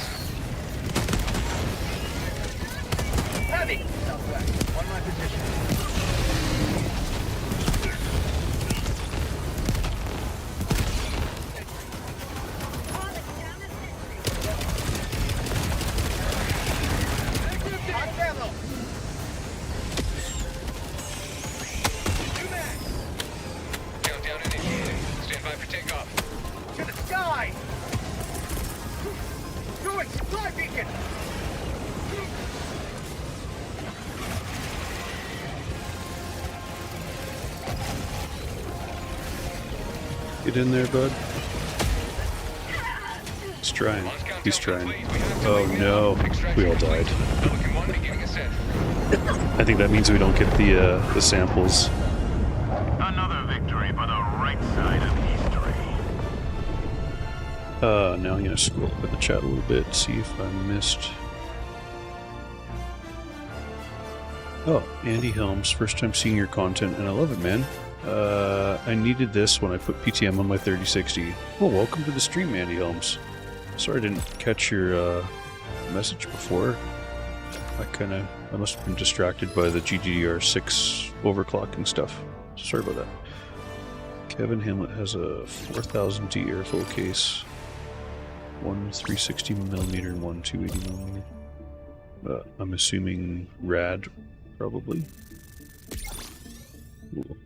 Heavy, southwest. On my position. Hot ammo. Two mags. Countdown initiated. Stand by for takeoff. To the sky. Doing supply beacon. Get in there, bud. He's trying. He's trying. Oh no, we all died. Pelican 1 beginning ascent. I think that means we don't get the samples. Another victory for the right side of history. Now I'm gonna scroll up in the chat a little bit, see if I missed. Oh, Andy Helms, first time seeing your content, and I love it, man. I needed this when I put PTM on my 3060. Well, welcome to the stream, Andy Helms. Sorry I didn't catch your message before. I must have been distracted by the GDDR6 overclocking stuff. Sorry about that. Kevin Hamlet has a 4000T airflow case. One 360mm and one 280mm. I'm assuming rad, probably. Cool.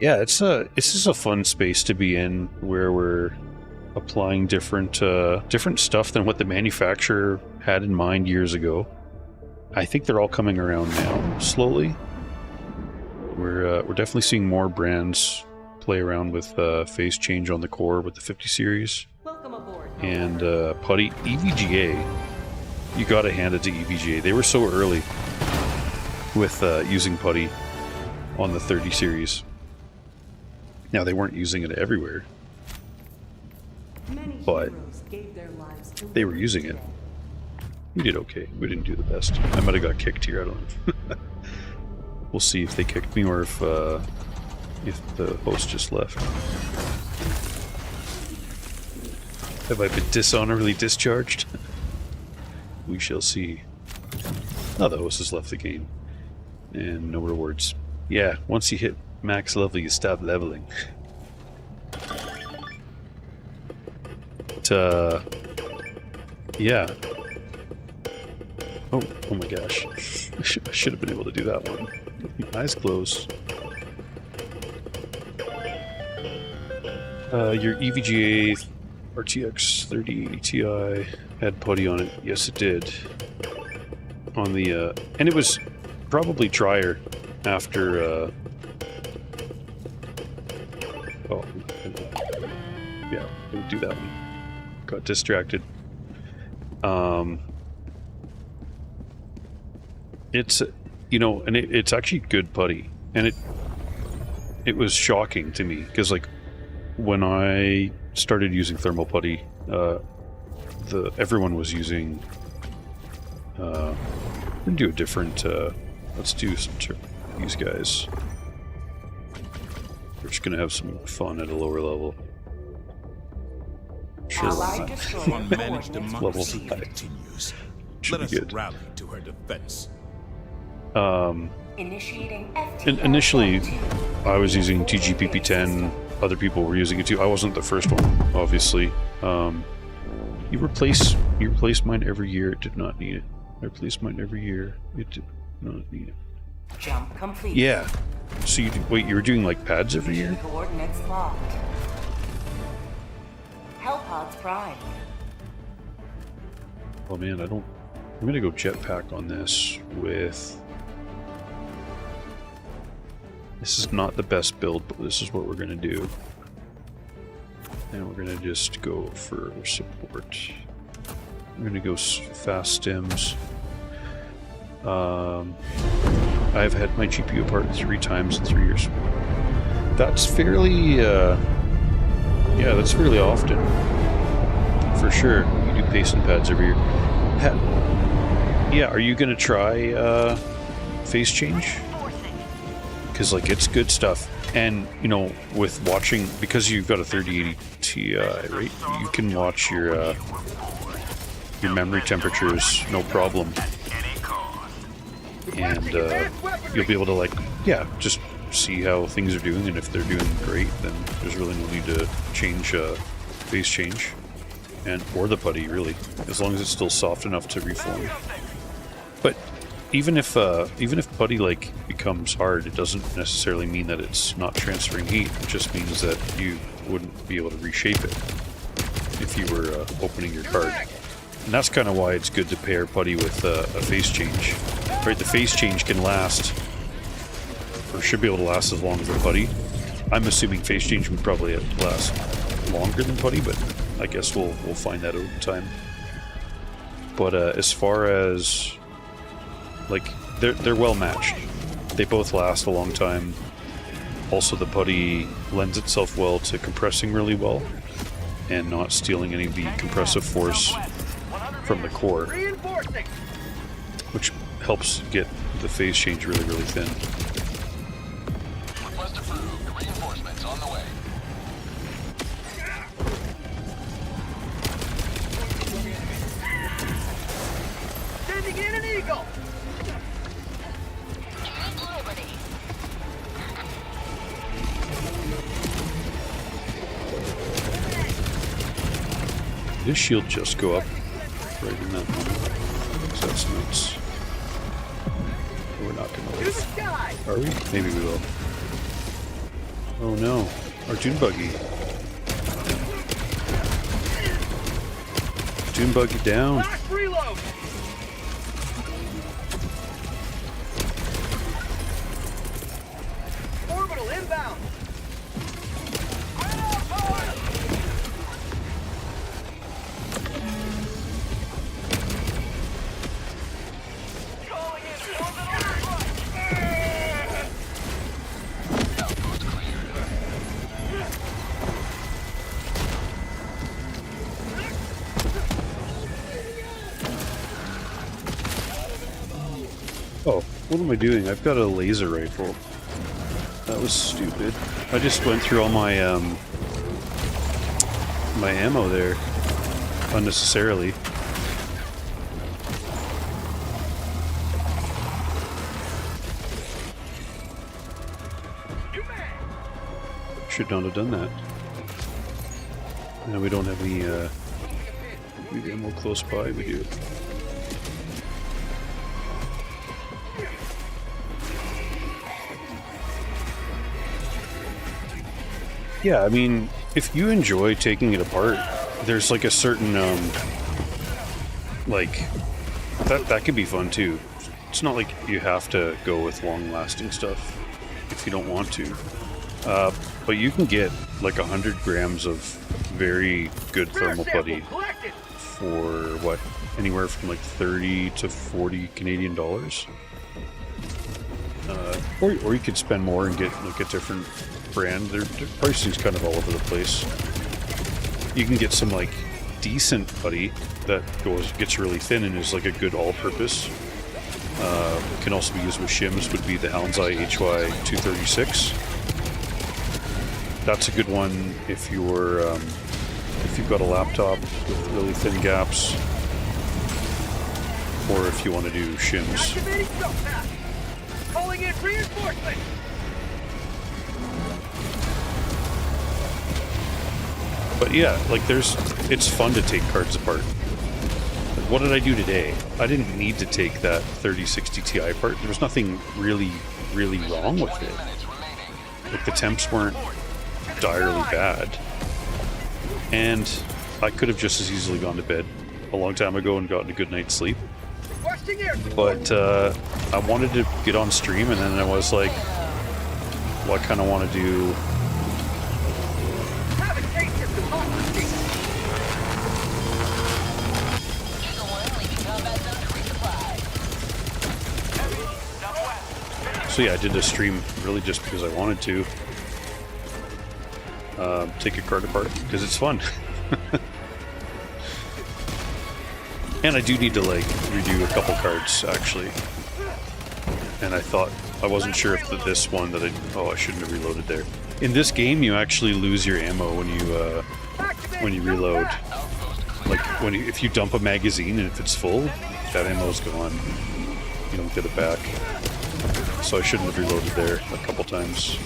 Yeah, it's just a fun space to be in where we're applying different stuff than what the manufacturer had in mind years ago. I think they're all coming around now, slowly. We're definitely seeing more brands play around with phase change on the core with the 50 series. Welcome aboard. And Putty EVGA, you gotta hand it to EVGA. They were so early with using Putty on the 30 series. Now, they weren't using it everywhere, but they were using it. We did okay. We didn't do the best. I might have got kicked here. I don't know. We'll see if they kicked me or if the host just left. Have I been dishonorably discharged? We shall see. Oh, the host has left the game. And no rewards. Yeah, once you hit max level, you stop leveling. But, yeah. Oh my gosh. I should have been able to do that one. Eyes closed. Your EVGA RTX 3080 Ti had putty on it. Yes, it did. On the, and it was probably drier after, oh, yeah, we'll do that one. Got distracted. It's, you know, and it's actually good putty, and it was shocking to me, because, like, when I started using thermal putty, everyone was using, we're gonna do a different, let's do these guys. We're just gonna have some fun at a lower level. Sure, Unmanaged level democracy 5 continues. should Let be us good. rally to her defense. Initiating Initially, I was using TGPP10. Other people were using it too. I wasn't the first one, obviously. You replace mine every year. It did not need it. I replaced mine every year. It did not need it. Jump complete. Yeah. So wait, you were doing like pads every year? Coordinates locked. Hellpods prime. Oh man, I'm gonna go jetpack on this with. This is not the best build, but this is what we're gonna do. And we're gonna just go for support. We're gonna go fast stims. I've had my GPU apart 3 times in 3 years. That's fairly, yeah, that's fairly often. For sure, you do pacing pads every year. Yeah, are you gonna try phase change? Because, like, it's good stuff. And, you know, with watching, because you've got a 3080 Ti, right? You can watch your memory temperatures, no problem. And you'll be able to, like, yeah, just see how things are doing, and if they're doing great, then there's really no need to change phase change, or the putty, really, as long as it's still soft enough to reform. But even if putty, like, becomes hard, it doesn't necessarily mean that it's not transferring heat. It just means that you wouldn't be able to reshape it if you were opening your card. And that's kind of why it's good to pair putty with a phase change. Right, the phase change can last, or should be able to last as long as the putty. I'm assuming phase change would probably last longer than putty, but I guess we'll find that out in time. But as far as, like, they're well matched. They both last a long time. Also, the putty lends itself well to compressing really well and not stealing any of the compressive force from the core, which helps get the phase change really, really thin. Request approved. Reinforcements on the way. Sending in an eagle! Did his shield just go up right in that moment? So that's nuts. We're not gonna live. Are we? Maybe we will. Oh no. Our dune buggy. Dune buggy down. Last reload! Orbital inbound! Oh, what am I doing? I've got a laser rifle. That was stupid. I just went through all my my ammo there. unnecessarily. Should not have done that. Now we don't have any ammo close by. We do. Yeah, I mean, if you enjoy taking it apart, there's like a certain like that could be fun too. It's not like you have to go with long-lasting stuff if you don't want to. But you can get like 100 grams of very good thermal putty for what, anywhere from like 30 to 40 Canadian dollars. Or you could spend more and get like a different brand. Their pricing's kind of all over the place. You can get some like decent putty that gets really thin and is like a good all-purpose. Can also be used with shims. Would be the Houndseye HY 236. That's a good one if you've got a laptop with really thin gaps, or if you want to do shims. Calling in reinforcement. But yeah, like it's fun to take cards apart. Like, what did I do today? I didn't need to take that 3060 Ti apart. There was nothing really wrong with it. Like the temps weren't direly bad, and I could have just as easily gone to bed a long time ago and gotten a good night's sleep. But I wanted to get on stream, and then I was like, well, I kind of want to do so yeah, I did a stream really just because I wanted to take a card apart because it's fun. And I do need to like redo a couple cards actually. And I wasn't sure if this one that I shouldn't have reloaded there. In this game, you actually lose your ammo when you reload. Like if you dump a magazine and if it's full, that ammo's gone. You don't get it back. So I shouldn't have reloaded there a couple times.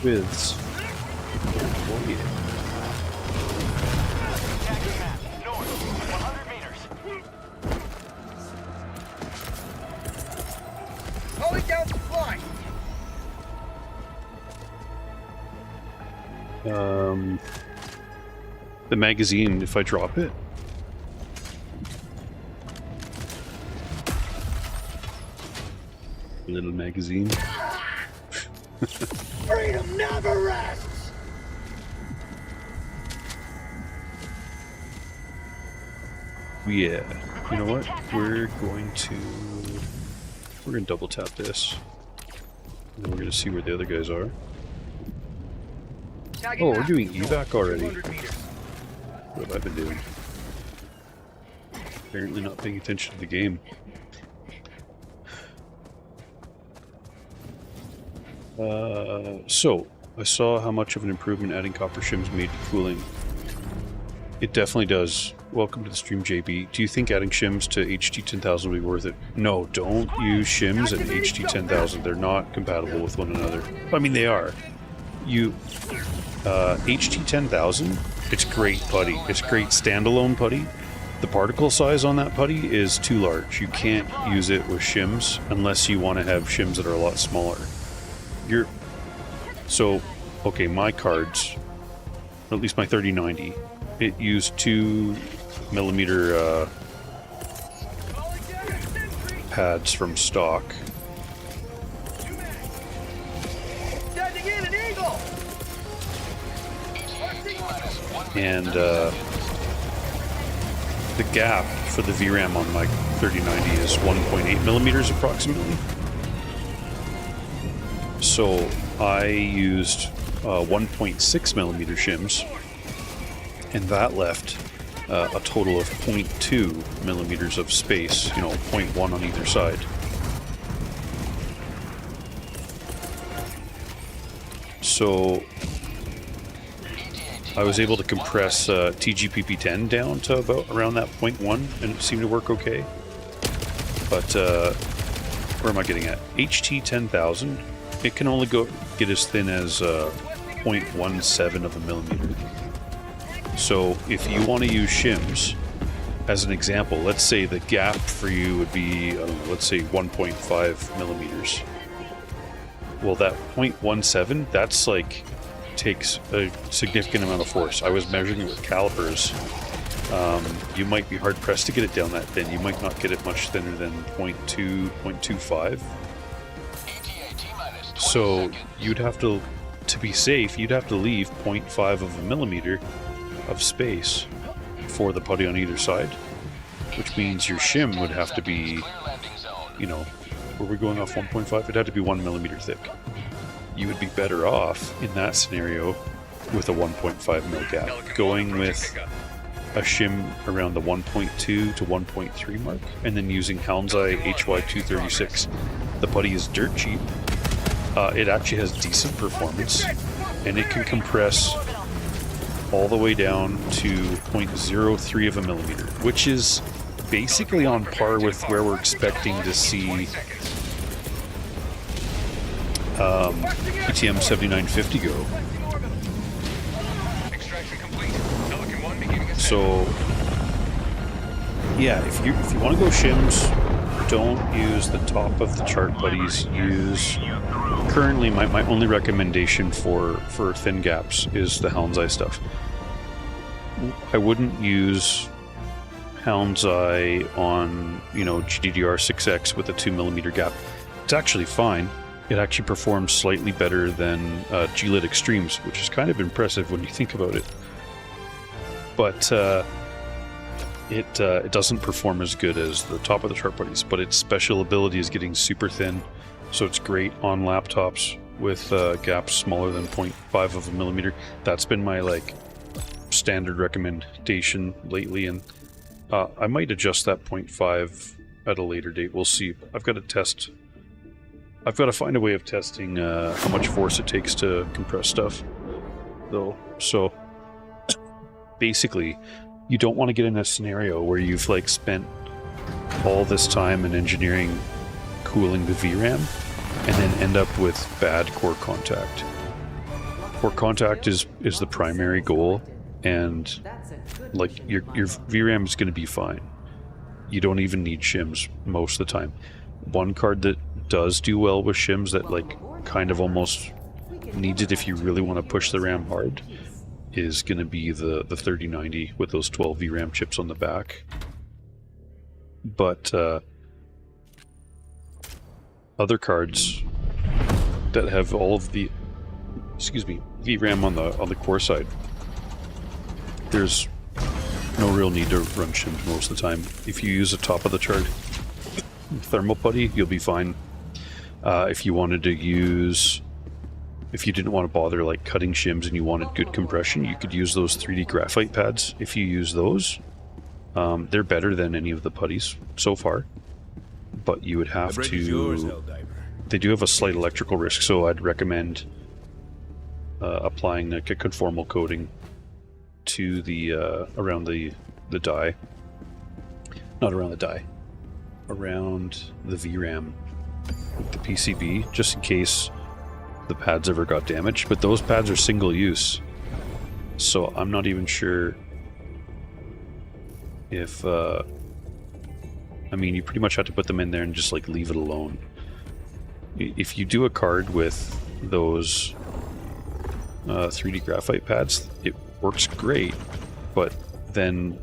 With the magazine, if I drop it. Little magazine. Freedom never rests! Yeah, you know what? We're going to double tap this. And then we're going to see where the other guys are. Oh, we're doing evac already. What have I been doing? Apparently not paying attention to the game. So, I saw how much of an improvement adding copper shims made to cooling. It definitely does. Welcome to the stream, JB. Do you think adding shims to HT10000 will be worth it? No, don't use shims and HT10000. They're not compatible with one another. I mean, they are. HT10000, it's great putty. It's great standalone putty. The particle size on that putty is too large. You can't use it with shims unless you want to have shims that are a lot smaller. Okay, my cards, or at least my 3090, it used 2mm pads from stock. And the gap for the VRAM on my 3090 is 1.8 millimeters approximately. So I used 1.6 millimeter shims, and that left a total of 0.2 millimeters of space, you know, 0.1 on either side. So I was able to compress TGPP10 down to about around that 0.1, and it seemed to work okay. But where am I getting at? HT10000, it can only get as thin as 0.17 of a millimeter. So if you want to use shims, as an example, let's say the gap for you would be, I don't know, let's say 1.5 millimeters. Well, that 0.17, that's like, takes a significant amount of force. I was measuring it with calipers. You might be hard pressed to get it down that thin. You might not get it much thinner than 0.2, 0.25. So you'd have to be safe, you'd have to leave 0.5 of a millimeter of space for the putty on either side, which means your shim would have to be, you know, were we going off 1.5? It'd have to be 1 millimeter thick. You would be better off in that scenario with a 1.5 mil gap. Going with a shim around the 1.2 to 1.3 mark, and then using Houndseye HY236. The putty is dirt cheap. It actually has decent performance, and it can compress all the way down to 0.03 of a millimeter, which is basically on par with where we're expecting to see PTM7950 go. So yeah, if you want to go shims, don't use the top of the chart putties. Use, currently my only recommendation for thin gaps is the Houndseye stuff. I wouldn't use Houndseye on, you know, GDDR6X with a 2mm gap. It's actually fine. It actually performs slightly better than G-Lit Extremes, which is kind of impressive when you think about it. But it doesn't perform as good as the top of the chart putties, but its special ability is getting super thin, so it's great on laptops with gaps smaller than 0.5 of a millimeter. That's been my like standard recommendation lately, and I might adjust that 0.5 at a later date. We'll see. I've got to test. I've got to find a way of testing how much force it takes to compress stuff, though. So basically, you don't want to get in a scenario where you've like spent all this time in engineering cooling the VRAM and then end up with bad core contact. Core contact is the primary goal, and like your VRAM is going to be fine. You don't even need shims most of the time. One card that does do well with shims, that like kind of almost needs it if you really want to push the RAM hard, is going to be the 3090 with those 12 VRAM chips on the back. But other cards that have all of the VRAM on the core side, there's no real need to run shims most of the time. If you use a top of the chart thermal putty, you'll be fine. If you wanted to use, if you didn't want to bother like cutting shims and you wanted good compression, you could use those 3D graphite pads. If you use those, they're better than any of the putties so far, but you would have to, they do have a slight electrical risk, so I'd recommend applying like a conformal coating to the around the die, not around the die, around the VRAM with the PCB, just in case the pads ever got damaged. But those pads are single use, so I'm not even sure if I mean, you pretty much have to put them in there and just like leave it alone. If you do a card with those 3D graphite pads, it works great, but then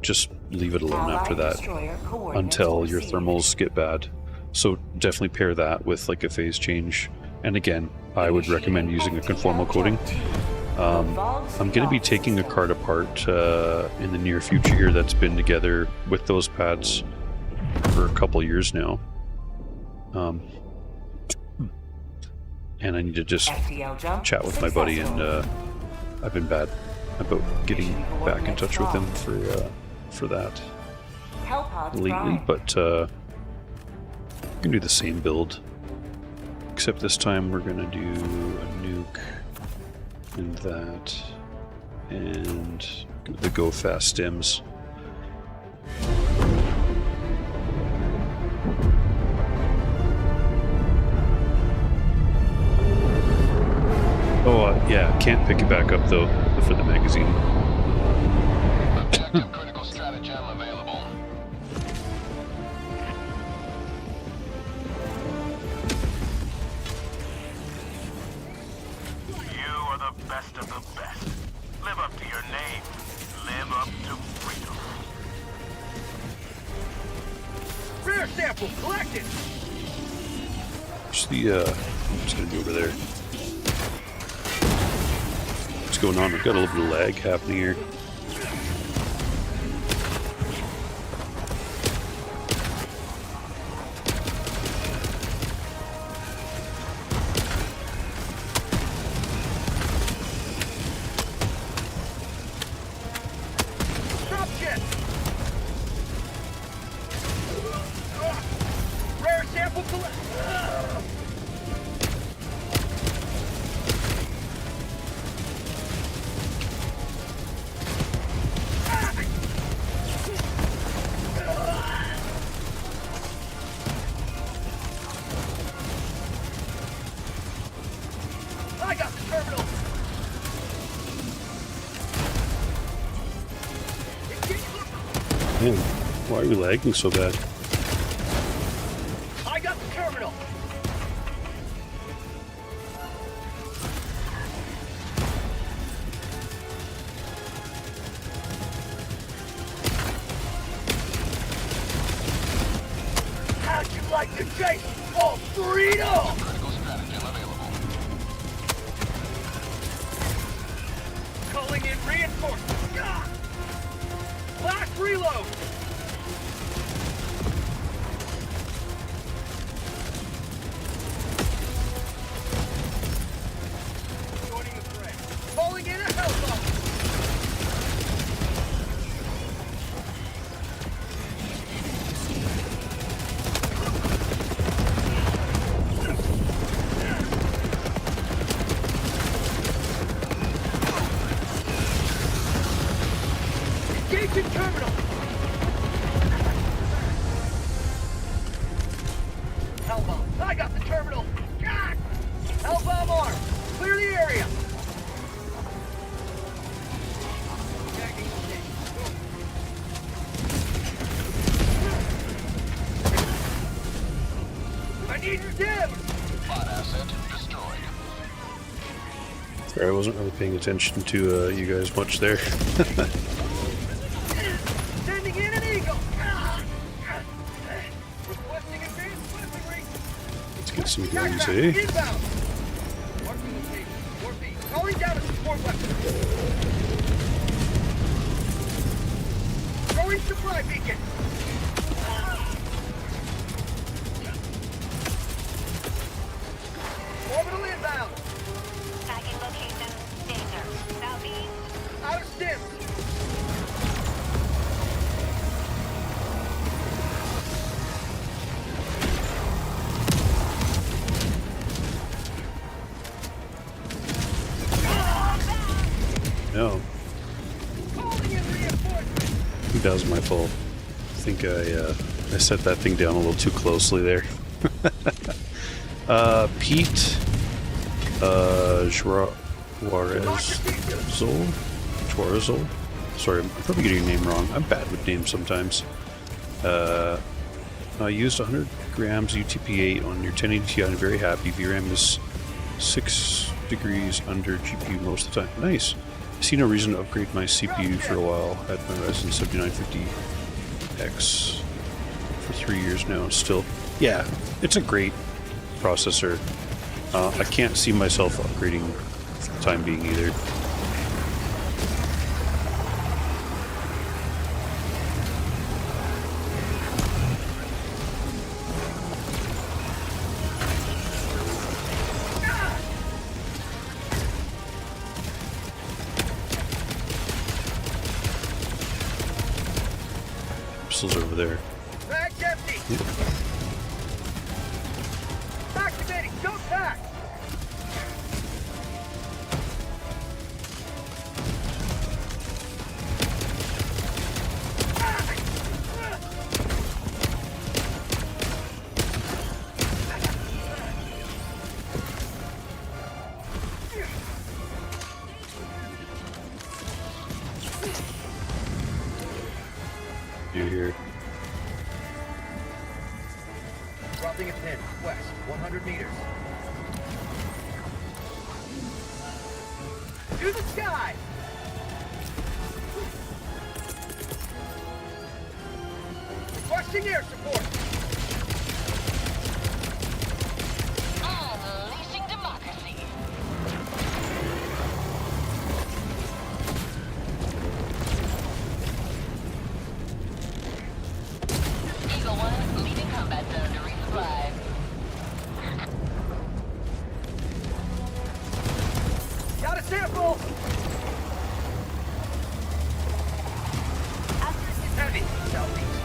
just leave it alone after Allied that destroyer coordinates until your received. thermals get bad. So definitely pair that with like a phase change. And again, I would recommend using a conformal coating. I'm going to be taking a card apart in the near future here that's been together with those pads for a couple years now. And I need to just chat with my buddy, and I've been bad about getting back in touch with him for that lately, but I'm gonna do the same build, except this time we're gonna do a nuke and that, and the go fast stems. Oh, yeah, can't pick it back up though for the magazine. Objective critical stratagem available. You are the best of the best. Live up to your name. Live up to freedom. Rare sample collected. Where's the, I'm just gonna be over there. What's going on? We've got a little bit of lag happening here. Drop jet. Rare sample collected. I got the terminal. Man, why are we lagging so bad? I got the terminal. How'd you like to chase all freedom? Critical stratagem available. Calling in reinforcements. Ah! Last reload. Joining the fray. Calling in a hellbomb. Engaging terminal. Hellbomb. I got the terminal. Ah! Hellbomb arm. Clear the area. I need your dim. Bot asset destroyed. Sorry, I wasn't really paying attention to you guys much there. Sending in an eagle. Ah! Requesting advanced weaponry. Let's get some guns, Aircraft eh? inbound. Marking location. Northeast. Calling down a support weapon. Throwing supply beacon. Orbital inbound. Tagging location. Danger. Southeast. Out of stims. No, Calling in reinforcements. I think that was my fault. I think I set that thing down a little too closely there. Pete Juarezol. Sorry, I'm probably getting your name wrong. I'm bad with names sometimes. I used 100 grams UTP-8 on your 1080 Ti. I'm very happy. VRAM is 6 degrees under GPU most of the time. Nice. see no reason to upgrade my CPU for a while. I had my Ryzen 7950X for 3 years now. Still, yeah, it's a great processor. I can't see myself upgrading for the time being either. Pistols over there. Bag's empty. Activating. Go back. You're here. Dropping a pin. West. 100 meters. To the sky. Requesting air support. Unleashing democracy. Eagle 1, leaving combat zone to resupply. Got a sample. Heavy. Southeast.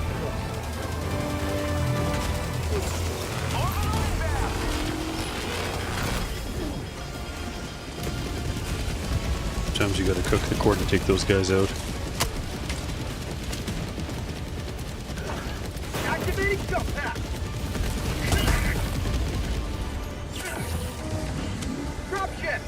Sometimes you gotta cook the cord to take those guys out. Activating jump pack. Drop ship.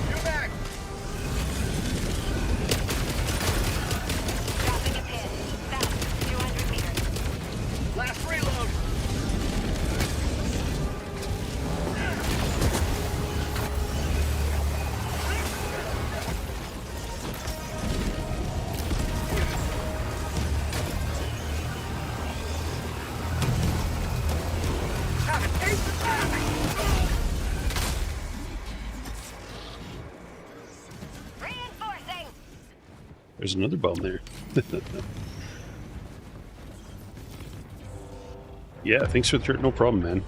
New mag. Dropping a pin. South, 200 meters. Last reload. Have a taste of that. Reinforcing. There's another bomb there. Yeah, thanks for the threat. No problem, man.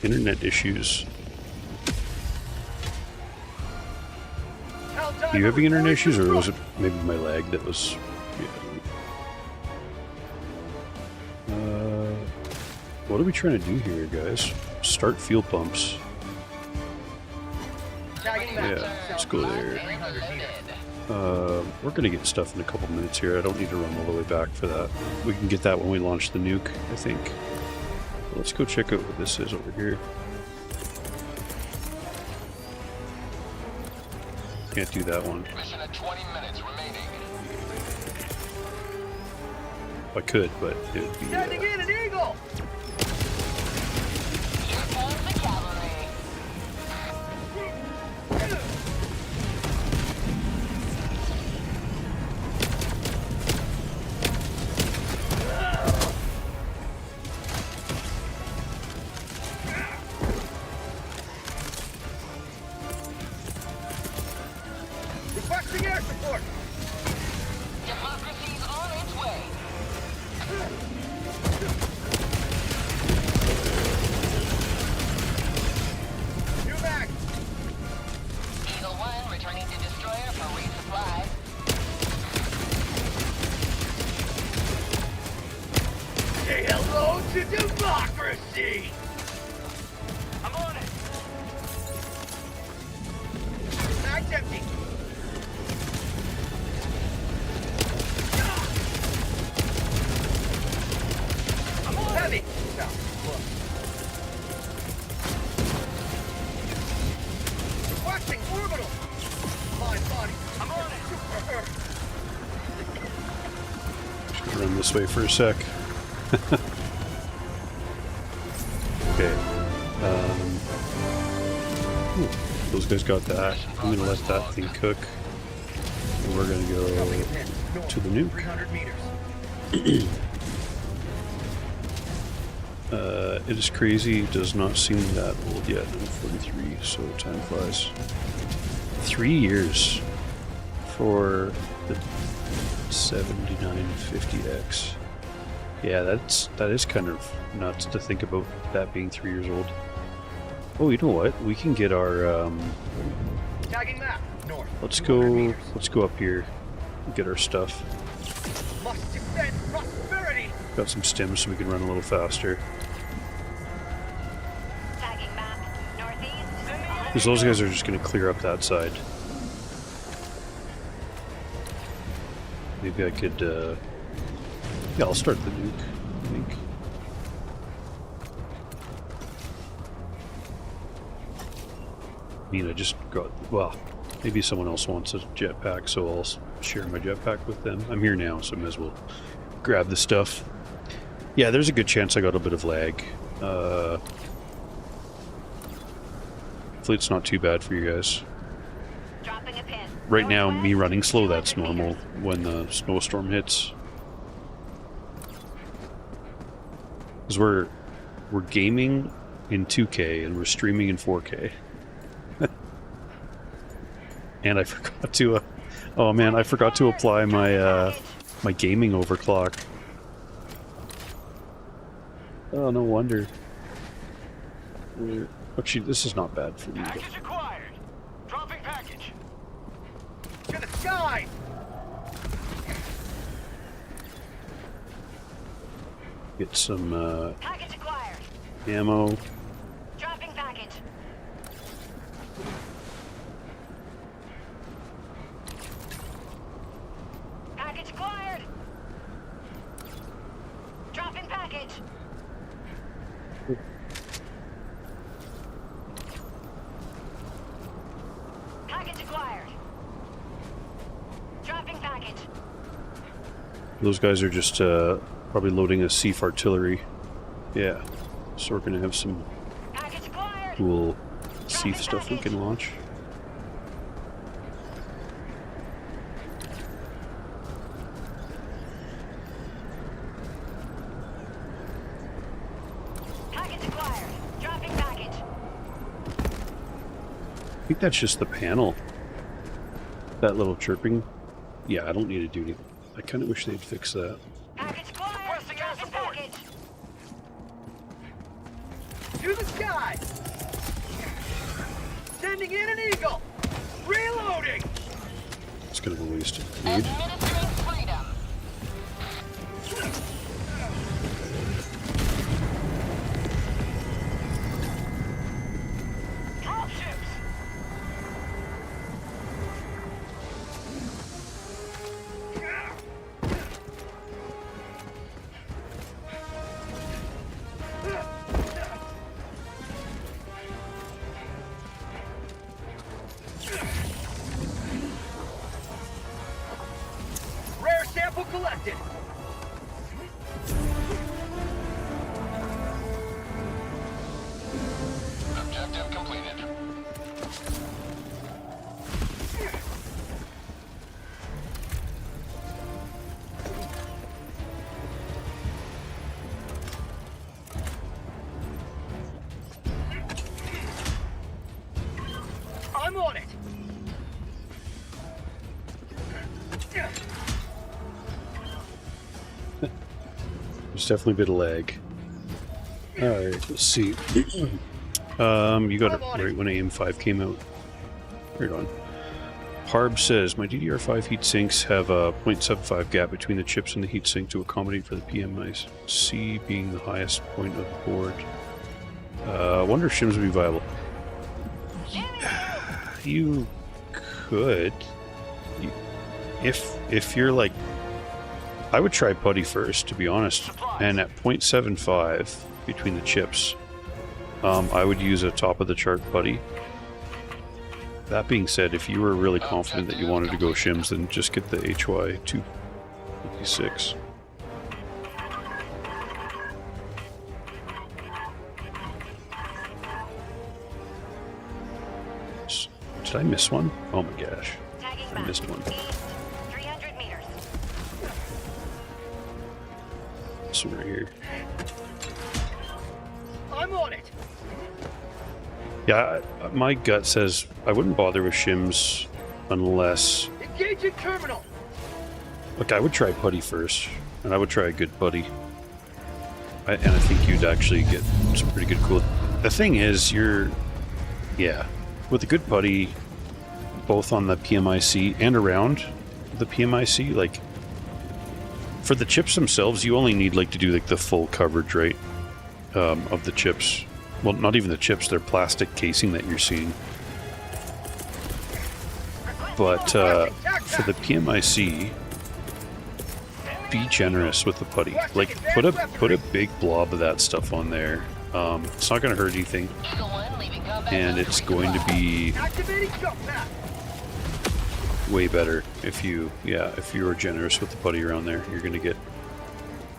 Internet issues. Are you having internet issues, or was it maybe my lag that was... Yeah. What are we trying to do here, guys? Start fuel pumps. Yeah, let's go there. We're gonna get stuff in a couple minutes here. I don't need to run all the way back for that. We can get that when we launch the nuke, I think. But let's go check out what this is over here. Can't do that one. Mission at 20 minutes remaining. I could, but it would be... Sending in an eagle. Here comes the cavalry. Requesting air support. Democracy's on its way. New mag. Eagle 1 returning to destroyer for resupply. Say hello to democracy. I'm on it. Mag's empty. I'm on heavy. No, look. Requesting orbital. My body. I'm on it. Just gonna run this way for a sec. Okay, Okay. Ooh, those guys got that. I'm gonna let that thing cook. And we're gonna go to the nuke. It is crazy. Does not seem that old yet. I'm 43, so time flies. 3 years for the 7950X. Yeah, that is kind of nuts to think about that being 3 years old. Oh, you know what? We can get our Tagging map. North. let's go up here and get our stuff. Must defend prosperity. Got some stims so we can run a little faster. Tagging map. Northeast. Because those guys are just going to clear up that side. Maybe I could, yeah, I'll start the nuke, I think. I mean, I just got, well, maybe someone else wants a jetpack, so I'll share my jetpack with them. I'm here now, so I may as well grab the stuff. Yeah, there's a good chance I got a bit of lag. Hopefully it's not too bad for you guys. Dropping a pin. Right now, me running slow, that's normal when the snowstorm hits. Because we're gaming in 2K and we're streaming in 4K. And I forgot to, oh man, I forgot to apply my my gaming overclock. Oh, no wonder. Actually, this is not bad for me. Package acquired. Dropping package. To the sky. Get some Package acquired. ammo. Dropping package. Package acquired. Dropping package. Package acquired. Dropping package. Those guys are just probably loading a Sief artillery. Yeah, so we're gonna have some cool Sief stuff we can launch. Package acquired. Dropping package. I think that's just the panel. That little chirping. Yeah, I don't need to do anything. I kind of wish they'd fix that. Package acquired. Dropping package. To the sky. Sending in an eagle. Reloading. It's kind of a waste of food. Administering freedom. Dropships. Rare sample collected. Objective completed. I'm on it. There's definitely a bit of lag. Alright, let's see. You got it right when AM5 came out. Right on. Harb says, my DDR5 heat sinks have a 0.75 gap between the chips and the heatsink to accommodate for the PMIC being the highest point of the board. I wonder if shims would be viable. You could. If you're like... I would try putty first, to be honest. And at 0.75 between the chips, I would use a top-of-the-chart putty. That being said, if you were really confident that you wanted to go shims, then just get the HY256. Did I miss one? Oh my gosh. Tagging I map. missed one. East, 300 meters. This one right here. I'm on it. Yeah, my gut says I wouldn't bother with shims unless... Engaging terminal. Look, I would try putty first, and I would try a good putty. And I think you'd actually get some pretty good cool... The thing is, yeah, with a good putty, both on the PMIC and around the PMIC, like, for the chips themselves, you only need, like, to do, like, the full coverage, right, of the chips. Well, not even the chips, they're plastic casing that you're seeing. But for the PMIC, be generous with the putty. Like, put a big blob of that stuff on there. It's not going to hurt anything, and it's going to be way better if you are generous with the putty around there. You're going to get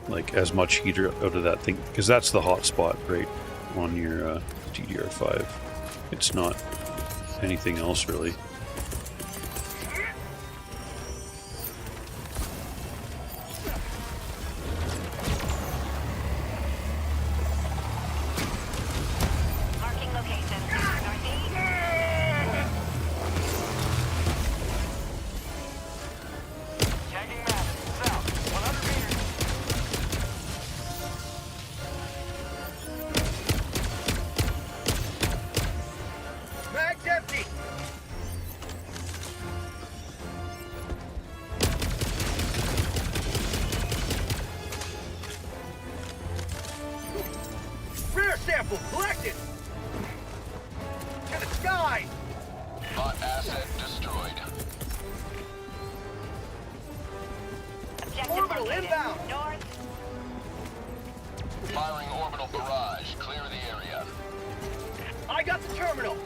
like as much heat out of that thing, because that's the hot spot, right, on your DDR5. It's not anything else really. Sample collected! To the sky! Bot asset destroyed. Objective Orbital located. inbound! North. Firing orbital barrage. Clear the area. I got the terminal!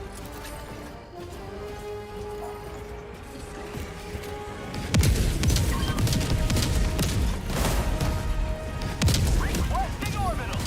Requesting orbital!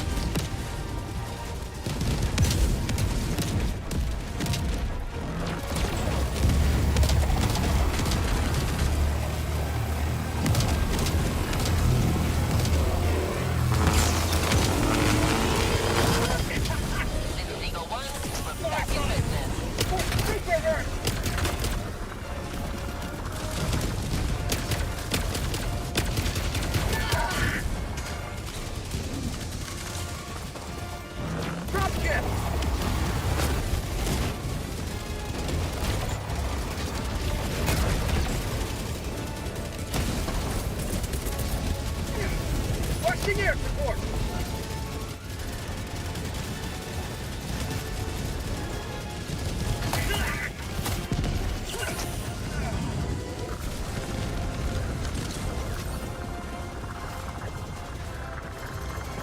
Air support!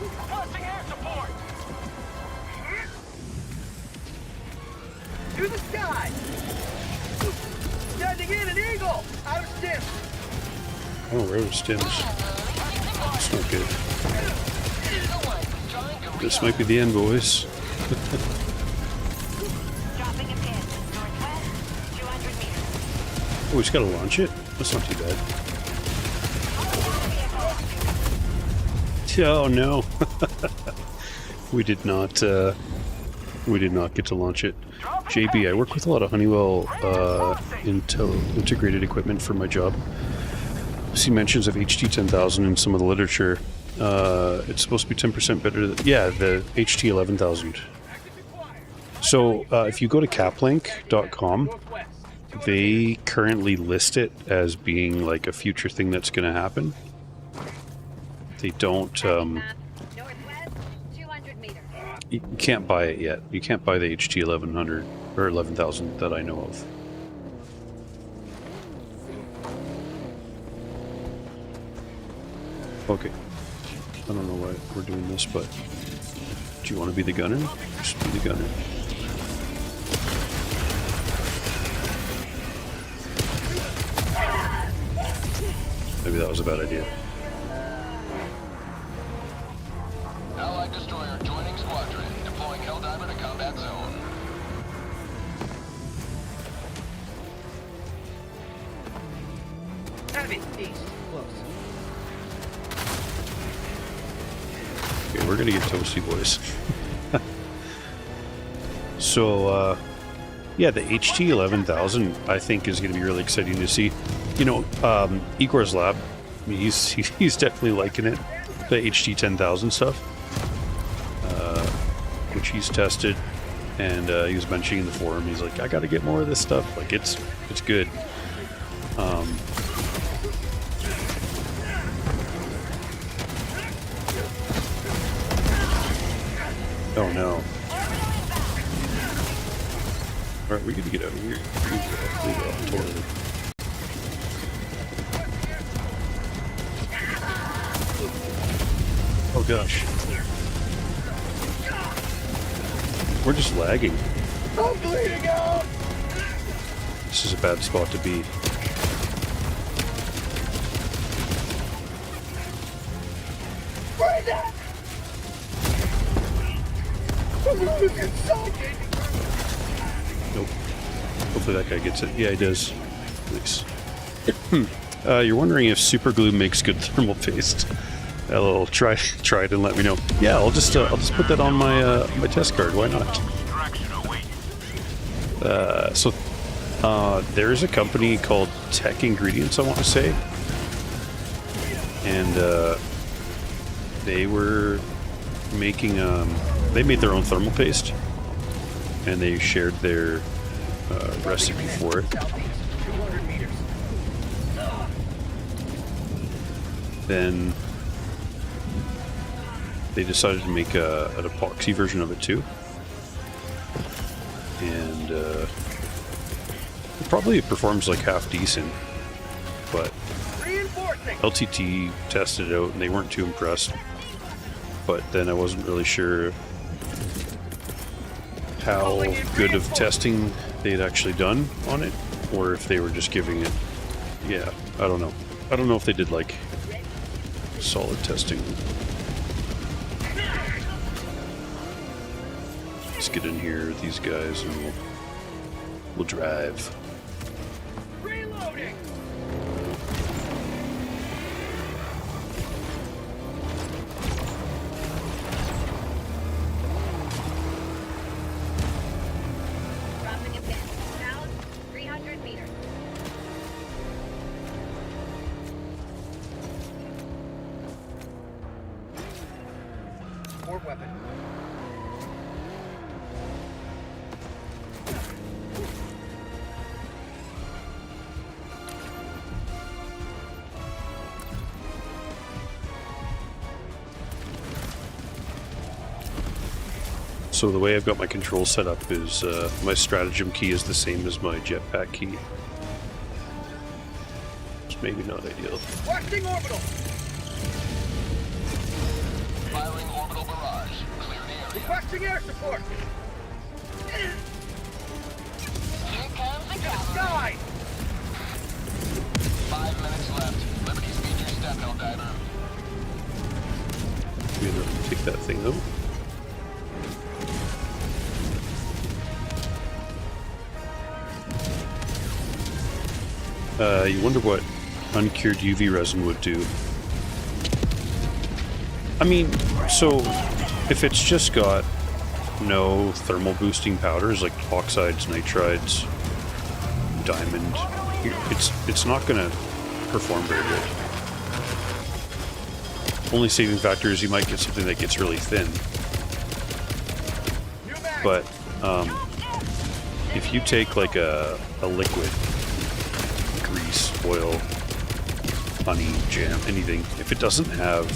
Requesting air support! To the sky! Sending in an eagle! Out of stim! Oh, we're out of stims. That's not good. This might be the end, boys. Dropping a pin. Northwest, 200 meters. Oh, we just gotta launch it? That's not too bad. Oh no. we did not get to launch it. JB, I work with a lot of Honeywell integrated equipment for my job. I see mentions of HT 10,000 in some of the literature. It's supposed to be 10% better than, yeah, the HT 11,000. So if you go to caplink.com, they currently list it as being like a future thing that's going to happen. They don't, you can't buy it yet. You can't buy the HT 1100 or 11,000 that I know of. Okay. I don't know why we're doing this, but do you want to be the gunner? Just be the gunner. Maybe that was a bad idea. Allied destroyer joining squadron. Deploying Helldiver to combat zone. Heavy. East. Close. Okay, we're gonna get toasty, boys. So, yeah, the HT 11000 I think is gonna be really exciting to see. You know, Igor's lab, he's definitely liking it. The HT 10000 stuff, which he's tested, and he was mentioning in the forum. He's like, I got to get more of this stuff. Like, it's good. Oh no! All right, we got to get out of here. Totally. Oh gosh. We're just lagging. I'm bleeding out! This is a bad spot to be. Brandon! I'm losing something! Nope. Hopefully that guy gets it. Yeah, he does. Nice. You're wondering if super glue makes good thermal paste. LOL, try it and let me know. Yeah, I'll just put that on my my test card. Why not? So there's a company called Tech Ingredients, I want to say, and they were making they made their own thermal paste, and they shared their recipe for it. Then they decided to make an epoxy version of it too, and it performs like half decent, but LTT tested it out and they weren't too impressed. But then I wasn't really sure how good of testing they'd actually done on it, or if they were just giving it, yeah, I don't know. I don't know if they did like solid testing. Let's get in here with these guys and we'll drive. Reloading! Dropping a pin. South, 300 meters. More weapon. So the way I've got my controls set up is my stratagem key is the same as my jetpack key. It's maybe not ideal. Requesting orbital! Firing orbital barrage. Clear the area. Requesting air support! Here comes the cavalry. Sky! 5 minutes left. Liberty speed your step, Helldiver. We're gonna take that thing out. You wonder what uncured UV resin would do. I mean, so if it's just got no thermal boosting powders like oxides, nitrides, diamond, it's not gonna perform very good. Only saving factor is you might get something that gets really thin. But if you take like a liquid, grease, oil, honey, jam, anything, if it doesn't have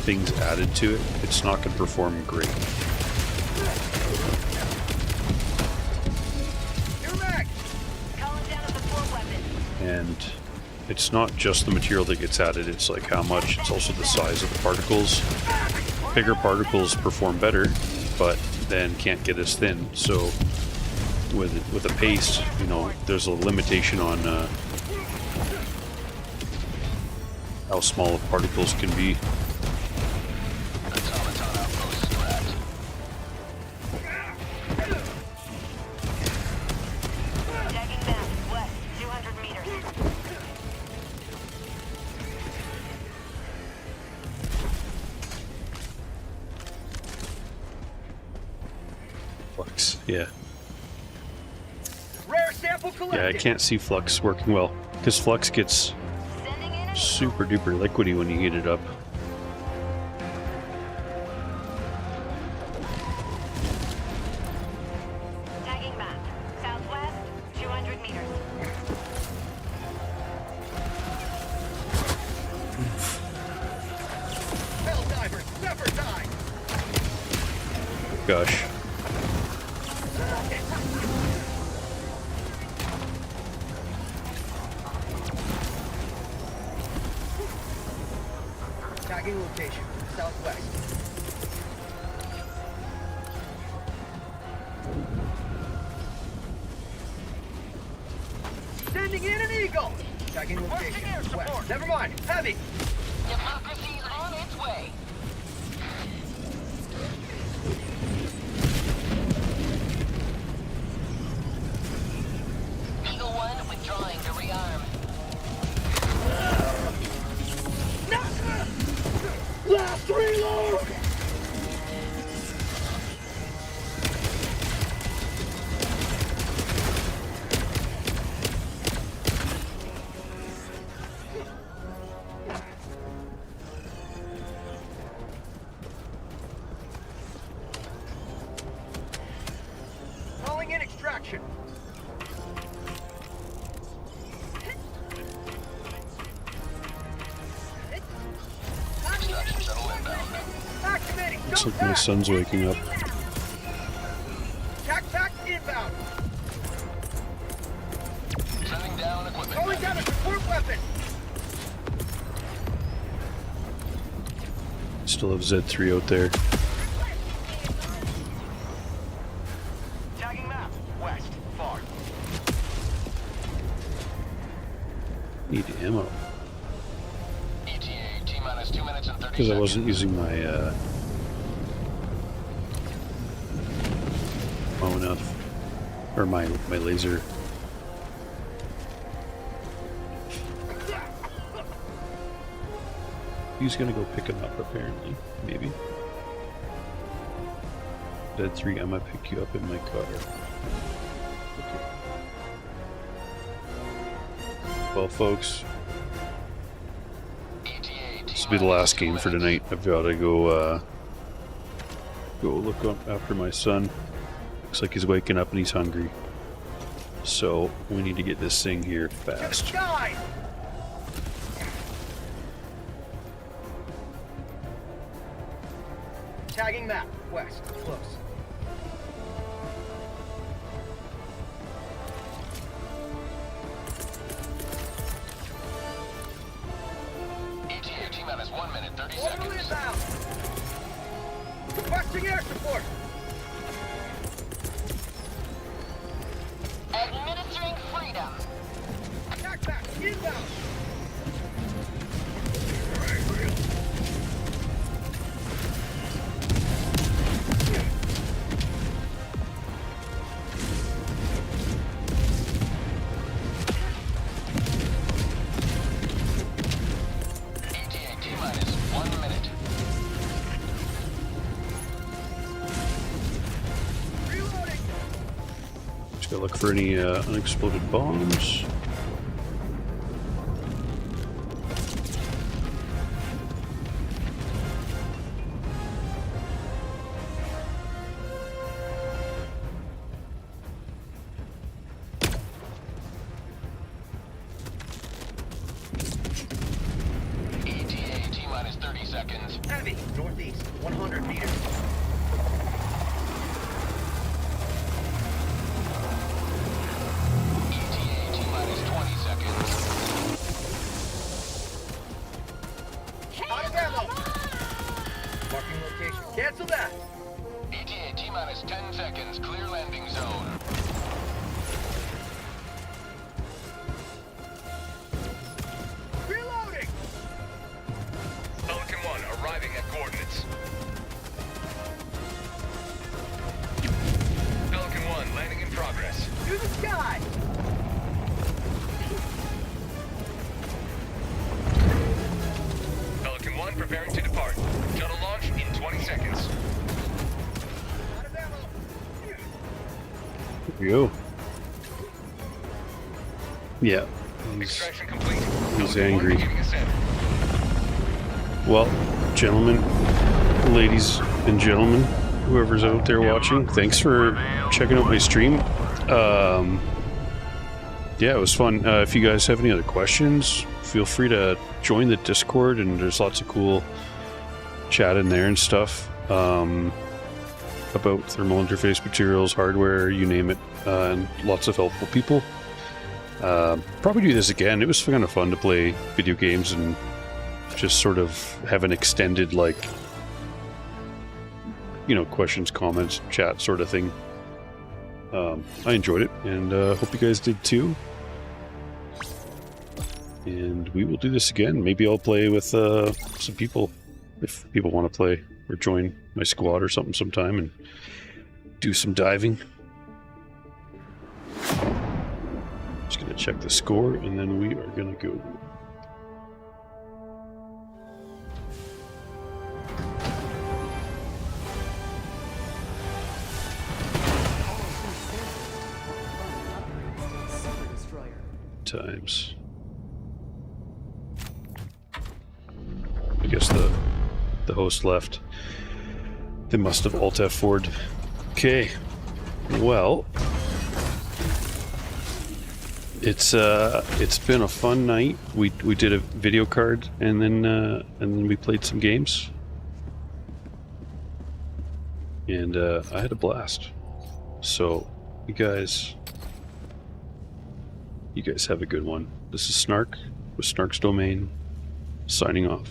things added to it, it's not going to perform great. And it's not just the material that gets added, it's like how much, it's also the size of the particles. Bigger particles perform better, but then can't get as thin. So with a paste, you know, there's a limitation on how small the particles can be. Yeah. Rare sample collected. Yeah, I can't see flux working well because flux gets super duper liquidy when you heat it up. Tagging map. Southwest, 200 meters. Hell divers, never die. Gosh. Tagging location, southwest. Sending in an eagle. Tagging location, west. Never mind, heavy. Democracy's on its way. Eagle 1 withdrawing to rearm. Last reload! Calling in extraction. Extraction shuttle inbound. Activating. Looks like my son's waking up. Tac inbound. Shutting down equipment. Calling down a support weapon. Still have Z3 out there. Tagging map. West. Far. Need ammo. ETA T-minus 2 minutes and 30 Because I seconds. wasn't using my bow enough. Or my laser. He's gonna go pick him up apparently. Maybe. Dead 3, I'm gonna pick you up in my car. Okay. Well folks, this will be the last game for tonight. I've got to go look up after my son. Looks like he's waking up and he's hungry. So we need to get this thing here fast. Sky! Tagging map. West. Close. ETA T-minus 1 minute 30 Orbital seconds. inbound. Requesting air support. Administering freedom. Tac back. Inbound. ETA T-minus 1 minute. Reloading. Just gotta look for any unexploded bombs. ETA T-minus 30 seconds. Heavy. Northeast. 100 meters. ETA T-minus 20 seconds. Out of ammo. Marking location. Cancel that. ETA T-minus 10 seconds. Clear landing zone. Reloading. Pelican 1 arriving at coordinates. go. Yeah, he's angry. Well, gentlemen, ladies and gentlemen, whoever's out there watching, thanks for checking out my stream. Yeah, it was fun. If you guys have any other questions, feel free to join the Discord, and there's lots of cool chat in there and stuff about thermal interface materials, hardware, you name it, and lots of helpful people. Probably do this again. It was kind of fun to play video games and just sort of have an extended, like, you know, questions, comments, chat sort of thing. I enjoyed it, and hope you guys did too. And we will do this again. Maybe I'll play with some people, if people want to play, or join my squad or something sometime and do some diving. Just gonna check the score, and then we are gonna go. Times. I guess the host left. They must have Alt F4'd. Okay. Well, it's been a fun night. We did a video card, and then we played some games, and I had a blast. So you guys have a good one. This is Snark with Snark's Domain, signing off.